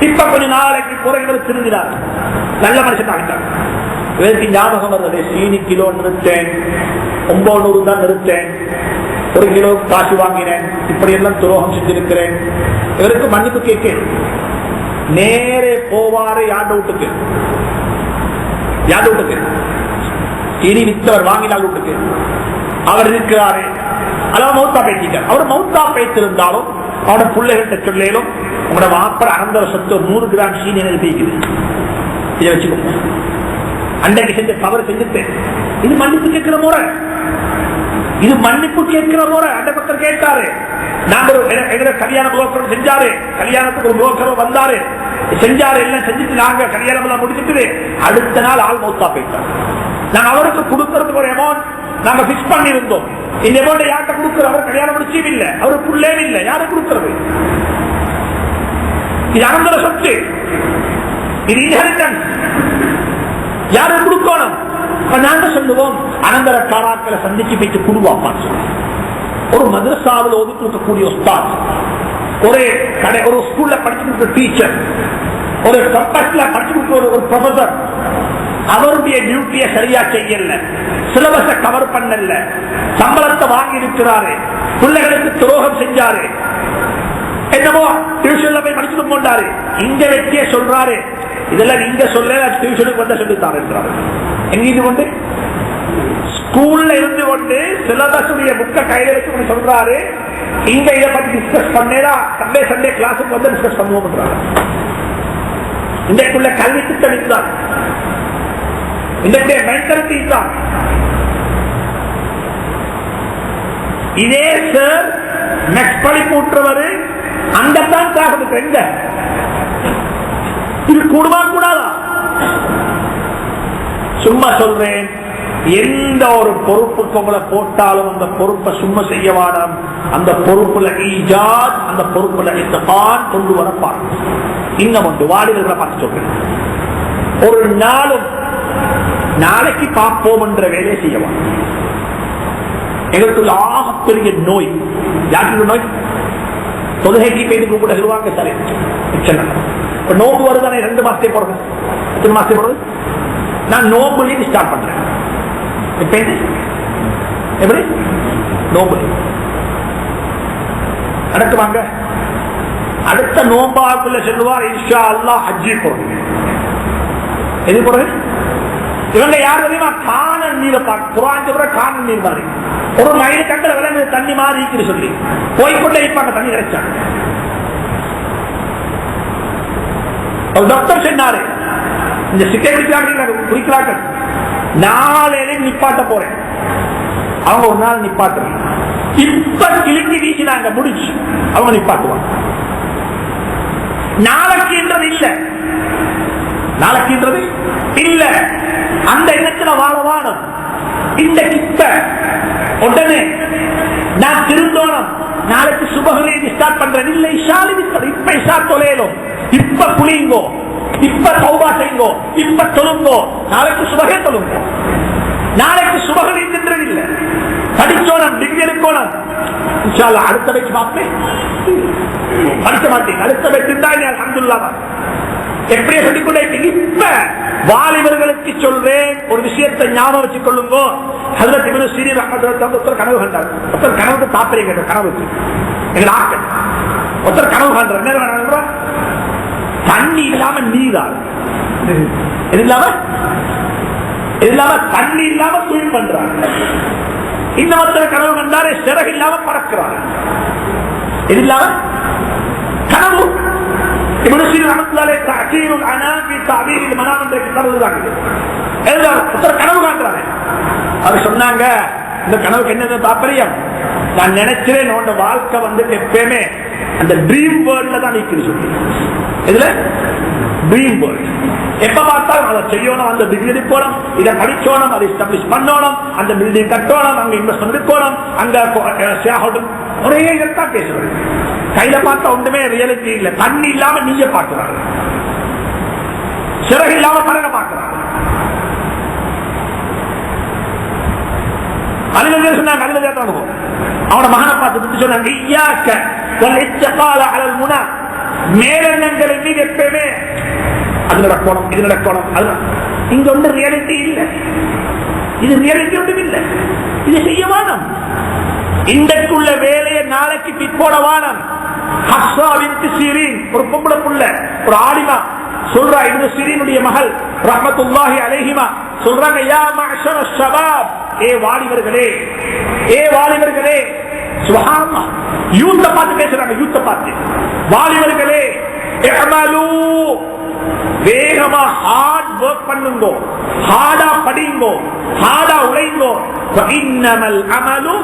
இப்ப கொஞ்ச நாளைக்கு குறைகள் திருந்தினார், நல்ல மனுஷன் ஆகிட்டார். இவருக்கு ஞாபகம் வருது, சீனி கிலோ நிறுத்தேன், 900 தான் நிறுத்தேன், 1 கிலோ காசு வாங்கினேன், இப்படி எல்லாம் துரோகம் செஞ்சிருக்கிறேன். இவருக்கு மன்னிப்பு கேட்க நேரே போவாரு யார்ட வீட்டுக்கு, யார்ட வீட்டுக்கு, சீனி வித்தவர் வாங்கினார் வீட்டுக்கு. அவர் இருக்கிறாரு, அதாவது மௌத்தா பேசிட்டார். அவர் மௌத்தா பேசிருந்தாலும் அவரோட பிள்ளைகிட்ட சொல்லும், உங்களோட மாப்பிள அனந்தர சொத்து 100 கிராம் சீனி பேசிக்குது, இதை வச்சுக்கோங்க, அன்றைக்கு செஞ்ச தவறு செஞ்சுட்டு. இது மன்னிப்பு கேட்கிற முறை, இது மன்னிப்பு கேட்கிற முறை. அந்த பக்கம் கேட்டாரு, நாங்க கல்யாண புரோக்கர் செஞ்சாரு, கல்யாணத்துக்கு ஒரு புரோக்கர் வந்தாரு, செஞ்சாரு, எல்லாம் செஞ்சுட்டு நாங்க கல்யாணம் எல்லாம் முடிச்சுட்டு அடுத்த நாள் ஆள் மௌத்தா போயிட்டார். நாங்க அவருக்கு கொடுக்கறதுக்கு ஒரு அமௌண்ட் நாங்க பிக்ஸ் பண்ணி இருந்தோம். இந்த அமௌண்ட் யார்கிட்ட கொடுக்கிற, அவர் கல்யாணம் முடிச்சும் இல்ல, அவருக்கு புள்ளே இல்ல, யாரு கொடுக்கிறது? இது அனந்தர சொத்து, இது இன்ஹெரிட்டன்ஸ், யாரு கொடுக்கணும்? நாங்க சொல்லுவோம், அனந்தர காராக்களை சந்திச்சு போயிட்டு குடுவாப்பான்னு சொல்லுவோம். ஒரு மதரசாவில் ஒதுக்கி இருக்கக்கூடிய உஸ்தாத், ஒரு ஸ்கூல்ல படிச்சு கொடுக்கிற டீச்சர், ஒரு கம்பஸ்ல படிச்சு கொடுக்கிற ஒரு ப்ரொஃபசர், அவருடைய டியூட்டியை சரியா செய்யல, சிலபஸை கவர் பண்ணல, சம்பளத்தை வாங்கி இருக்கிறாரு, பிள்ளைகளுக்கு துரோகம் செஞ்சாரு, என்னமோ டியூஷன்ல போய் படிச்சுட்டு மாட்டாரு, இங்க வச்சே சொல்றாரு. இதெல்லாம் நீங்க சொல்ல டியூஷனுக்கு வந்த சொல்லித்தாரு. எங்கிருந்து கொண்டு ஸ்கூல்ல இருந்து கொண்டு சிலபஸுடைய புக்க கையில வச்சு சொல்றாரு. இங்க இதை பத்தி டிஸ்கஸ் பண்ணா சண்டே சண்டே கிளாஸுக்கு வந்து டிஸ்கஸ் பண்ணுவோம். இன்றைக்குள்ள கல்வி திட்டம் இதுதான், இன்றைய மென்டாலிட்டி இதுதான். இதே சார் நெக்ஸ்ட் படிப்பு விட்டுறவர் அங்கத்தான் கிளாஸ் எங்க இது கூடுமா கூடாதா? சும்மா சொல்றேன், எந்த ஒரு பொறுப்புக்கு உங்களை போட்டாலும் அந்த பொறுப்பை சும்மா செய்ய வேண்டாம். அந்த பொறுப்புல ஈஜாத், அந்த பொறுப்புல இத்தகான் கொண்டு வரப்பார். இன்னும் ஒன்று வாலிபர்களை பார்த்து சொல்றேன், ஒரு நாளும் நாளைக்கு பார்ப்போம் என்ற வேலையை செய்யலாம். எங்களுக்கு ஆகப்பெரிய நோய் யாருக்கு நோய்? தொழுகைக்கு பேருக்கு கூட சொல்லுவாங்க சரி இப்ப நோம்பு வருதானே 2 மாசத்தை போறது, எத்தனை மாசத்தை போறது? நான் நோம்புலேருந்து ஸ்டார்ட் பண்றேன். இப்ப எப்படி நோம்பு நடக்குவாங்க? அடுத்த நோம்பாக்குள்ள சொல்லுவார் இன்ஷா அல்லாஹ் ஹஜ்ஜி போறது. எது போறது? இவங்க யார் தெரியுமா? காணல் நீரை பார்க்க காணல் நீர் மாதிரி ஒரு மயிறு கண்டல விளங்கு தண்ணி மாதிரி இருக்குது சொல்லி போய்கொண்டே இருப்பாங்க. தண்ணி கிடைச்சாங்க. ஒரு டாக்டர் சொன்னாரு, இந்த சிக்கை குறிக்கிறார்கள், நாளையில நிப்பாட்ட போறேன். அவங்க ஒரு நாள் நிப்பாட்டு, இப்ப கிழக்கி வீசினாங்க, முடிச்சு அவங்க நிப்பாட்டுவாங்க. நாளைக்குன்றது இல்ல, நாளைக்குன்றது இல்ல. அந்த எண்ணத்துல வாழவானம். இந்த கிட்ட உடனே நான் திருந்தோணும், நாளைக்கு சுபகலை ஸ்டார்ட் பண்றேன் இல்ல. இஷாலி இப்ப இஷா தொலையலும், இப்ப குளிங்கோ, இப்ப தௌபா செய்யுங்கோ, இப்ப தொழுங்கோ, நாளைக்கு சுபகே தொழுங்கோ. நாளைக்கு சுபகலை தின்றது இல்ல. படிச்சோனம், டிகிரி எடுக்கணும். இன்ஷா அல்லாஹ் அடுத்த வச்சு பார்ப்பேன். படிக்க மாட்டேன், அடுத்த வச்சு தான் அல்ஹம்துலில்லாஹ். எப்படியே சொல்லிக்கொண்டே இப்ப வாலிபர்களுக்கு சொல்றேன், ஒரு விஷயத்தை ஞாபகம் வச்சுக் கொள்ளுங்க. ஹஜ்ரத் இப்னு சீரீன் ரஹ்மத்துல்லாஹி ஒருத்தர் கனவு கண்டார். ஒருத்தர் கனவுக்கு தாற்பயம் கேட்டார். கனவுக்கு எங்க ஆக்கள் ஒருத்தர் கனவு காண்றார். என்ன கனவு? தண்ணி இல்லாம நீரால், இது இல்லாம தண்ணி இல்லாம ஸ்விம் பண்றாங்க. இன்னொருத்தர் கனவு கண்டாரு, சிறகு இல்லாம பறக்கிறார். இது இல்லாம கனவு. இப்னு சீரீன் ரஹ்மத்துல்லாஹி தஅதீருல் அனாம் ஃபீ தஅபீரில் மனாம் என்ற கிதாப் எழுதுறாங்க. ஒருத்தர் கனவு காண்றாரு. அவர் சொன்னாங்க, இந்த கனவுக்கு என்ன தாற்பயம்? நான் நினைக்கிறேன் உன்னோட வாழ்க்கை வந்து எப்பயுமே அந்த ட்ரீம் வேர்ல்ட்ல தான் நிற்குது சொல்லி. இதுல ட்ரீம் வேர்ல்ட் எப்ப பார்த்தாலும் அதை செய்யணும், அந்த டிகிரி போனோம், இதை படிச்சோணும், அதை எஸ்டாப்ளிஷ் பண்ணணும், அந்த பில்டிங் கட்டணும், அங்க இன்வெஸ்ட்மெண்ட் இருக்கணும், அங்க ஒரே தான் பேசுறது. கையில பார்த்தா ஒன்றுமே ரியாலிட்டி இல்ல. தண்ணி இல்லாம நீங்க பார்க்கிறாங்க, சிறகு இல்லாம பறக்க பார்க்கிறாங்க. அவனோட மகனை பார்த்து சொன்னாங்க, மேலெண்ணங்களின் மீது எப்பயுமே அது நடக்கணும், இது நடக்கணும். இங்க ஒன்று ரியாலிட்டி இல்லை, இது ரியாலிட்டி ஒன்றும் இல்லை. இது செய்ய வேணும். இன்றைக்குள்ள வேலையை நாளைக்கு பிற்போட வானம். ஹப்ஸா பின்த் சீரீன் ஒரு பொம்பளை புள்ள, ஒரு ஆலிமா சொல்றா, இப்னு சீரீனுடைய மகள் ரஹ்மத்துல்லாஹி அலைஹிமா சொல்றாங்க, யா மஅஷர ஷபாப், ஏ வாலிபர்களே, ஏ வாலிபர்களே. சுப்ஹானல்லாஹ், யூத்த பார்த்து பேசுறாங்க, யூத்த பார்த்து. வாலிபர்களே, இஅமலு, வேகமா ஹார்ட் வொர்க் பண்ணுங்க, ஹார்டா படிங்க, ஹார்டா உழைங்க. இன்னமல் அமலு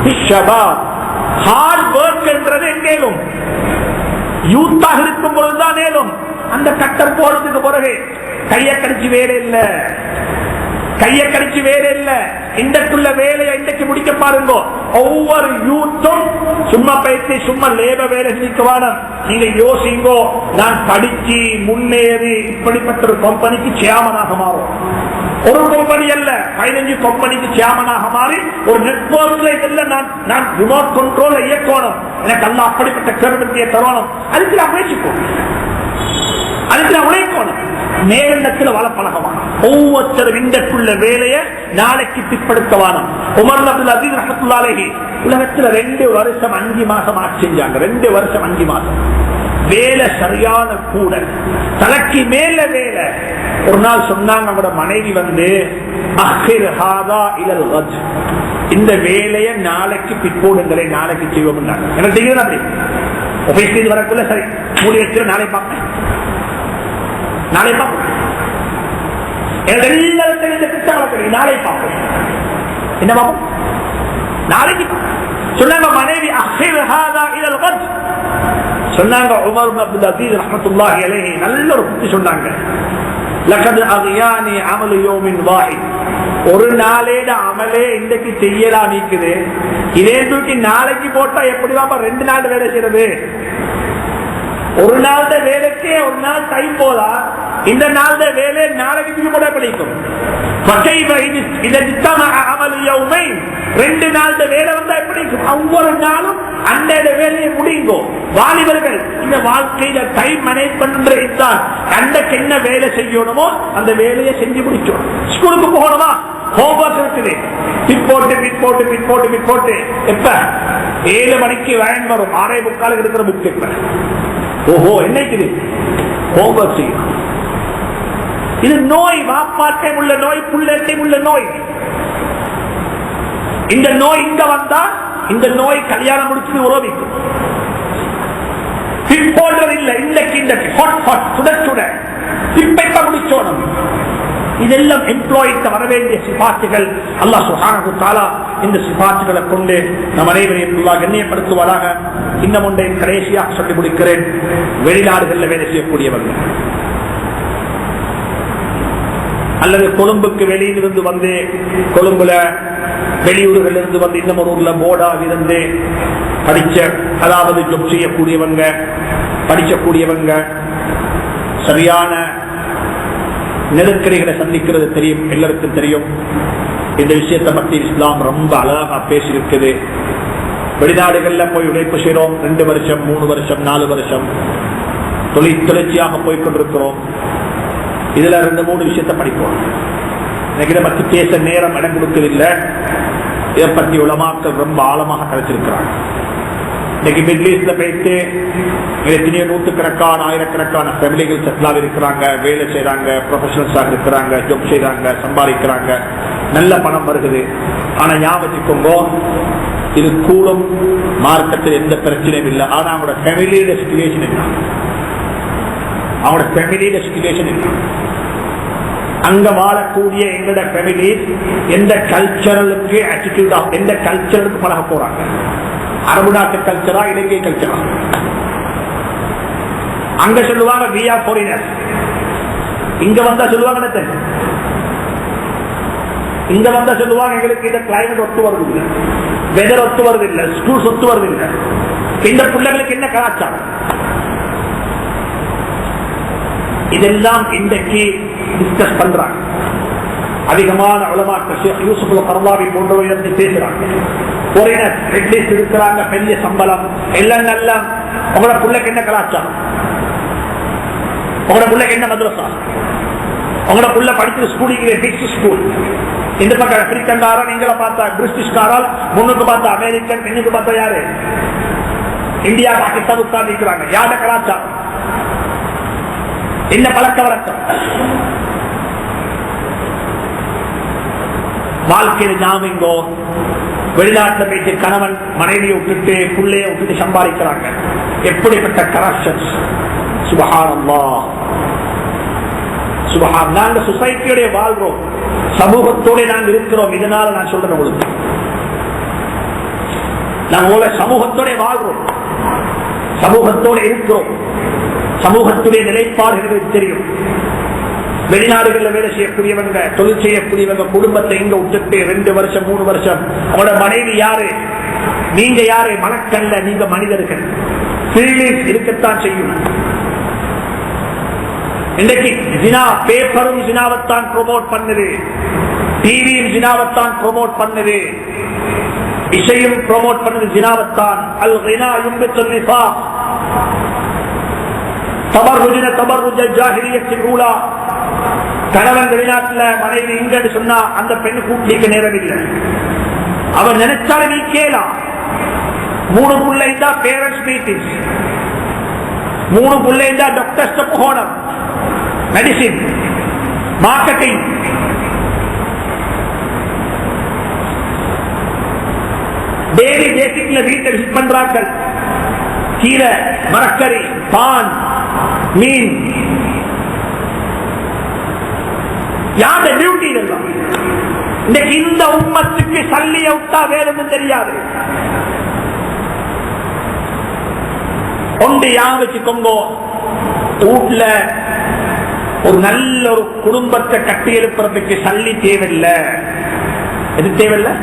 பிஷ்ஷபாப், ஹார்ட் வொர்க் என்றது எங்கேயும் யூத்தாக இருக்கும் பொழுதுதான் நேரும். அந்த கட்டர் போறதுக்கு பிறகு கையை கடிச்சு வேலை இல்ல, கையை கடிச்சு வேலை இல்ல. இன்றைக்குள்ள வேலையை இன்றைக்கு முடிக்க பாருங்க. ஒவ்வொரு யூத்தும் சும்மா பயிற்சி, சும்மா லேப வேலை செஞ்சுக்குவான. நீங்க யோசிங்கோ, நான் படிச்சு முன்னேறி இப்படிப்பட்ட ஒரு கம்பெனிக்கு சேர்மனாக மாறும். ஒரு கம்பெனி அல்ல, 15 கம்பெனிக்கு சேர்மனாக மாறி ஒரு நெட்வொர்க்ல இதெல்லாம் நான் ரிமோட் கண்ட்ரோல் இயக்கணும். எனக்கு அல்ல அப்படிப்பட்ட கருமத்தியை தரணும். அதுக்கு நான் முயற்சிப்போம், அதுக்கு நான் உழைக்கணும். நேரத்தில் வாழ பழகவான ஒவ்வொருத்தரும் இன்றைக்குள்ள வேலையை நாளைக்கு பிற்படுத்தவான. உமர் அப்துல் அசீஸ் ரஹ்மத்துல்லாஹி அலைஹி உலகத்தில் 2 வருஷம் 5 மாசம் ஆட்சி செஞ்சாங்க. 2 வருஷம் 5 மாசம். வேலை சரியான கூட, தலைக்கு மேல வேலை. ஒரு நாள் சொன்னாங்க அவங்களோட மனைவி வந்து, இந்த வேலையை நாளைக்கு பிற்போடுங்களே, நாளைக்கு செய்வோம். எனக்கு தெரியும் அப்படி ஆபீஸ் வரக்குள்ள சரி மூடி வச்சு நாளை பார்ப்பேன், நாளை பார்ப்பேன். எல்லாத்தையும் இந்த திட்டம் வளர்க்குறீங்க, நாளை பார்ப்பேன். என்ன பார்ப்போம்? நாளைக்கு சொன்னாங்க மனைவி சொன்னாங்க. உமர் இப்னு அப்துல் அஸீஸ் ரஹ்மத்துல்லாஹி அலைஹி நல்ல ஒரு புத்தி சொன்னாங்க. லகத் அக்யானி அமலு யௌமின் வாஹித், ஒரு நாளேட அமலே இன்னைக்கு செய்யலாம் இருக்குது, இதே தூக்கி நாளைக்கு போட்டா எப்படி வாப்பா 2 நாள் வேலை செய்யறது? ஒரு நாள் வேலைக்கே ஒரு நாள் டைம் போதா, இந்த நாள் வேலை நாளைக்கு கூட பிடிக்கும். 2 நாள் வேலை வந்தா எப்படி? ஒவ்வொரு நாளும் அன்றைய வேலையை முடியுங்கோ. வாலிபர்கள் இந்த வாழ்க்கையில டைம் மேனேஜ்மெண்ட் இருந்தால் அன்றைக்கு என்ன வேலை செய்யணுமோ அந்த வேலையை செஞ்சு முடிச்சோம். ஸ்கூலுக்கு போகணுமா, ஹோம்வொர்க் இருக்குது, பிற்போட்டு எப்ப 7 மணிக்கு வேன் வரும், 6:45 இருக்கிற புக் கேட்பேன். ஓஹோ என்னைக்குது ஹோம்வொர்க் செய்யும். இது நோய், வாப்பாட்டையும் உள்ள நோய், புள்ளட்டையும் உள்ள நோய். இந்த நோய் இங்க வந்தா இந்த நோய் கல்யாணம் முடிச்சு உறவிக்கும். பிற்போடுறது இல்லை, இன்றைக்கு சுட பிற்பைப்ப முடிச்சோணும். இதெல்லாம் எம்ப்ளாய்க்கு வர வேண்டிய சிபாத்துகள். அல்லாஹ் சுப்ஹானஹு வ தஆலா இந்த சிபாத்துகளை கொண்டு நம் அனைவரையும் அல்லாஹ் கண்ணியப்படுத்துவாராக. இன்னும் ஒன்றை கடைசியாக சொல்லி முடிக்கிறேன். வெளிநாடுகளில் வேலை செய்யக்கூடியவர்கள் அல்லது கொழும்புக்கு வெளியிலிருந்து வந்து, கொழும்புல வெளியூர்கள் இருந்து வந்து இன்னும் ஒரு ஊர்ல போர்டாக இருந்து படிச்ச, அதாவது ஜொப் செய்யக்கூடியவங்க, படிக்கக்கூடியவங்க சரியான நெருக்கடிகளை சந்திக்கிறது தெரியும், எல்லாருக்கும் தெரியும். இந்த விஷயத்தை பற்றி இஸ்லாம் ரொம்ப அழகா பேசியிருக்குது. வெளிநாடுகள்ல போய் உழைப்பு செய்யறோம், 2 வருஷம் 3 வருஷம் 4 வருஷம் தொழிற்சியாக போய்கொண்டிருக்கிறோம். இதுல 2-3 விஷயத்தை படிப்போம். எனக்கு இதை பற்றி பேச நேரம் இடம் கொடுக்கவில்லை. இதை பற்றி உலமாக்கள் ரொம்ப ஆழமாக கலைச்சிருக்கிறாங்க. இன்னைக்கு மிடில் ஈஸ்ட்ல போயிட்டு எத்தனையோ நூற்றுக்கணக்கான ஆயிரக்கணக்கான ஃபேமிலிகள் செட்டிலாக இருக்கிறாங்க, வேலை செய்யறாங்க, ப்ரொஃபஷனல்ஸாக இருக்கிறாங்க, ஜாப் செய்யறாங்க, சம்பாதிக்கிறாங்க, நல்ல பணம் வருகுது. ஆனா ஞாபகம் இது கூடும், மார்க்கத்தில் எந்த பிரச்சனையும் இல்லை. ஆனா அவங்களோட ஃபேமிலியோட சிச்சுவேஷன் என்ன, அவங்களோட ஃபேமிலியோட சிச்சுவேஷன் என்ன, அங்க வாழக்கூடிய எங்களோட ஃபேமிலி எந்த கல்ச்சரலுக்கு ஆட்டிடியூட், எந்த கல்ச்சரலுக்கு பழக போறாங்க. அரபு நாட்டு கல்ச்சரா, இலங்கை கல்ச்சரா? அங்க சொல்லுவாங்க we are foreigners, இங்க வந்தா சொல்லுவாங்க, இங்க வந்தா சொல்லுவாங்க எங்களுக்கு இந்த கிளைமேட் ஒத்து வருது இல்லை, வெதர் ஒத்து வருது இல்லை, ஸ்கூல்ஸ் ஒத்து வருது இல்லை. இந்த பிள்ளைகளுக்கு என்ன கலாச்சாரம்? இதெல்லாம் இன்றைக்கு டிஸ்கஸ் பண்றாங்க. அதிகமான உலமாக்கள் ஷேக் யூசுப் அல்-கர்லாவி போன்றவர்கள் பேசுறாங்க. இருக்கிறாங்க, பெரிய சம்பளம் எல்லாம் நல்லா. உங்களோட பிள்ளைக்கு என்ன கலாச்சாரம்? உங்களோட பிள்ளைக்கு என்ன மதரசா? உங்களோட பிள்ளை படிக்கிற ஸ்கூல் பிக் ஸ்கூல். இந்த பக்கம் ஆப்பிரிக்கன்காரன், நீங்களை பார்த்தா பிரிட்டிஷ்காரால், முன்னுக்கு பார்த்தா அமெரிக்கன், பின்னுக்கு பார்த்தா யாரு? இந்தியா பாகிஸ்தான் உட்கார்ந்து இருக்கிறாங்க. யார கலாச்சாரம்? என்ன பழக்க வழக்கம்? வாழ்க்கையில் ஞாபகோ வெளிநாட்டில் போயிட்டு கணவன் மனைவியை விட்டுட்டு புள்ளைய விட்டுட்டு சம்பாதிக்கிறாங்க. எப்படிப்பட்ட கரப்ஷன்ஸ்! சுப்ஹானல்லாஹ், சுப்ஹான். நாங்க சொசைட்டியோட வாழ்றோம், சமூகத்தோட நாங்க இருக்கிறோம். இதனால நான் சொல்றேன் உங்களுக்கு, நாங்க சமூகத்தோட வாழ்றோம், சமூகத்தோட இருக்கிறோம். சமூகத்துடைய நிலைப்பாடுகள் தெரியும். வெளிநாடுகளில் வேலை செய்யக்கூடியவங்க, தொழில் செய்யக்கூடியவங்க குடும்பத்தை இங்க விட்டுட்டு 2 வருஷம் 3 வருஷம், அவங்களோட மனைவி யாரு, நீங்க யாரு? மனக்கல்ல, நீங்க மனிதர்கள். ஃபீலிங்ஸ் இருக்கத்தான் செய்யும். இன்றைக்கு ஜினா பேப்பரும் ஜினாவத்தான் ப்ரொமோட் பண்ணுது, டிவியும் ஜினாவத்தான் ப்ரொமோட் பண்ணுது, இசையும் ப்ரொமோட் பண்ணுது ஜினாவத்தான். அல் கினா யும்பித்து நிசா, தபர்ருஜ்ன தபர்ருஜ் ஜாஹிலிய்யத்தில் ஊலா. கணவன் வெளிநாட்டுல, மனைவி இங்க சொன்னா அந்த பெண்ணு கூட்டிக்க நேரம் இல்லை. அவன் நினைச்சாலும் நீ கேளா. 3 பிள்ளை தான் பேரண்ட்ஸ் மீட்டிங், 3 பிள்ளைங்க டாக்டர்ஸ் போகணும், மெடிசின், மார்க்கெட்டிங். டெய்லி பேசிக்ல வீட்டை விசிட் பண்றார்கள். கீரை, மரக்கறி, பான், மீன். யார டியூட்டி இதெல்லாம்? இன்னைக்கு இந்த உம்மத்துக்கு சல்லிய விட்டா வேறுன்னு தெரியாது. ஒன்று யா வச்சுக்கோங்க, வீட்டுல ஒரு நல்ல ஒரு குடும்பத்தை கட்டி எழுப்புறதுக்கு சல்லி தேவையில்லை. எது தேவையில்லை?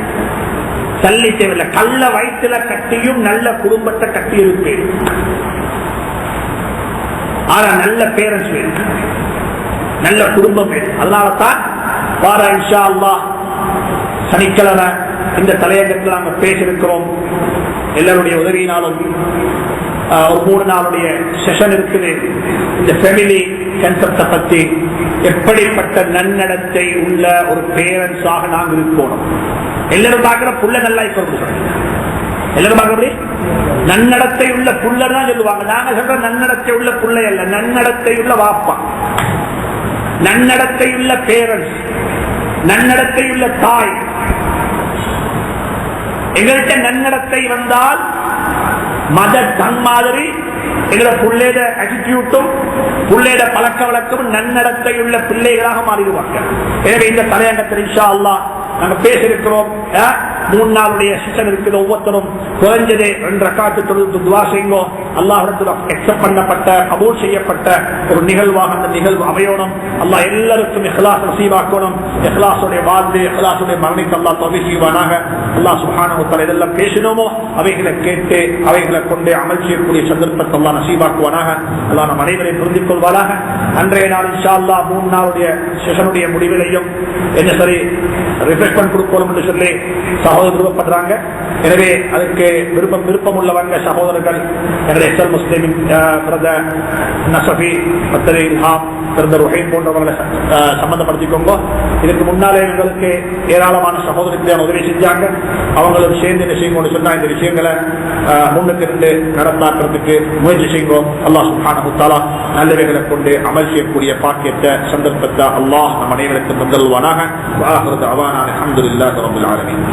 சல்லி தேவையில்லை. கள்ள வயிற்றுல கட்டியும் நல்ல குடும்பத்தை கட்டி எழுப்பேன். ஆனா நல்ல பேரண்ட்ஸ் வேணும், நல்ல குடும்பம் வேணும். அதனாலதான் வார இன்ஷா அல்லாஹ் சனிக்கிழமை இந்த தலையங்கத்தில் நாங்க பேசியிருக்கிறோம். எல்லாருடைய உதவியினாலும் ஒரு 3 நாளுடைய செஷன் இருக்குது. இந்த ஃபேமிலி கன்செப்டை பத்தி, எப்படிப்பட்ட நன்னடத்தை உள்ள ஒரு பேரண்ட்ஸாக நாங்கள் இருக்கணும். எல்லாரும் பார்க்கிற புள்ள நல்லா இருக்கணும். எல்லாரும் பார்க்கறபடி நன்னடத்தை உள்ள புள்ள தான் சொல்லுவாங்க. நாங்க சொல்ற நன்னடத்தை உள்ள புள்ளை அல்ல, நன்னடத்தை உள்ள வாப்பா, நன்னடத்தை உள்ள பேரண்ட்ஸ், நன்னடத்தை உள்ள தாய். எங்கள்கிட்ட நன்னடத்தை வந்தால் மத தன் மாதிரி எங்களோட பிள்ளைட அட்டிடியூட்டும் பிள்ளைட பழக்க வழக்கமும் நன்னடத்தை உள்ள பிள்ளைகளாக மாறிடுவாங்க. எனவே இந்த தலையங்கத்தில் இன்ஷா அல்லாஹ் நாங்க பேசியிருக்கிறோம். 3 நாளுடைய செஷன் இருக்குது. ஒவ்வொருத்தரும் குறைஞ்சது 2 ரக்காத்து தொழுது துவா செய்யுங்க. அல்லாஹ்விடத்தில் அக்செப்ட் பண்ணப்பட்ட, கபூல் செய்யப்பட்ட ஒரு நிகழ்வாக அந்த நிகழ்வு அமையணும். அல்லாஹ் எல்லாருக்கும் இஹ்லாஸ் நசீபாக்கணும். இஹ்லாஸுடைய வாழ்வு, இஹ்லாஸுடைய மரணிக்கு அல்லாஹ் தௌஃபீக் செய்வானாக. அல்லாஹ் சுப்ஹானஹு வ தஆலா இதெல்லாம் பேசினோமோ அவைகளை கேட்டு அவைகளை கொண்டு அமல் செய்யக்கூடிய சந்தர்ப்பத்தை அல்லாஹ் நசீபாக்குவானாக. அல்லாஹ் நம் அனைவரையும் புரிந்து கொள்வானாக. அன்றைய நாள் இன்ஷா அல்லாஹ் 3 நாளுடைய செஷனுடைய முடிவிலையும் என்ன சரி ரிஃப்ரெஷ்மெண்ட் கொடுக்கணும் என்று சொல்லி சகோதரர் விருப்பப்படுறாங்க. எனவே அதுக்கு விருப்பம் உள்ளவங்க சகோதரர்கள் எஸ்எல் முஸ்லிமின் பிரதர் நசபி, பத்தரை இல்ஹாம், பிரதர் ருஹைன் போன்றவர்களை சம்பந்தப்படுத்திக்கோங்க. இதுக்கு முன்னாலே எங்களுக்கு ஏராளமான சகோதரர்கள் உதவி செஞ்சாங்க. அவங்களும் சேர்ந்து என்ன செய்யணும்னு சொன்னா இந்த விஷயங்களை முன்னுக்கு இருந்து நடத்தாக்குறதுக்கு முயற்சி செய்வோம். அல்லாஹ் சுப்ஹானஹு வ தஆலா நல்லவைகளை கொண்டு அமல் செய்யக்கூடிய பாக்கியத்தை சந்தர்ப்பத்தை அல்லாஹ் நம் அனைவருக்கு தந்தல்வானாக. வஆகிரு தஅவானா அல்ஹம்துலில்லாஹி ரப்பில் ஆலமீன்.